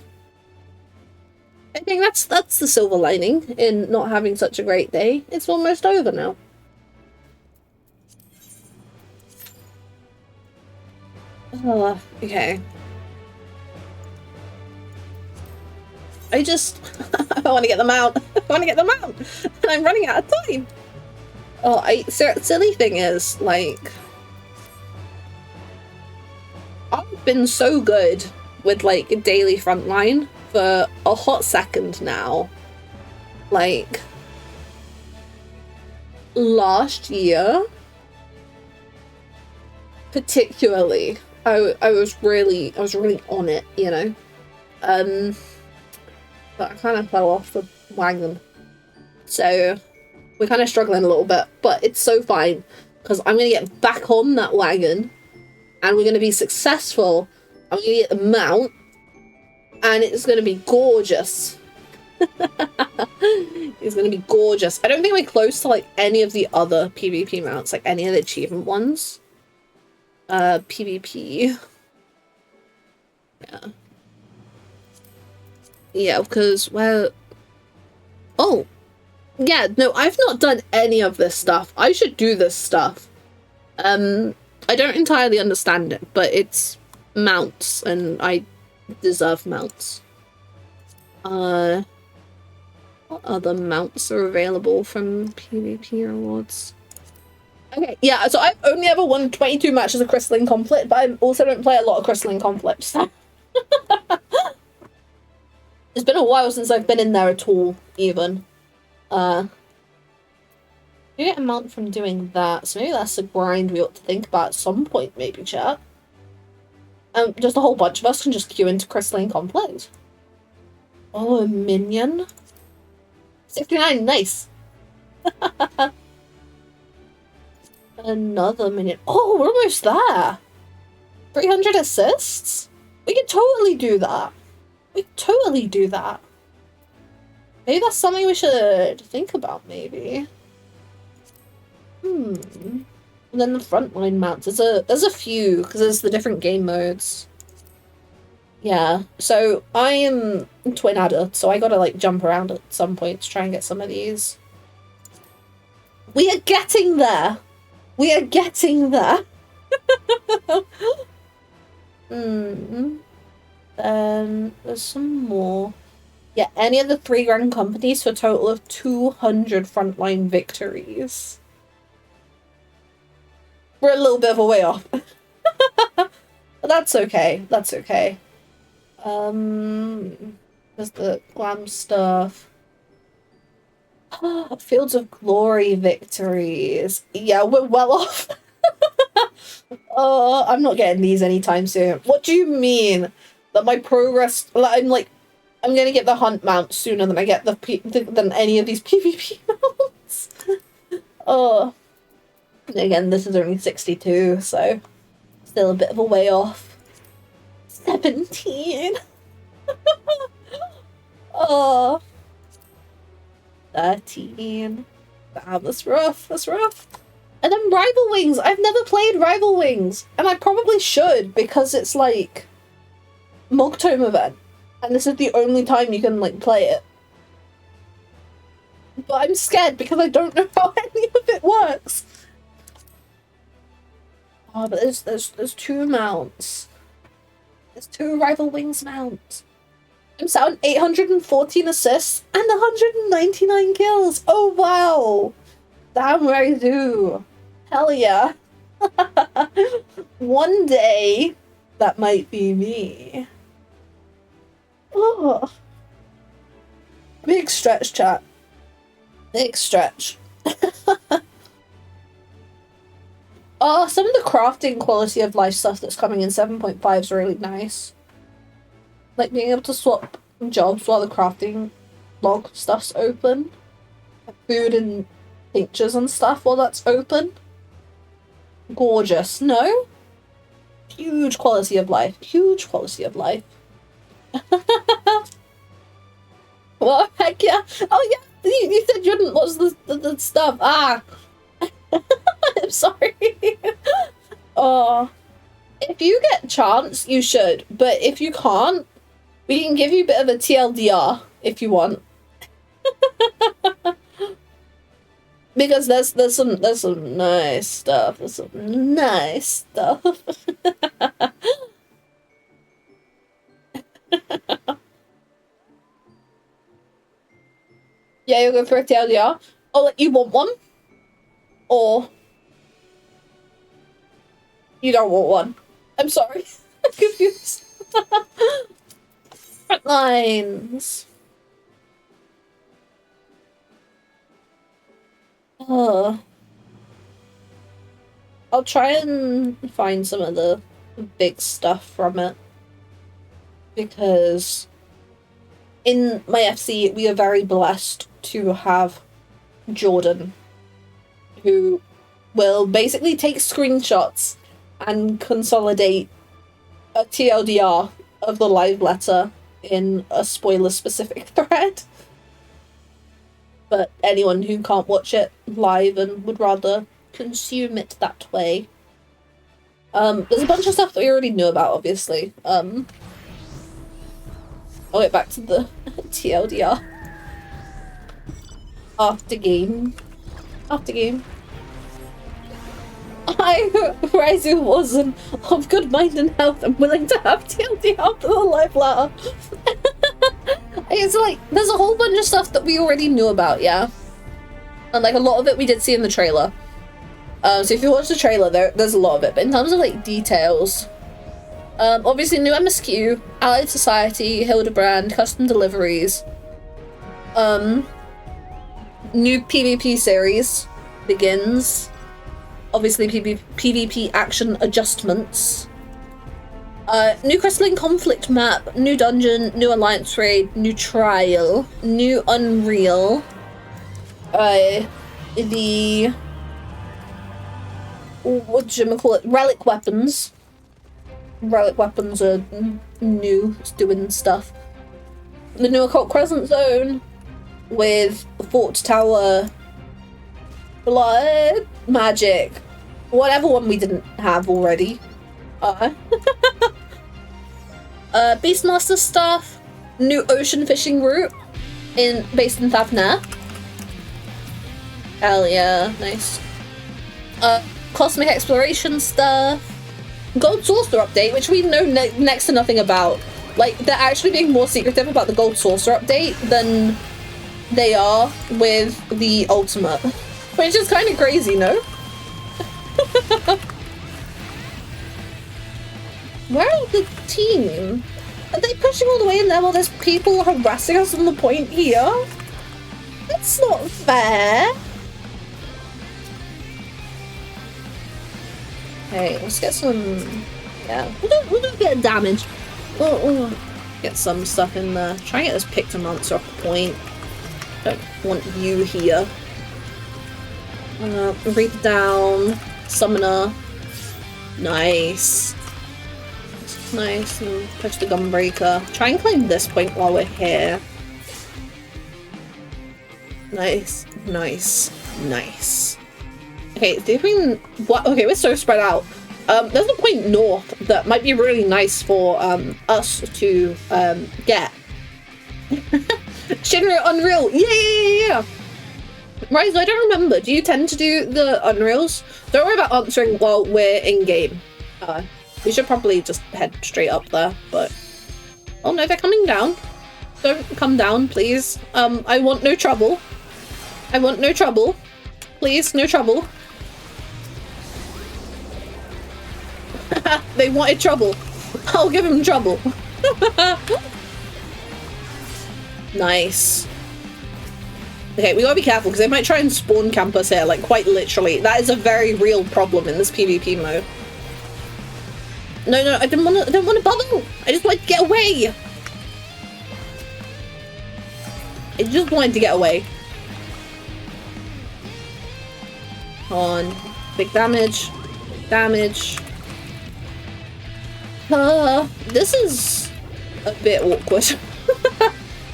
I think that's the silver lining in not having such a great day. It's almost over now. Oh, okay. I want to get them out. I want to get them out. And I'm running out of time. Oh, silly thing is, like... I've been so good with, like, a daily frontline for a hot second now. Like... last year... particularly, I was really on it, you know? But I kind of fell off the wagon. So... we're kind of struggling a little bit, but it's so fine because I'm going to get back on that wagon and we're going to be successful. I'm going to get the mount and it's going to be gorgeous. It's going to be gorgeous. I don't think we're close to like any of the other PvP mounts, like any of the achievement ones. PvP. Yeah. Yeah, because, well... oh! Yeah, no, I've not done any of this stuff. I should do this stuff. I don't entirely understand it, but it's mounts, and I deserve mounts. What other mounts are available from PvP rewards? Okay, yeah, so I've only ever won 22 matches of Crystalline Conflict, but I also don't play a lot of Crystalline Conflict, so... It's been a while since I've been in there at all, even. You get a mount from doing that, so maybe that's a grind we ought to think about at some point, maybe, chat. Just a whole bunch of us can just queue into Crystalline Conflict. Oh, a minion? 69, nice! Another minute. Oh, we're almost there. 300 assists? We could totally do that. We could totally do that. Maybe that's something we should think about, maybe. And then the frontline mounts. There's a few, because there's the different game modes. Yeah, so I am twin adder, so I gotta like jump around at some point to try and get some of these. We are getting there! We are getting there! Then there's some more. Yeah, any of the 3 grand companies for a total of 200 frontline victories. We're a little bit of a way off. But that's okay. That's okay. There's the glam stuff. Fields of Glory victories. Yeah, we're well off. I'm not getting these anytime soon. What do you mean that my progress? I'm gonna get the hunt mount sooner than I get than any of these PvP mounts. Again, this is only 62, so still a bit of a way off. 17. 13. Damn, that's rough. That's rough. And then Rival Wings. I've never played Rival Wings, and I probably should because it's like Mogtome event, and this is the only time you can like play it. But I'm scared because I don't know how any of it works. Oh, but there's 2 mounts. There's 2 Rival Wings mounts. I'm set on 814 assists and 199 kills. Oh wow! Damn right I do. Hell yeah. One day, that might be me. Oh. Big stretch, chat. Big stretch. Some of the crafting quality of life stuff that's coming in 7.5 is really nice. Like being able to swap jobs while the crafting log stuff's open. Food and tinctures and stuff while that's open. Gorgeous, no? Huge quality of life. Huge quality of life. Well, heck yeah. Oh yeah, you said you didn't watch the stuff. Ah. I'm sorry. If you get a chance, you should. But if you can't, we can give you a bit of a TLDR if you want. Because there's some nice stuff. There's some nice stuff. Yeah, you'll go for a TLDR. Oh, you want one? Or you don't want one? I'm sorry. I'm confused. Front lines. I'll try and find some of the big stuff from it. Because in my FC, we are very blessed to have Jordan, who will basically take screenshots and consolidate a TLDR of the live letter in a spoiler-specific thread. But anyone who can't watch it live and would rather consume it that way. There's a bunch of stuff that we already knew about, obviously. I'll get back to the TLDR. After game. I, Raizu wasn't of good mind and health and willing to have TLDR for the live letter. It's like, there's a whole bunch of stuff that we already knew about, yeah? And like a lot of it we did see in the trailer. So if you watch the trailer, there's a lot of it. But in terms of like details, obviously new MSQ, Allied Society, Hildebrand, custom deliveries. New PvP series begins. Obviously PvP action adjustments. New Crystalline Conflict map, new dungeon, new Alliance raid, new trial, new Unreal. The what should we call it? Relic weapons. Relic weapons are new, it's doing stuff. The new Occult Crescent Zone with Fort Tower, Blood, Magic, whatever one we didn't have already. Beastmaster stuff, new ocean fishing route based in Thavnair. Hell yeah, nice. Cosmic exploration stuff. Gold Saucer update, which we know next to nothing about. Like, they're actually being more secretive about the Gold Saucer update than they are with the Ultimate. Which is kind of crazy, no? Where are the team? Are they pushing all the way in there while there's people harassing us on the point here? That's not fair. Okay, let's get some... Yeah, we'll do a bit of damage. We'll get some stuff in there. Try and get this Pictomancer off the point. Don't want you here. Reaper down. Summoner. Nice. Nice. And push the Gunbreaker. Try and claim this point while we're here. Nice. Nice. Nice. Okay, what? Okay, we're so spread out. There's a point north that might be really nice for us to get. Shinra Unreal, yeah. Right, so I don't remember. Do you tend to do the Unreals? Don't worry about answering while we're in game. We should probably just head straight up there, but oh no, they're coming down. Don't come down, please. I want no trouble. I want no trouble. Please, no trouble. They wanted trouble. I'll give them trouble. Nice. Okay, we gotta be careful because they might try and spawn camp us here, like quite literally. That is a very real problem in this PvP mode. No, I didn't want to bubble. I just wanted to get away. I just wanted to get away. On. Big damage. Damage. This is a bit awkward.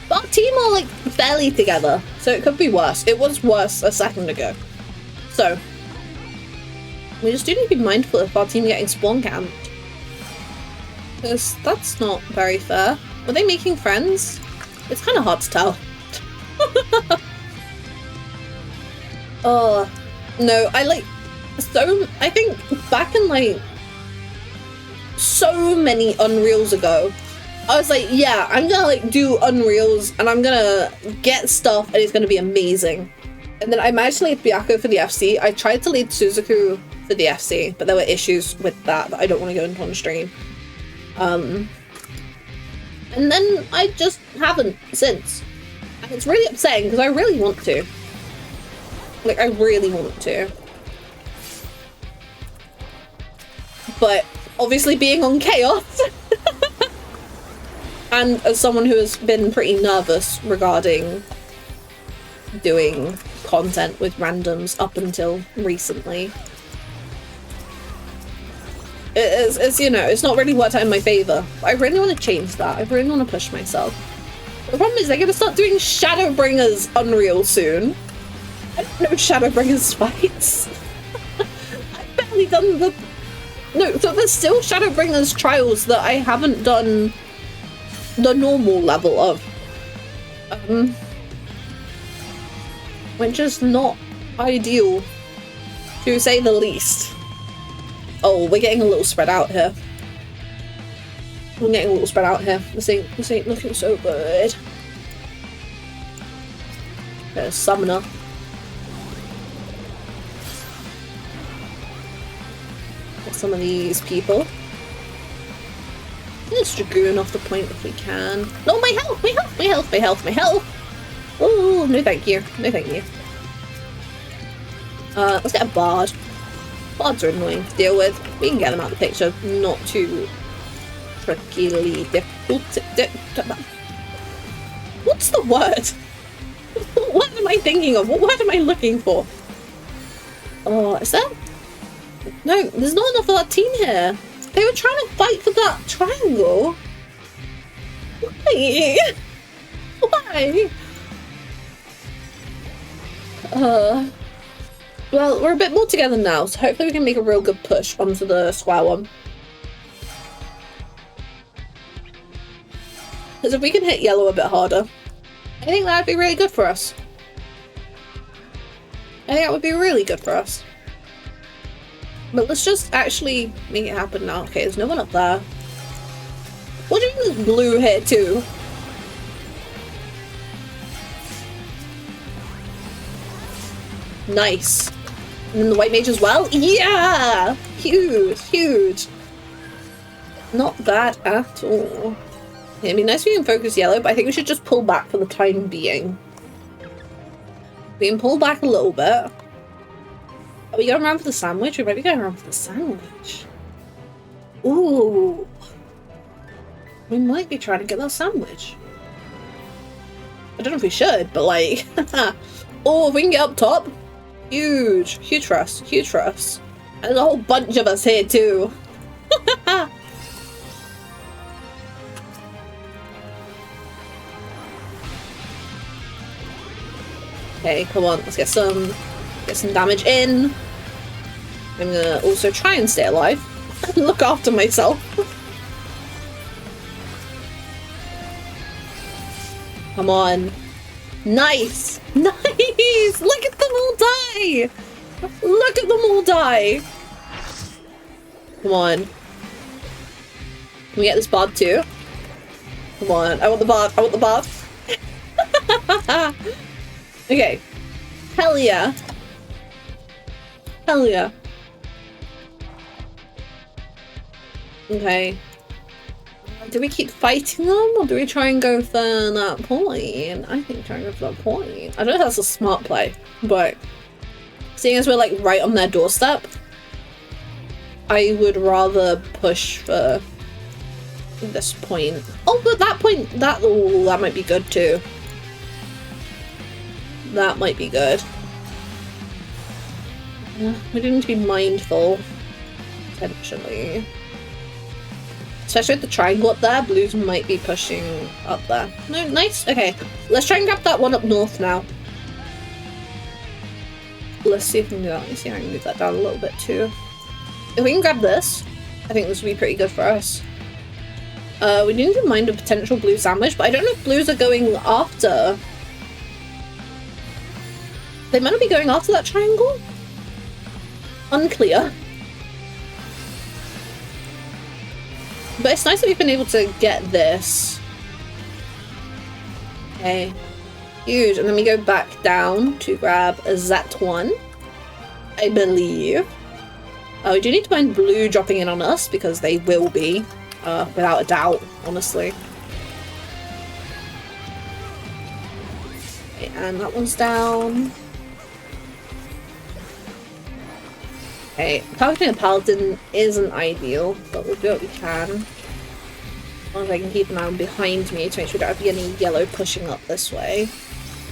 But our team are like fairly together, so it could be worse. It was worse a second ago. So we just do need to be mindful of our team getting spawn camped. Because that's not very fair. Were they making friends? It's kind of hard to tell. Oh, no, I think back in like so many Unreals ago, I was like, yeah, I'm gonna like do Unreals and I'm gonna get stuff and it's gonna be amazing. And then I managed to lead Byakko for the FC. I tried to lead Suzaku for the FC, but there were issues with that I don't want to go into on stream. And then I just haven't since. And it's really upsetting because I really want to. Like, I really want to. But obviously being on Chaos and as someone who has been pretty nervous regarding doing content with randoms up until recently, it's you know, it's not really worked out in my favor. I really want to change that. I really want to push myself. The problem is they're going to start doing Shadowbringers Unreal soon. I don't know Shadowbringers fights. I've barely done the... No, so there's still Shadowbringers trials that I haven't done the normal level of. Which is not ideal, to say the least. Oh, we're getting a little spread out here. We're getting a little spread out here. This ain't looking so good. There's Summoner. Get some of these people. Let's Dragoon off the point if we can. No, my health! My health! My health! My health! My health! Oh, no thank you. No thank you. Let's get a Bard. Bards are annoying to deal with. We can get them out of the picture. Not too trickily difficult. What's the word? What am I thinking of? What word am I looking for? Oh, is there No, there's not enough of that team here. They were trying to fight for that triangle. Why? Why? Well, we're a bit more together now, so hopefully we can make a real good push onto the square one. Because if we can hit yellow a bit harder, I think that would be really good for us. I think that would be really good for us. But let's just actually make it happen now. Okay, there's no one up there. What do you mean there's blue here too? Nice. And then the white mage as well? Yeah! Huge, huge. Not bad at all. Yeah, it'd be nice if we can focus yellow, but I think we should just pull back for the time being. We can pull back a little bit. Are we going around for the sandwich? We might be going around for the sandwich. Ooh. We might be trying to get that sandwich. I don't know if we should, but like... oh, if we can get up top. Huge. Huge for us. Huge for us. And there's a whole bunch of us here too. Okay, come on. Let's get some damage in. I'm gonna also try and stay alive. Look after myself. Come on. Nice! Nice! Look at them all die! Look at them all die! Come on. Can we get this bard too? Come on. I want the bard. I want the bard. Okay. Hell yeah. Hell yeah. Okay. Do we keep fighting them, or do we try and go for that point? I think try and go for that point. I don't know if that's a smart play, but seeing as we're like right on their doorstep, I would rather push for this point. Oh, but that point, that might be good too. That might be good. We do need to be mindful, potentially. Especially with the triangle up there, blues might be pushing up there. No, nice. Okay, let's try and grab that one up north now. Let's see if we can do that. Let's see if I can move that down a little bit too. If we can grab this, I think this would be pretty good for us. We need to mind a potential blue sandwich, but I don't know if blues are going after. They might not be going after that triangle? Unclear. But it's nice that we've been able to get this. Okay. Huge. And then we go back down to grab a Z1, I believe. We do need to mind blue dropping in on us, because they will be, without a doubt, honestly. Okay, and that one's down. Okay, targeting a paladin isn't ideal, but we'll do what we can. As long as I can keep an eye behind me to make sure we don't have any yellow pushing up this way.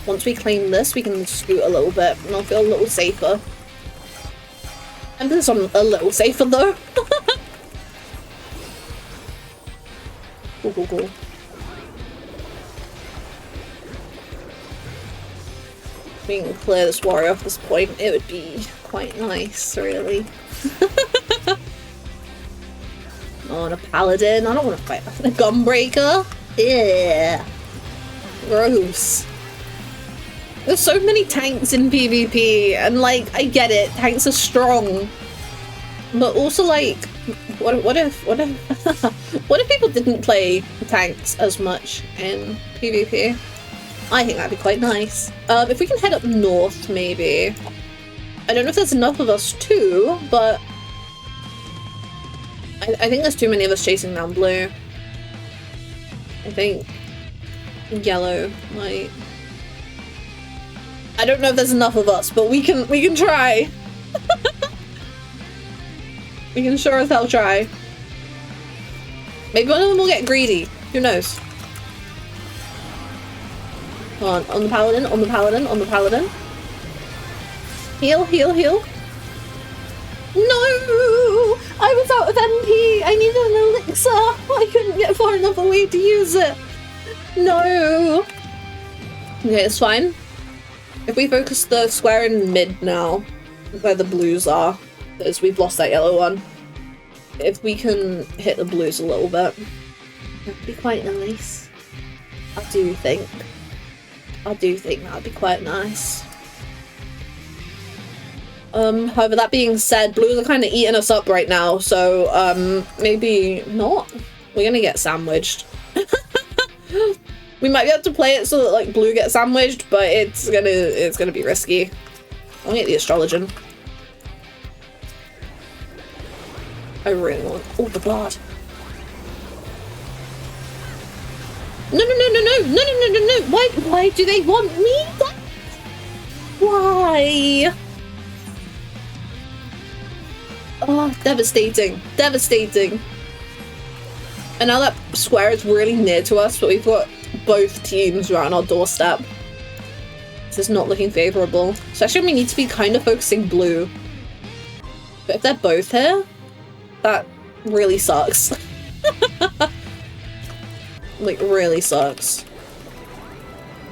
Once we claim this, we can scoot a little bit, and I'll feel a little safer. And this one a little safer though. Cool, cool, cool. If we can clear this warrior off this point, it would be quite nice, really. Oh, and a paladin. I don't want to fight a gunbreaker. Yeah. Gross. There's so many tanks in PvP, and like, I get it, tanks are strong. But also like, what if what if people didn't play tanks as much in PvP? I think that'd be quite nice. If we can head up north, maybe. I don't know if there's enough of us too, but I think there's too many of us chasing down blue. I think yellow might. I don't know if there's enough of us, but we can try. We can sure as hell try. Maybe one of them will get greedy. Who knows? Come on the paladin, on the paladin, on the paladin. Heal, heal, heal. No! I was out of MP! I needed an elixir! I couldn't get far enough away to use it! No! Okay, it's fine. If we focus the square in mid now, where the blues are, because we've lost that yellow one. If we can hit the blues a little bit, that'd be quite nice. I do think that'd be quite nice. However, that being said, blues are kind of eating us up right now, so maybe not. We're gonna get sandwiched. We might be able to play it so that like blue gets sandwiched, but it's gonna be risky. I'll get the astrologian. I really want all the blood. No! Why do they want me? Why? Oh, devastating. Devastating. And now that square is really near to us, but we've got both teams right on our doorstep. This is not looking favourable. Especially when we need to be kind of focusing blue. But if they're both here, that really sucks. Like, really sucks.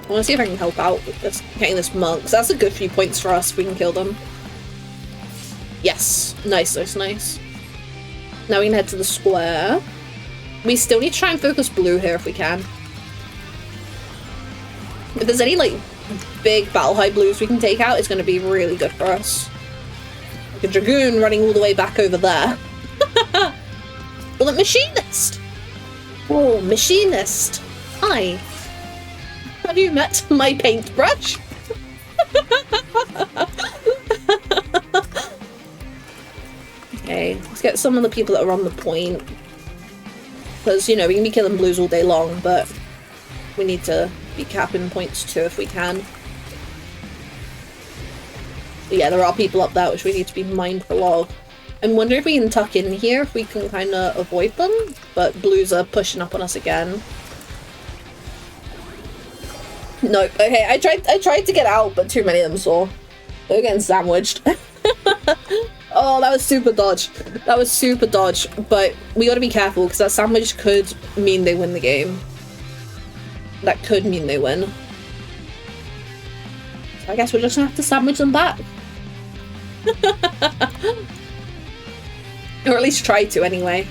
I want to see if I can help out with this, getting this monk, because that's a good few points for us if we can kill them. Yes. Nice. Now we can head to the square. We still need to try and focus blue here if we can. If there's any, like, big battle high blues we can take out, it's going to be really good for us. Like a dragoon running all the way back over there. Well, a machinist! Oh, machinist! Hi! Have you met my paintbrush? Okay, let's get some of the people that are on the point. Because, you know, we can be killing blues all day long, but we need to be capping points too if we can. But yeah, there are people up there which we need to be mindful of. I'm wondering if we can tuck in here, if we can kind of avoid them, but blues are pushing up on us again. No, okay, I tried to get out, but too many of them saw. They're getting sandwiched. Oh, that was super dodge. That was super dodge, but we gotta be careful, because that sandwich could mean they win the game. That could mean they win. So I guess we're just gonna have to sandwich them back. Or at least try to, anyway.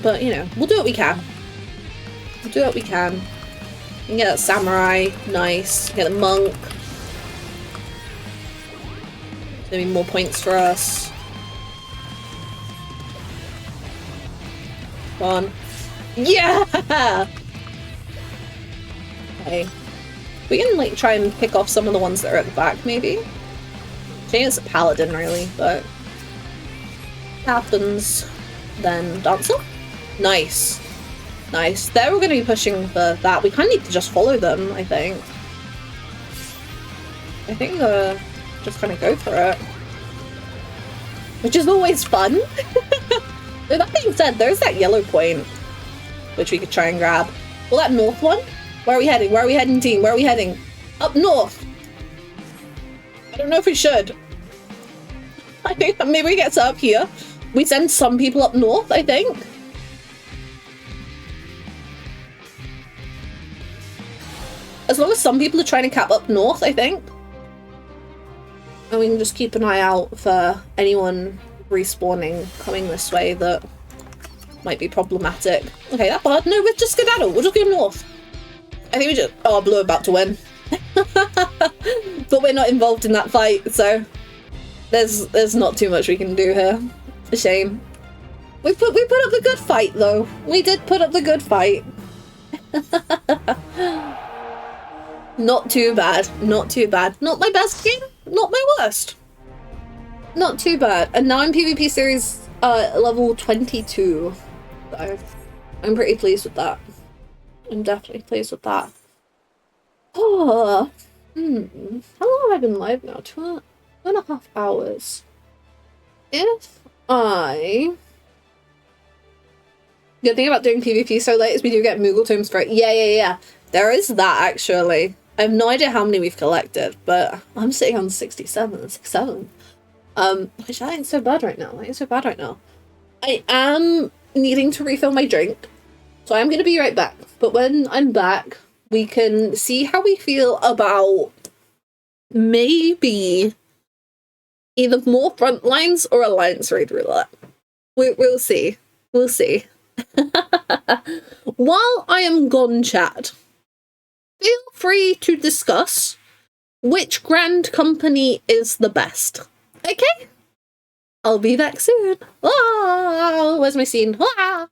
But, you know, we'll do what we can. We'll do what we can. We can get that samurai. Nice. Get the monk. There's gonna be more points for us. Come on. Yeah! Okay. We can, like, try and pick off some of the ones that are at the back, maybe. Shame it's a paladin, really, but... happens. Then dancer. Nice. Nice. They're all going to be pushing for that. We kind of need to just follow them, I think. I think just kind of go for it. Which is always fun. With that being said, there's that yellow point. Which we could try and grab. Well, that north one? Where are we heading? Where are we heading, team? Where are we heading? Up north! I don't know if we should. I think that maybe we get set up here. We send some people up north, I think. As long as some people are trying to cap up north, I think. And we can just keep an eye out for anyone respawning coming this way that might be problematic. Okay, that bad. No, we're just skedaddle. We'll just go north. I think we just... oh, blue about to win. But we're not involved in that fight, so... There's not too much we can do here. A shame. We put up the good fight, though. We did put up the good fight. Not too bad. Not too bad. Not my best game. Not my worst. Not too bad. And now I'm PvP series level 22. So I'm pretty pleased with that. I'm definitely pleased with that. Oh. How long have I been live now? 2.5 hours. If I... Good thing about doing PvP so late is we do get Moogle tomes for it. Yeah. There is that, actually. I have no idea how many we've collected, but I'm sitting on 67. Which that ain't so bad right now. That ain't so bad right now. I am needing to refill my drink, so I'm gonna be right back. But when I'm back, we can see how we feel about maybe either more front lines or alliance raid roulette. We'll see. We'll see. While I am gone, chat, feel free to discuss which grand company is the best. Okay? I'll be back soon. Ah, where's my scene? Ah.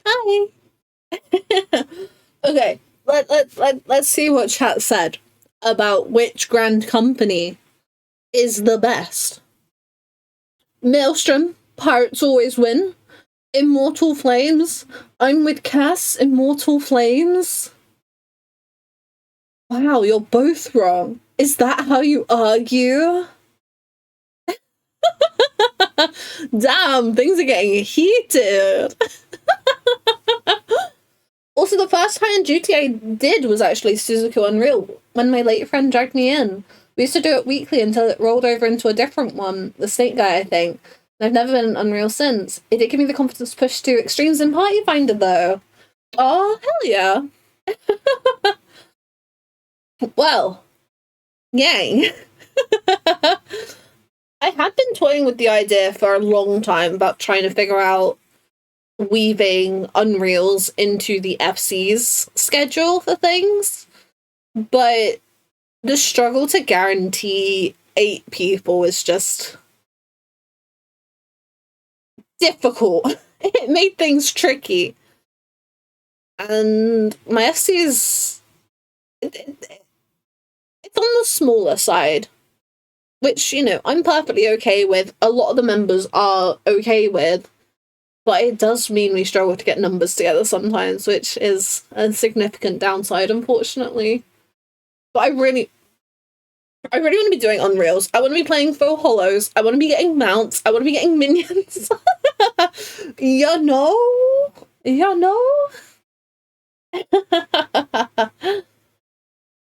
Hi. Okay, let's see what chat said. about which grand company is the best. Maelstrom, Pirates Always Win. Immortal Flames, I'm with Cass, Immortal Flames. Wow, you're both wrong. Is that how you argue? Damn, things are getting heated. Also, the first high-end duty I did was actually Suzuki Unreal, when my late friend dragged me in. We used to do it weekly until it rolled over into a different one, the Snake Guy, I think. And I've never been in Unreal since. It did give me the confidence to push to extremes in Party Finder, though. Oh, hell yeah. Well, yay. I had been toying with the idea for a long time about trying to figure out weaving Unreals into the FC's schedule for things, but the struggle to guarantee 8 people is just difficult. It made things tricky. And my FC is... it's on the smaller side, which, you know, I'm perfectly okay with. A lot of the members are okay with. But it does mean we struggle to get numbers together sometimes, which is a significant downside, unfortunately. But I really want to be doing Unreals. I want to be playing full hollows. I want to be getting mounts. I want to be getting minions. You know? You know?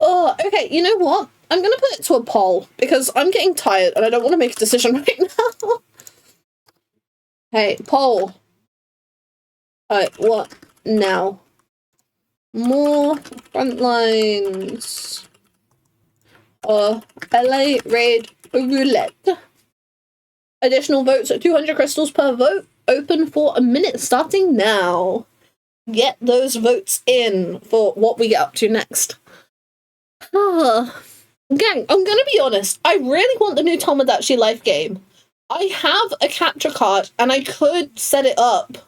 Oh, okay, you know what? I'm going to put it to a poll, because I'm getting tired and I don't want to make a decision right now. Hey, poll. What now? More front lines. LA Raid Roulette. Additional votes at 200 crystals per vote. Open for a minute starting now. Get those votes in for what we get up to next. Gang, I'm gonna be honest. I really want the new Tomodachi Life game. I have a capture card and I could set it up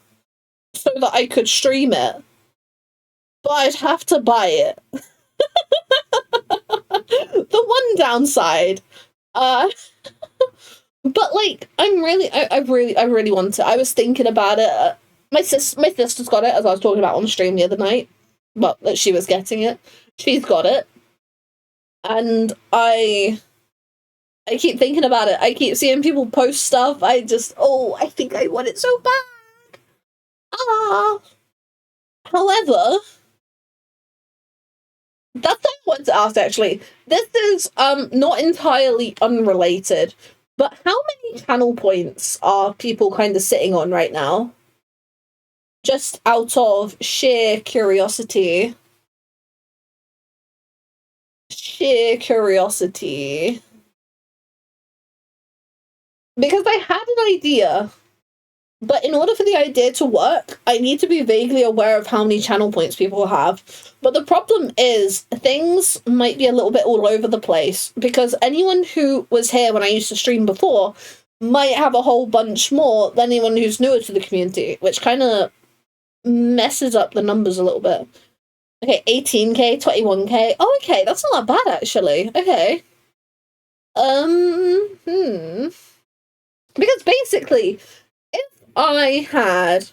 so that I could stream it, but I'd have to buy it. The one downside. But like, I really want it. I was thinking about it. My sister's got it, as I was talking about on stream the other night. Well, that she was getting it. She's got it. And I keep thinking about it. I keep seeing people post stuff. I think I want it so bad. However, that's what I wanted to ask, actually. This is not entirely unrelated, but how many channel points are people kind of sitting on right now? Just out of sheer curiosity. Because I had an idea, but in order for the idea to work, I need to be vaguely aware of how many channel points people have. But the problem is, things might be a little bit all over the place, because anyone who was here when I used to stream before might have a whole bunch more than anyone who's newer to the community, which kind of messes up the numbers a little bit. Okay, 18k, 21k. Oh, okay, that's not that bad, actually. Okay. Because basically, if I had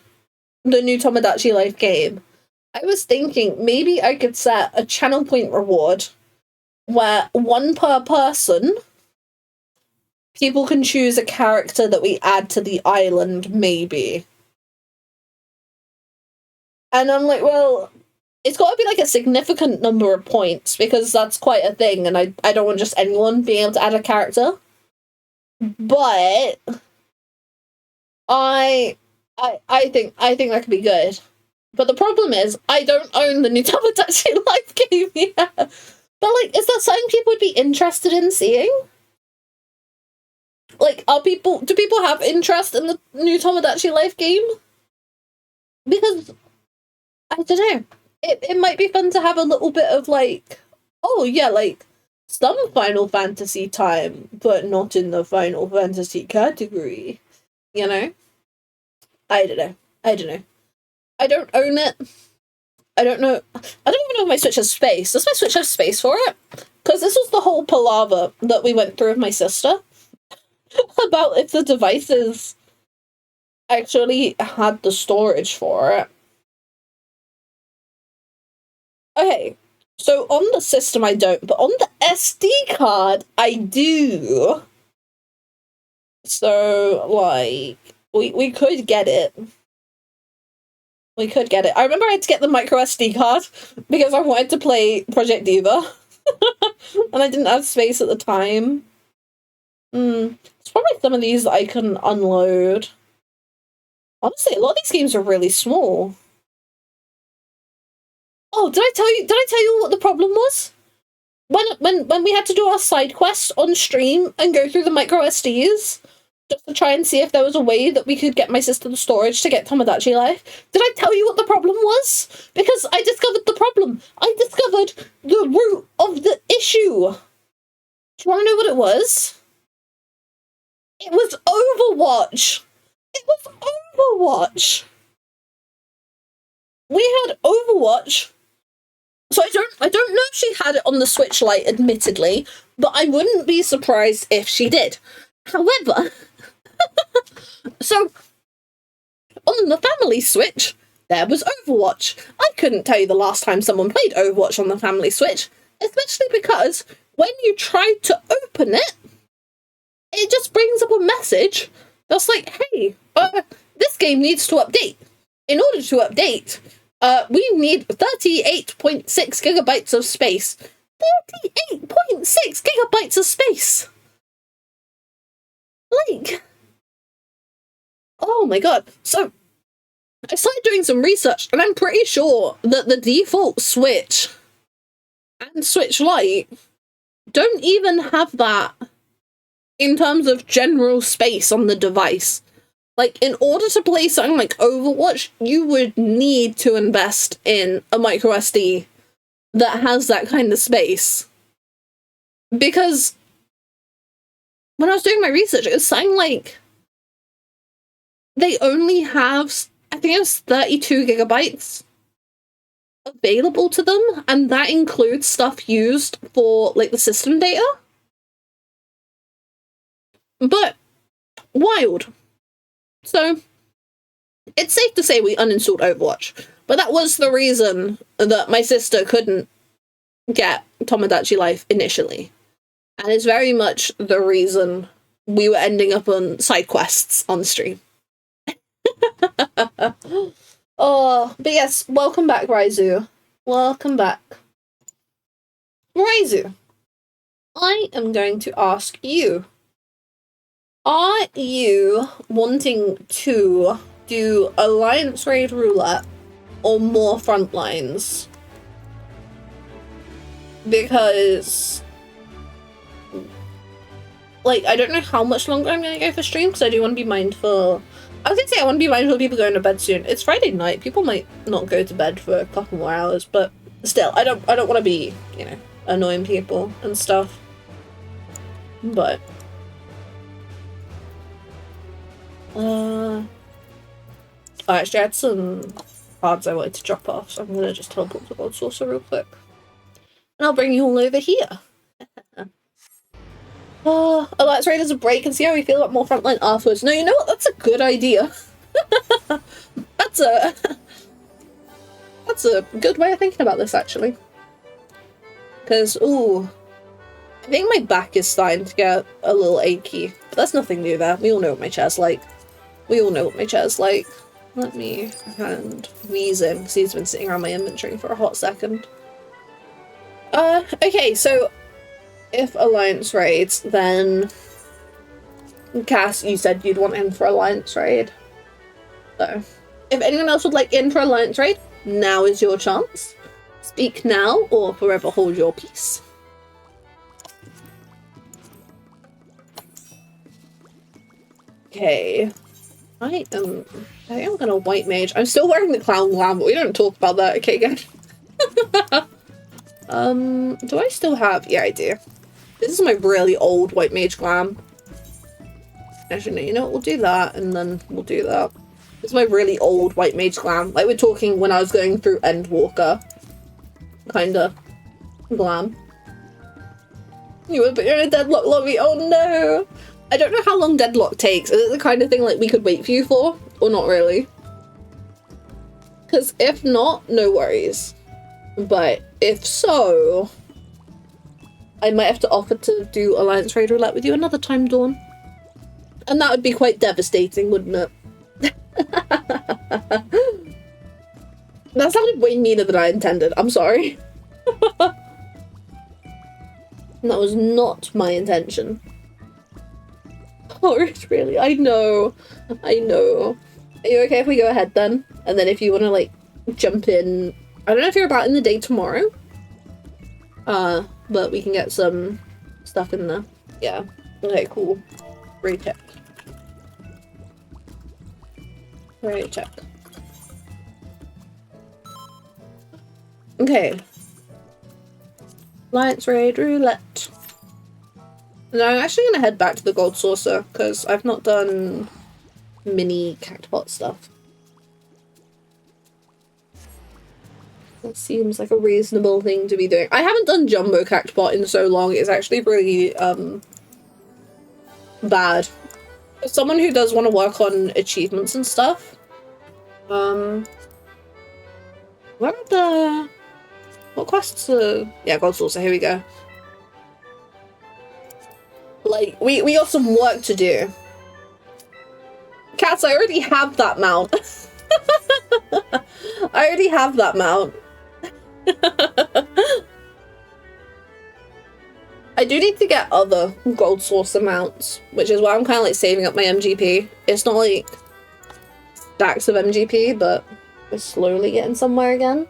the new Tomodachi Life game, I was thinking maybe I could set a channel point reward where 1 per person, people can choose a character that we add to the island, maybe. And I'm like, well, it's got to be like a significant number of points, because that's quite a thing, and I don't want just anyone being able to add a character. But I think that could be good. But the problem is, I don't own the new Tomodachi Life game yet. But like, is that something people would be interested in seeing? Like, do people have interest in the new Tomodachi Life game? Because, I don't know, it might be fun to have a little bit of like, oh yeah, like, some Final Fantasy time, but not in the Final Fantasy category, you know? I don't know. I don't own it. I don't know. I don't even know if my Switch has space. Does my Switch have space for it? Because this was the whole palaver that we went through with my sister about if the devices actually had the storage for it. Okay, so on the system I don't, but on the SD card I do. So, like, we could get it. We could get it. I remember I had to get the micro SD card because I wanted to play Project Diva. And I didn't have space at the time. It's probably some of these that I can unload. Honestly, a lot of these games are really small. Oh, did I tell you what the problem was? When we had to do our side quest on stream and go through the micro SDs, just to try and see if there was a way that we could get my sister the storage to get Tomodachi Life. Did I tell you what the problem was? Because I discovered the problem. I discovered the root of the issue. Do you want to know what it was? It was Overwatch. It was Overwatch. We had Overwatch. So I don't know if she had it on the Switch Lite, admittedly, but I wouldn't be surprised if she did. However, so on the family Switch, there was Overwatch. I couldn't tell you the last time someone played Overwatch on the family Switch, especially because when you try to open it, it just brings up a message that's like, hey, this game needs to update. In order to update, we need 38.6 gigabytes of space. 38.6 gigabytes of space! Like, oh my god. So, I started doing some research, and I'm pretty sure that the default Switch and Switch Lite don't even have that in terms of general space on the device. Like, in order to play something like Overwatch, you would need to invest in a micro SD that has that kind of space. Because when I was doing my research, it was saying, like, they only have, I think it was 32 gigabytes available to them, and that includes stuff used for, like, the system data. But, wild. So, it's safe to say we uninstalled Overwatch, but that was the reason that my sister couldn't get Tomodachi Life initially. And it's very much the reason we were ending up on side quests on stream. Oh, but yes, welcome back, Raizu. Welcome back. Raizu, I am going to ask you, are you wanting to do Alliance Raid Roulette or more Frontlines? Because, like, I don't know how much longer I'm going to go for stream, because I do want to be mindful. I was going to say I want to be mindful of people going to bed soon. It's Friday night. People might not go to bed for a couple more hours, but still, I don't want to be, you know, annoying people and stuff. But I actually had some cards I wanted to drop off, so I'm gonna just teleport to Gold Saucer real quick. And I'll bring you all over here. Let's raid as a break and see how we feel about more Frontline afterwards. No, you know what? That's a good idea. That's a good way of thinking about this, actually. Because, ooh, I think my back is starting to get a little achy. But that's nothing new there. We all know what my chair's like. We all know what my chair's like. Let me hand Wheeze in, because he's been sitting around my inventory for a hot second. Okay, so if Alliance raids, then Cass, you said you'd want in for Alliance raid. So, if anyone else would like in for Alliance raid, now is your chance. Speak now, or forever hold your peace. Okay. I think I'm gonna white mage. I'm still wearing the clown glam, but we don't talk about that, okay, guys? Do I still have? Yeah, I do. This is my really old white mage glam. Actually, no, you know what? We'll do that, and then we'll do that. This is my really old white mage glam. Like, we're talking when I was going through Endwalker. Kinda. Glam. You would, but you're in a deadlock lobby. Oh no! I don't know how long deadlock takes. Is it the kind of thing like we could wait for you for, or not really? Because if not, no worries. But if so, I might have to offer to do Alliance Raid Roulette with you another time, Dawn. And that would be quite devastating, wouldn't it? That sounded way meaner than I intended. I'm sorry. That was not my intention. Oh, it's really? I know. I know. Are you okay if we go ahead then? And then if you want to, like, jump in... I don't know if you're about in the day tomorrow. But we can get some stuff in there. Yeah. Okay, cool. Great check. Great check. Okay. Alliance Raid Roulette. No, I'm actually gonna head back to the Gold Saucer, because I've not done mini cactpot stuff. That seems like a reasonable thing to be doing. I haven't done Jumbo Cactpot in so long, it's actually really, bad. As someone who does want to work on achievements and stuff, where are the... What quests are... Yeah, Gold Saucer, here we go. Like, we got some work to do. Cats, I already have that mount. I already have that mount. I do need to get other Gold Saucer mounts, which is why I'm kind of like saving up my MGP. It's not like stacks of MGP, but we're slowly getting somewhere again.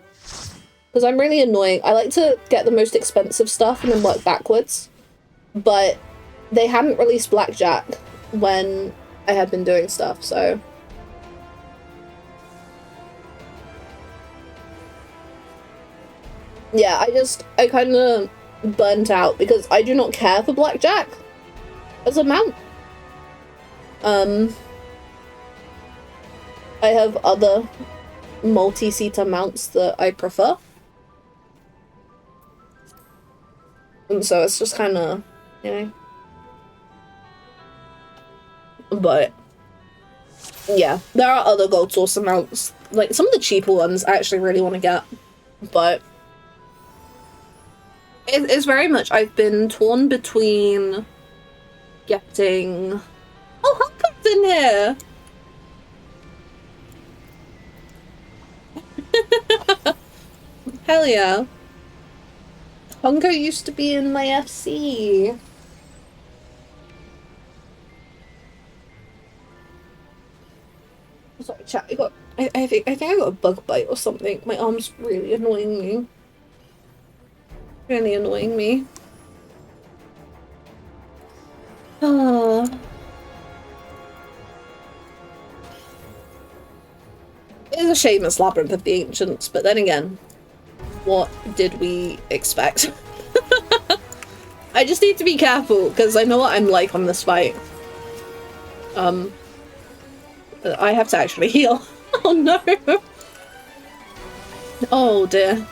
Because I'm really annoying. I like to get the most expensive stuff and then work backwards. But they hadn't released Blackjack when I had been doing stuff, so... Yeah, I kind of burnt out because I do not care for Blackjack as a mount. I have other multi-seater mounts that I prefer. And so it's just kind of, you know. But, yeah, there are other Gold Saucer mounts. Like, some of the cheaper ones I actually really want to get. But it's very much, I've been torn between getting... Oh, Hunker's in here! Hell yeah. Hunker used to be in my FC. Sorry, chat, I think I got a bug bite or something. My arm's really annoying me. Really annoying me. It is a shame it's Labyrinth of the Ancients, but then again, what did we expect? I just need to be careful, because I know what I'm like on this fight. I have to actually heal. Oh no! Oh dear.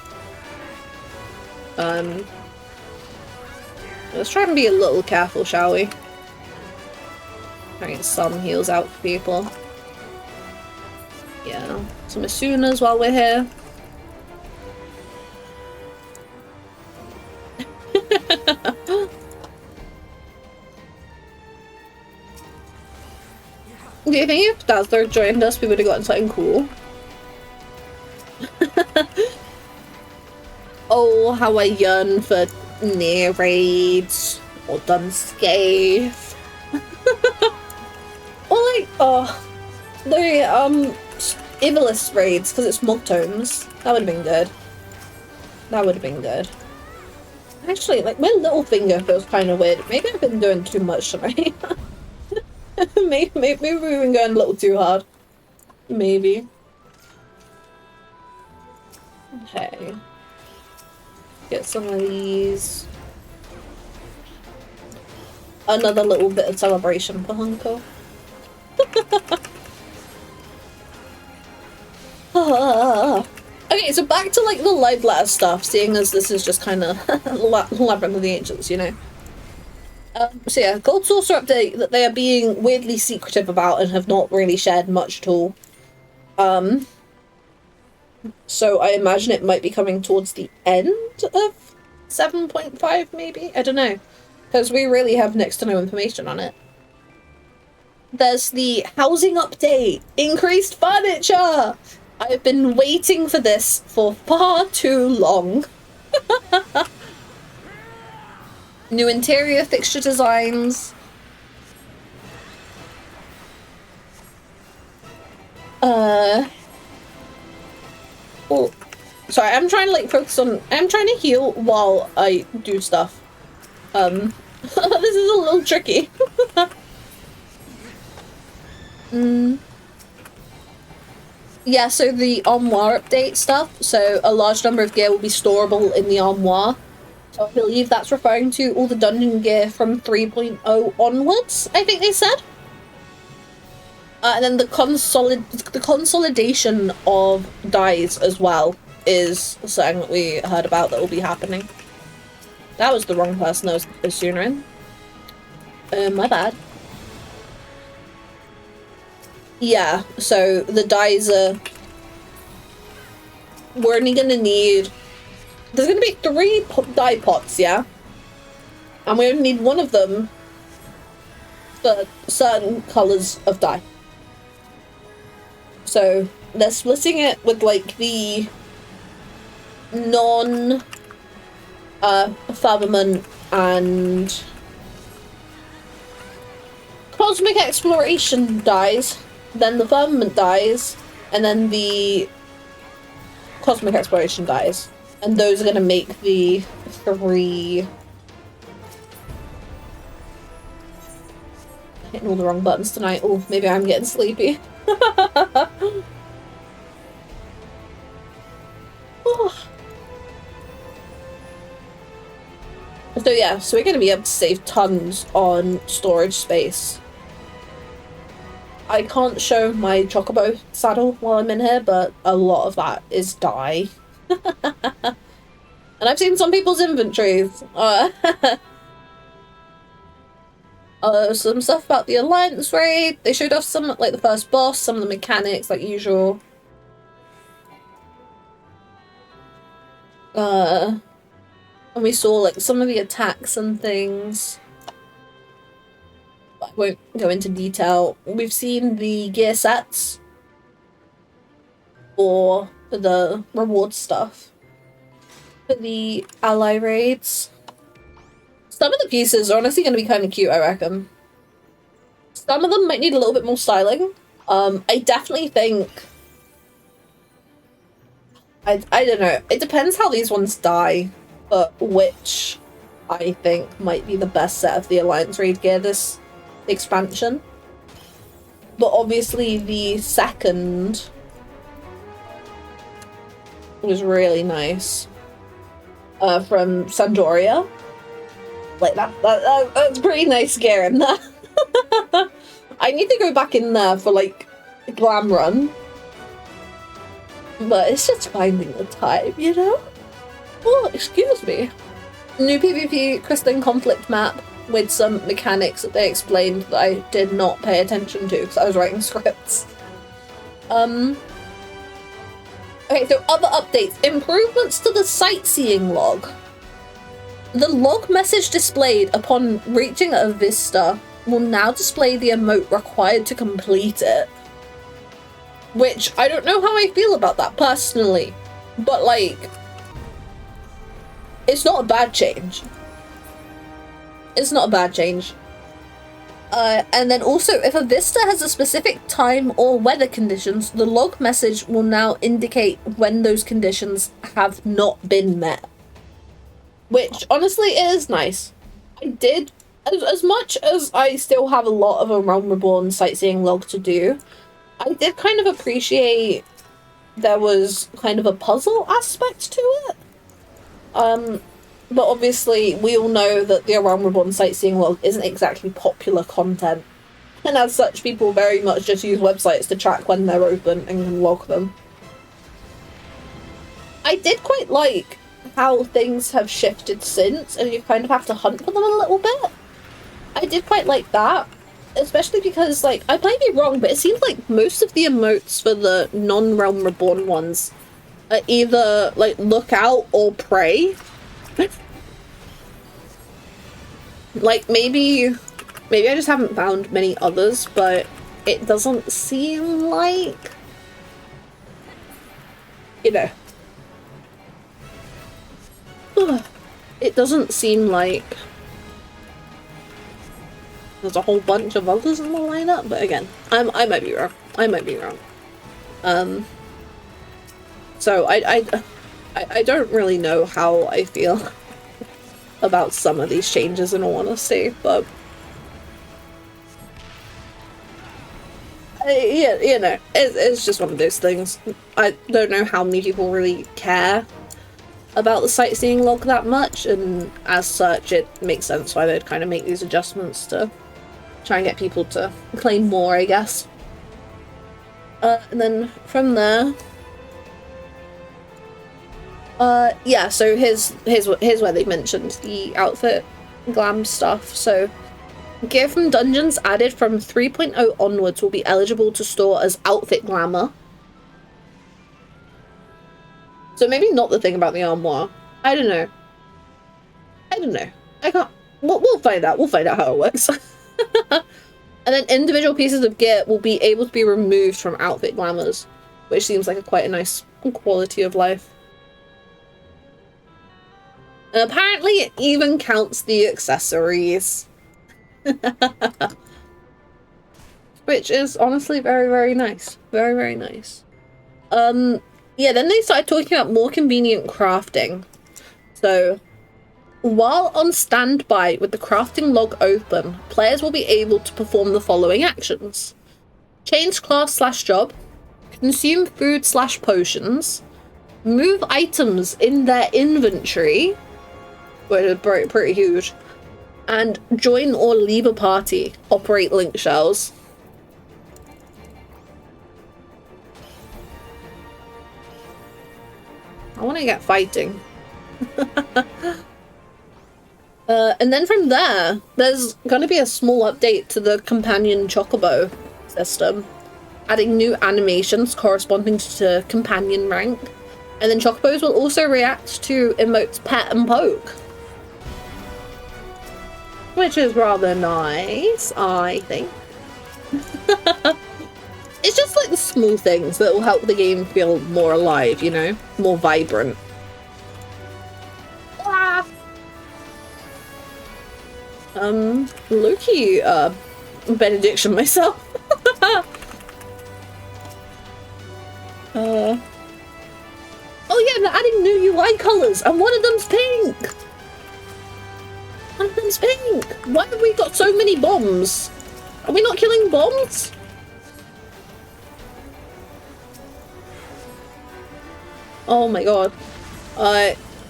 Let's try and be a little careful, shall we? Try and get some heals out for people. Yeah, some Asunas while we're here. Do you think if Dazzler joined us, we would have gotten something cool? Oh, how I yearn for near raids or Dunscape. Or like, oh, the Ivalist raids because it's mod tomes. That would have been good. That would have been good. Actually, like my little finger feels kind of weird. Maybe I've been doing too much tonight. maybe we've been going a little too hard. Maybe. Okay. Get some of these. Another little bit of celebration for Hunko. Okay, so back to like the live letter stuff, seeing as this is just kind of Labyrinth of the Ancients, you know. So yeah, Gold Saucer update that they are being weirdly secretive about and have not really shared much at all. So I imagine it might be coming towards the end of 7.5, maybe? I don't know. Because we really have next to no information on it. There's the housing update! Increased furniture! I've been waiting for this for far too long. New interior fixture designs. Oh, sorry, I'm trying to like focus on. I'm trying to heal while I do stuff. This is a little tricky. Yeah, so the armoire update stuff. So a large number of gear will be storable in the armoire. So I believe that's referring to all the dungeon gear from 3.0 onwards, I think they said. And then the consolidation of dyes as well is something that we heard about that will be happening. That was the wrong person I was tuning in. My bad. Yeah, so the dyes are... We're only gonna need... There's gonna be 3 dye pots, yeah? And we only need one of them for certain colours of dye. So they're splitting it with like the non-firmament and cosmic exploration dyes, then the firmament dyes, and then the cosmic exploration dyes. And those are going to make the 3... Hitting all the wrong buttons tonight. Oh, maybe I'm getting sleepy. So yeah, so we're going to be able to save tons on storage space. I can't show my Chocobo saddle while I'm in here, but a lot of that is dye. And I've seen some people's inventories. Some stuff about the Alliance raid. They showed off some, like the first boss, some of the mechanics, like usual. And we saw like some of the attacks and things. I won't go into detail. We've seen the gear sets for the reward stuff. For the ally raids. Some of the pieces are honestly going to be kind of cute, I reckon. Some of them might need a little bit more styling. I definitely think... I don't know. It depends how these ones die, but which I think might be the best set of the Alliance raid gear this expansion. But obviously the second was really nice. From Sandoria. Like that's pretty nice gear in there. I need to go back in there for like a glam run. But it's just finding the time, you know? Oh, excuse me. New PvP Crystalline Conflict map with some mechanics that they explained that I did not pay attention to because I was writing scripts. Okay, so other updates. Improvements to the sightseeing log. The log message displayed upon reaching a vista will now display the emote required to complete it. Which, I don't know how I feel about that personally, but like, it's not a bad change. It's not a bad change. And then also, if a vista has a specific time or weather conditions, the log message will now indicate when those conditions have not been met. Which, honestly, is nice. I did, as much as I still have a lot of a Realm Reborn sightseeing log to do, I did kind of appreciate there was kind of a puzzle aspect to it. But obviously, we all know that the Realm Reborn sightseeing log isn't exactly popular content. And as such, people very much just use websites to track when they're open and can log them. I did quite like how things have shifted since, and you kind of have to hunt for them a little bit. I did quite like that, especially because, like, I might be wrong, but it seems like most of the emotes for the non-Realm Reborn ones are either, like, look out or pray. Like, maybe I just haven't found many others, but it doesn't seem like, you know, it doesn't seem like there's a whole bunch of others in the lineup, but again, I might be wrong. I might be wrong. So I don't really know how I feel about some of these changes in all honesty, but yeah, you know, it's just one of those things. I don't know how many people really care about the sightseeing log that much, and as such it makes sense why they'd kind of make these adjustments to try and get people to claim more, I guess. And then from there, yeah, so here's where they mentioned the outfit glam stuff. So gear from dungeons added from 3.0 onwards will be eligible to store as outfit glamour. So maybe not the thing about the armoire. I don't know. I can't. We'll find out. We'll find out how it works. And then individual pieces of gear will be able to be removed from outfit glamours, which seems like quite a nice quality of life. And apparently it even counts the accessories. Which is honestly very, very nice. Very, very nice. Yeah, then they started talking about more convenient crafting. So, while on standby with the crafting log open, players will be able to perform the following actions. Change class/job, consume food/potions, move items in their inventory, which is pretty huge, and join or leave a party, operate link shells. I want to get fighting. And then from there, there's going to be a small update to the companion chocobo system, adding new animations corresponding to companion rank. And then chocobos will also react to emotes pet and poke, which is rather nice, I think. It's just like the small things that will help the game feel more alive, you know? More vibrant. Ah. Low-key, benediction myself. Oh yeah, they're adding new UI colors, and one of them's pink! One of them's pink! Why have we got so many bombs? Are we not killing bombs? Oh my god.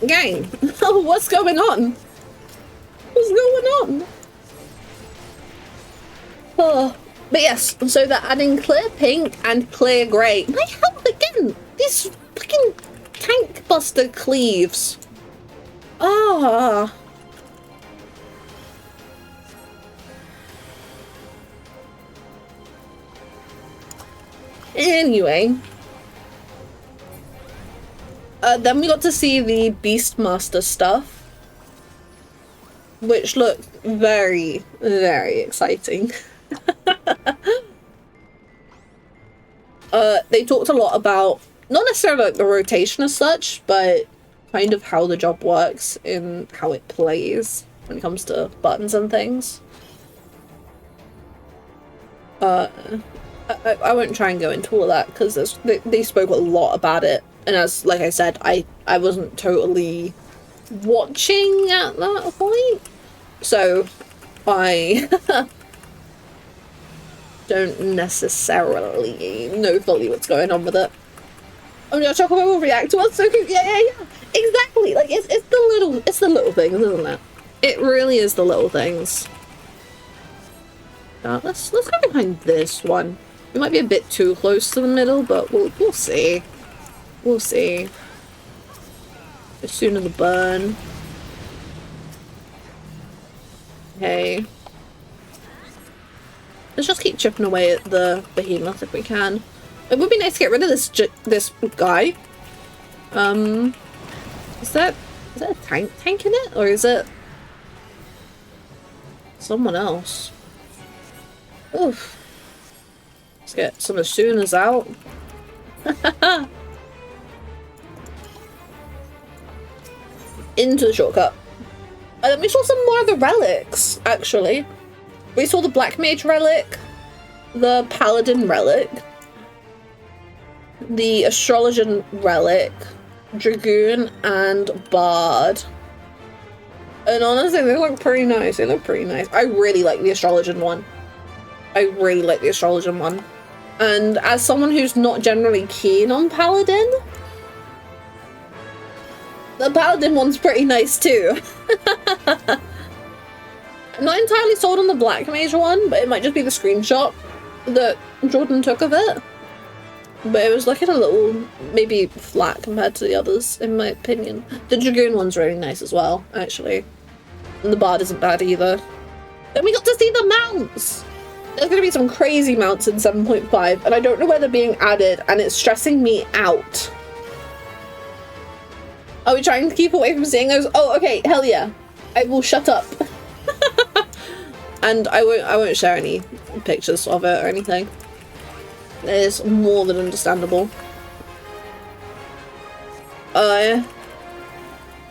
Gang, what's going on? What's going on? Oh, but yes, so they're adding clear pink and clear grey. My health again! These fucking tank buster cleaves. Ah. Anyway. Then we got to see the Beastmaster stuff, which looked very, very exciting. They talked a lot about, not necessarily like the rotation as such, but kind of how the job works and how it plays when it comes to buttons and things. I won't try and go into all of that because they spoke a lot about it. And as, like I said, I wasn't totally watching at that point. So, I don't necessarily know fully what's going on with it. Oh no, Chocobo will react to us so cute. Yeah. Exactly. Like, it's the little things, isn't it? It really is the little things. Let's go behind this one. We might be a bit too close to the middle, but we'll see. We'll see. The sooner the burn. Okay. Let's just keep chipping away at the behemoth if we can. It would be nice to get rid of this guy. Is that a tank in it, or is it someone else? Oof. Let's get some Asunas out. Into the shortcut. And then we saw some more of the relics, actually. We saw the Black Mage relic, the Paladin relic, the Astrologian relic, Dragoon, and Bard. And honestly, they look pretty nice. They look pretty nice. I really like the Astrologian one. I really like the Astrologian one. And as someone who's not generally keen on Paladin, the Paladin one's pretty nice too. I'm not entirely sold on the Black Mage one, but it might just be the screenshot that Jordan took of it. But it was looking a little, maybe flat compared to the others, in my opinion. The Dragoon one's really nice as well, actually. And the Bard isn't bad either. Then we got to see the mounts! There's going to be some crazy mounts in 7.5, and I don't know where they're being added, and it's stressing me out. Are we trying to keep away from seeing those? Oh, okay, hell yeah. I will shut up. And I won't share any pictures of it or anything. It is more than understandable. Then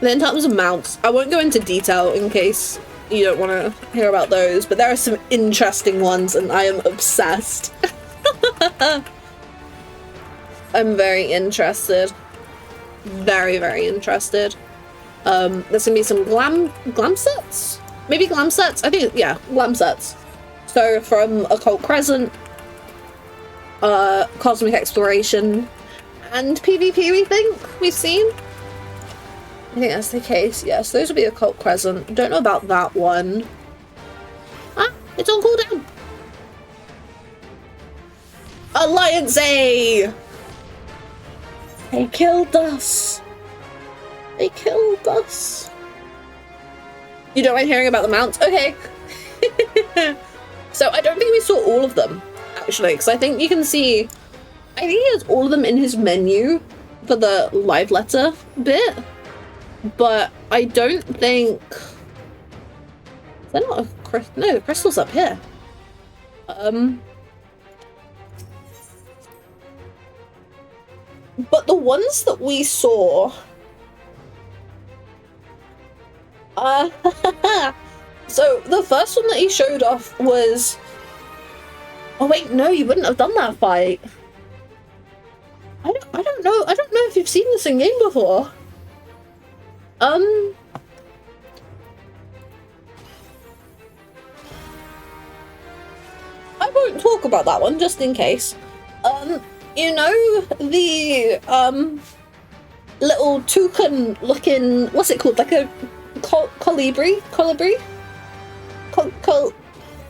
in terms of mounts, I won't go into detail in case you don't want to hear about those, but there are some interesting ones and I am obsessed. I'm very interested. Very, very interested. There's gonna be some glam sets? Maybe glam sets? I think, yeah, glam sets. So from Occult Crescent, Cosmic Exploration, and PvP we think we've seen. I think that's the case, yes. Those will be Occult Crescent. Don't know about that one. Ah, it's on cooldown. Alliance A! They killed us. They killed us. You don't mind hearing about the mounts? Okay. So I don't think we saw all of them, actually, because I think you can see, I think he has all of them in his menu for the live letter bit, but I don't think, is there not a, no, the crystal's up here. But the ones that we saw, so the first one that he showed off was, oh wait, no, you wouldn't have done that fight. I don't know if you've seen this in game before. I won't talk about that one just in case. You know the little toucan looking, what's it called, like a colibri,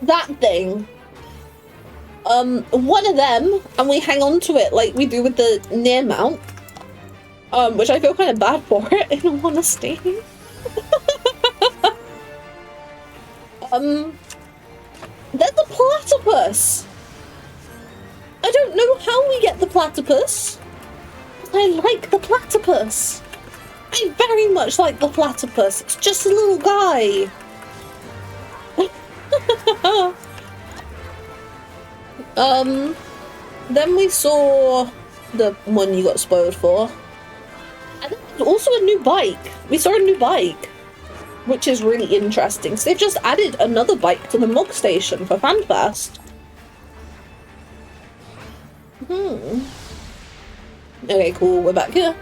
that thing. One of them, and we hang on to it like we do with the near mount, which I feel kind of bad for it, in all honesty. There's a platypus. I don't know how we get the platypus, but I like the platypus. I very much like the platypus. It's just a little guy. Then we saw the one you got spoiled for. And then there's also a new bike. We saw a new bike, which is really interesting. So they've just added another bike to the Mog Station for FanFest. Okay, cool, we're back here.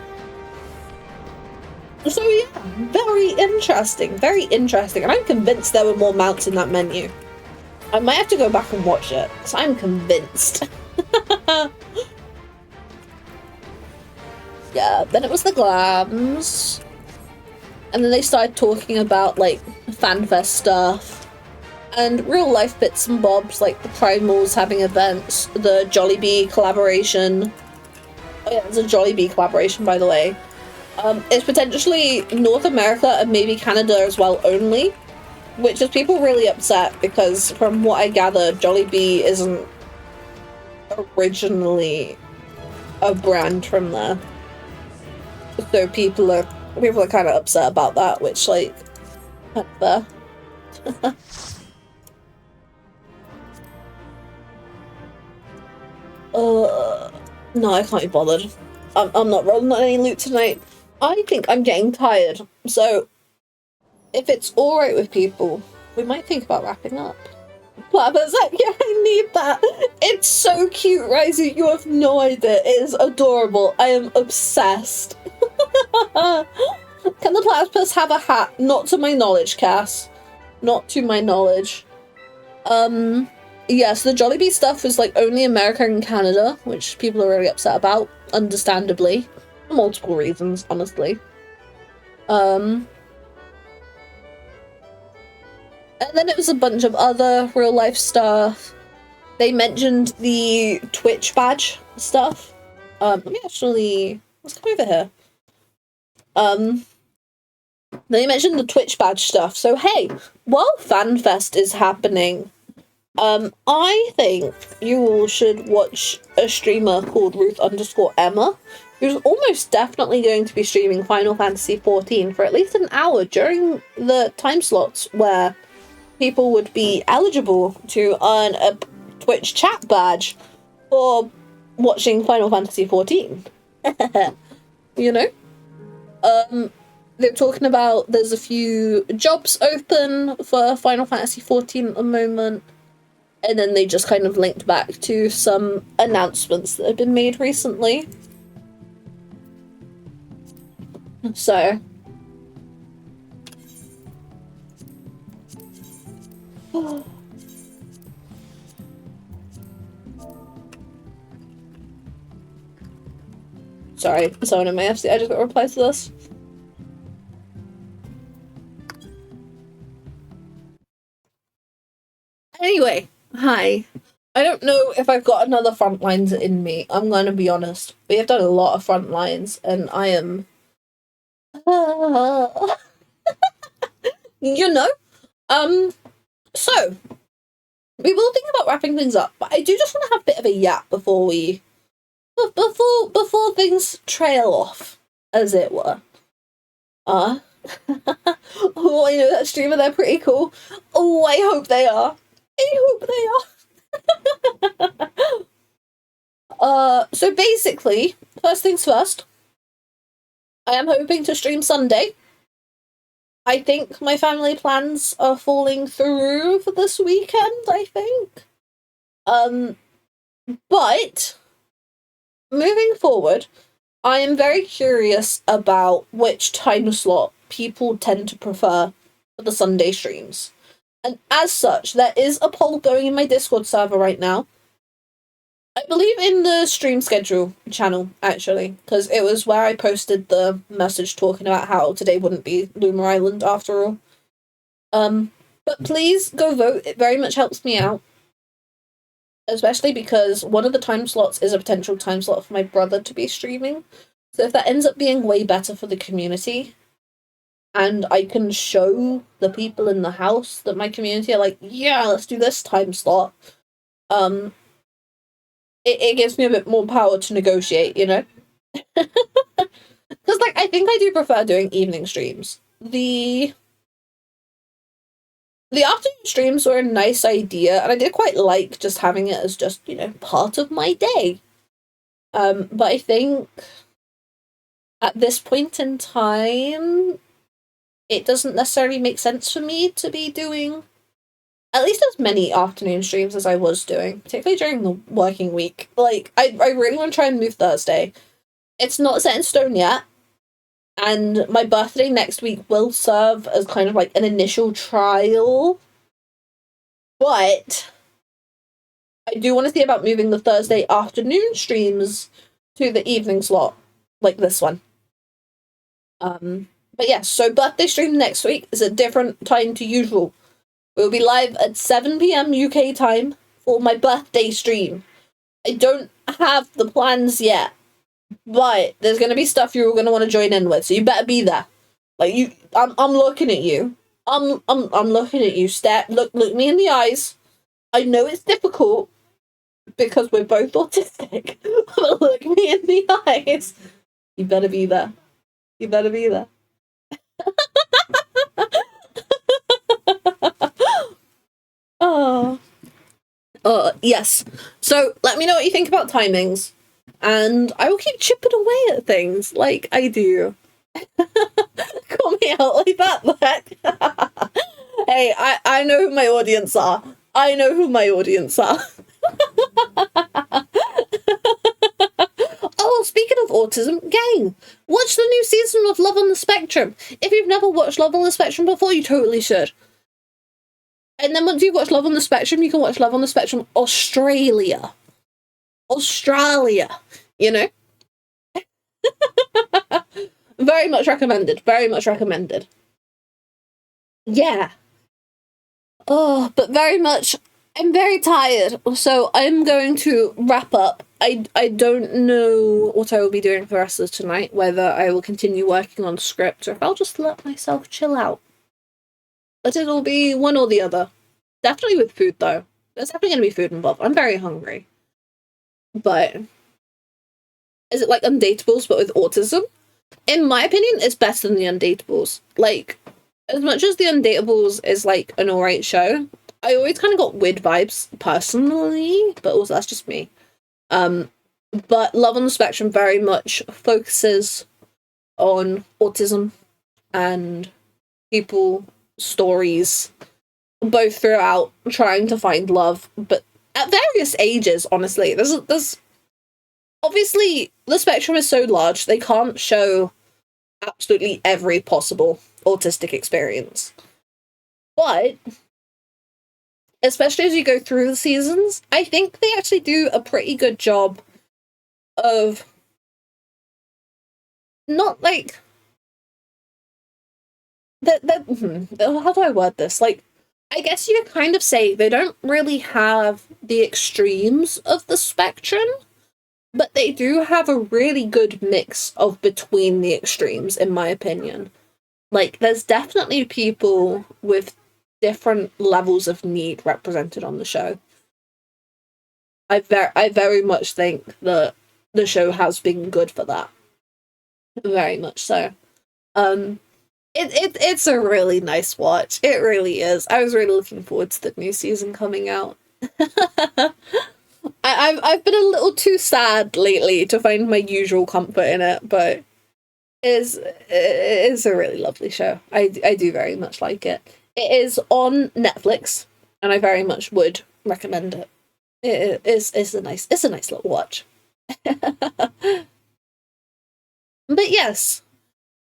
So yeah, very interesting, and I'm convinced there were more mounts in that menu. I might have to go back and watch it, because I'm convinced. Yeah, then it was the glams. And then they started talking about, like, FanFest stuff. And real life bits and bobs, like the Primals having events, the Jollibee collaboration. Oh yeah, there's a Jollibee collaboration, by the way. It's potentially North America and maybe Canada as well only. which is people really upset because from what I gather, Jollibee isn't originally a brand from there. So people are kind of upset about that, which, like, not fair. No, I can't be bothered. I'm not rolling on any loot tonight. I think I'm getting tired, so if it's alright with people, we might think about wrapping up. Flabber's like, yeah, I need that. It's so cute, Risey. You have no idea. It is adorable. I am obsessed. Can the platypus have a hat? Not to my knowledge, Cass. Not to my knowledge. Yeah, so the Jollibee stuff is, like, only America and Canada, which people are really upset about, understandably. For multiple reasons, honestly. And then it was a bunch of other real-life stuff. They mentioned the Twitch badge stuff. Let me actually... Let's come over here. They mentioned the Twitch badge stuff. So, hey, while FanFest is happening, I think you all should watch a streamer called Ruth_Emma, who's almost definitely going to be streaming Final Fantasy XIV for at least an hour during the time slots where people would be eligible to earn a Twitch chat badge for watching Final Fantasy XIV. You know? They're talking about there's a few jobs open for Final Fantasy XIV at the moment. And then they just kind of linked back to some announcements that have been made recently. So. Sorry, someone in my FC, I just got a reply to this. Anyway, hi. I don't know if I've got another Frontlines in me. I'm gonna be honest. We have done a lot of Frontlines, and I am... you know? So, we will think about wrapping things up, but I do just want to have a bit of a yap before we... Before things trail off, as it were. Oh, I know that streamer, they're pretty cool. Oh, I hope they are. I hope they are. So basically, first things first, I am hoping to stream Sunday. I think my family plans are falling through for this weekend, I think. But moving forward, I am very curious about which time slot people tend to prefer for the Sunday streams. And as such, there is a poll going in my Discord server right now. I believe in the stream schedule channel, actually, because it was where I posted the message talking about how today wouldn't be Luma Island after all. But please go vote. It very much helps me out. Especially because one of the time slots is a potential time slot for my brother to be streaming. So if that ends up being way better for the community, and I can show the people in the house that my community are like, yeah, let's do this time slot, it gives me a bit more power to negotiate, you know? Because, like, I think I do prefer doing evening streams. The afternoon streams were a nice idea, and I did quite like just having it as just, you know, part of my day. But I think at this point in time, it doesn't necessarily make sense for me to be doing at least as many afternoon streams as I was doing, particularly during the working week. Like, I really want to try and move Thursday. It's not set in stone yet, and my birthday next week will serve as kind of like an initial trial. But I do want to see about moving the Thursday afternoon streams to the evening slot, like this one. But yes, so birthday stream next week is a different time to usual. We'll be live at 7 PM UK time for my birthday stream. I don't have the plans yet, but there's going to be stuff you're going to want to join in with, so you better be there. Like, I'm looking at you. I'm looking at you. Look me in the eyes. I know it's difficult because we're both autistic, but look me in the eyes. You better be there. You better be there. Oh. Yes. So let me know what you think about timings, and I will keep chipping away at things like I do. Call me out like that. Hey, I know who my audience are. I know who my audience are. Oh, speaking of autism, gang, watch the new season of Love on the Spectrum. If you've never watched Love on the Spectrum before, you totally should. And then once you watch Love on the Spectrum, you can watch Love on the Spectrum Australia. You know? Very much recommended. Very much recommended. Yeah. Oh, but very much, I'm very tired, so I'm going to wrap up. I don't know what I will be doing for the rest of tonight, whether I will continue working on script or if I'll just let myself chill out. But it'll be one or the other. Definitely with food, though. There's definitely going to be food involved. I'm very hungry. But is it like Undateables, but with autism? In my opinion, it's better than the Undateables. Like, as much as the Undateables is like an alright show, I always kind of got weird vibes personally, but also that's just me. But Love on the Spectrum very much focuses on autism and people stories, both throughout trying to find love, but at various ages. Honestly, there's obviously the spectrum is so large they can't show absolutely every possible autistic experience, but especially as you go through the seasons, I think they actually do a pretty good job of not like that. How do I word this? Like, I guess you could kind of say they don't really have the extremes of the spectrum, but they do have a really good mix of between the extremes, in my opinion. Like, there's definitely people with different levels of need represented on the show. I very much think that the show has been good for that. Very much so. It's a really nice watch. It really is. I was really looking forward to the new season coming out. I've been a little too sad lately to find my usual comfort in it, but it is a really lovely show. I do very much like it. It is on Netflix, and I very much would recommend it. It's a nice little watch. But yes,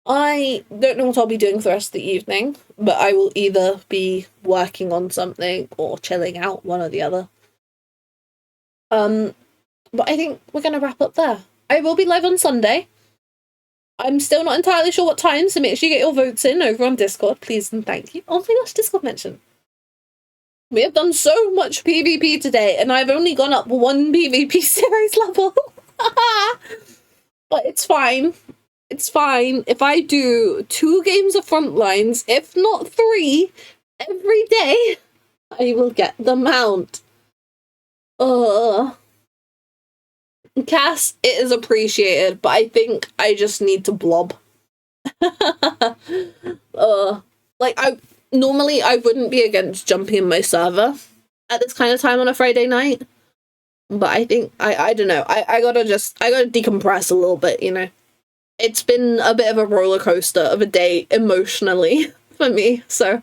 I don't know what I'll be doing for the rest of the evening, but I will either be working on something or chilling out, one or the other. But I think we're gonna wrap up there. I will be live on Sunday. I'm still not entirely sure what time, so make sure you get your votes in over on Discord, please and thank you. Oh my gosh, Discord mention. We have done so much PvP today, and I've only gone up one PvP series level. But it's fine. It's fine. If I do 2 games of Frontlines, if not 3, every day, I will get the mount. Cass, it is appreciated, but I think I just need to blob. Like, I wouldn't be against jumping in my server at this kind of time on a Friday night, but I think I don't know. I gotta decompress a little bit, you know. It's been a bit of a roller coaster of a day emotionally for me, so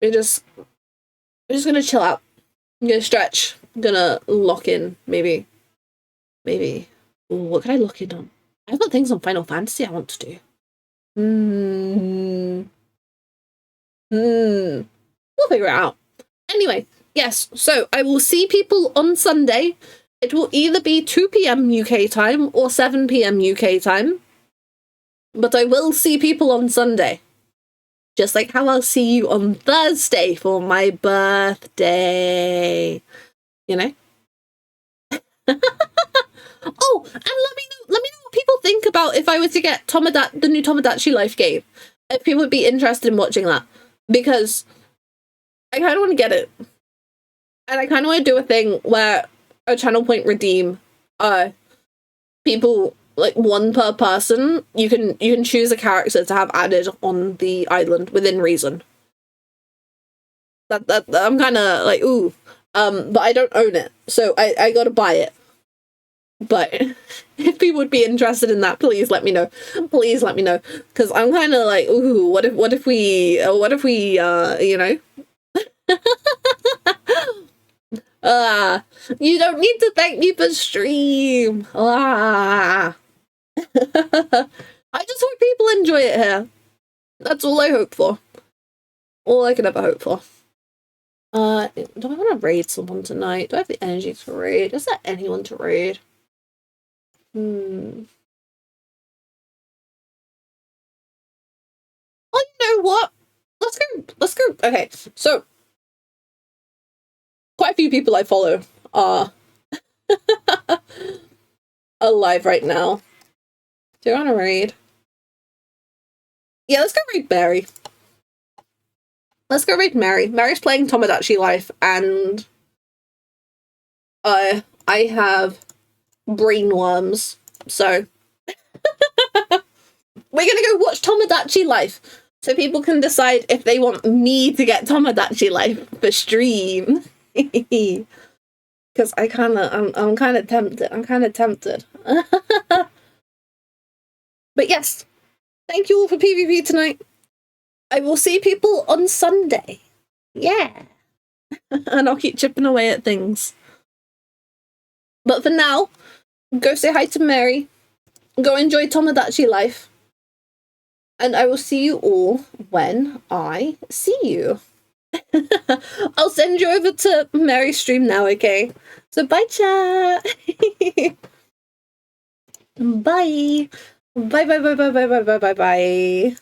we're just gonna chill out. I'm gonna stretch. I'm gonna lock in, maybe. Ooh, what can I lock in on? I've got things on Final Fantasy I want to do. We'll figure it out. Anyway, yes, so I will see people on Sunday. It will either be 2 p.m. UK time or 7 p.m. UK time. But I will see people on Sunday. Just like how I'll see you on Thursday for my birthday. You know? Oh, and let me know what people think about if I were to get the new Tomodachi Life game. If people would be interested in watching that. because I kind of want to get it, and I kind of want to do a thing where a channel point redeem, people, like, one per person. You can choose a character to have added on the island within reason. That I'm kind of like, ooh, but I don't own it, so I gotta buy it. But if people would be interested in that, please let me know. Please let me know, because I'm kind of like, ooh, what if we, you know. You don't need to thank me for stream. I just hope people enjoy it here. That's all I hope for. All I can ever hope for. Do I want to raid someone tonight? Do I have the energy to raid? Is there anyone to raid? Oh, you know what? Let's go. Okay, so quite a few people I follow are alive right now. Do you want to raid? Yeah, let's go raid Barry. Let's go raid Mary. Mary's playing Tomodachi Life, and I have brain worms, so we're gonna go watch Tomodachi Life, so people can decide if they want me to get Tomodachi Life for stream. Because I'm kind of tempted. But yes, thank you all for PvP tonight. I will see people on Sunday. Yeah. And I'll keep chipping away at things. But for now, go say hi to Mary. Go enjoy Tomodachi Life. And I will see you all when I see you. I'll send you over to Mary's stream now, okay? So bye, chat. Bye. Bye.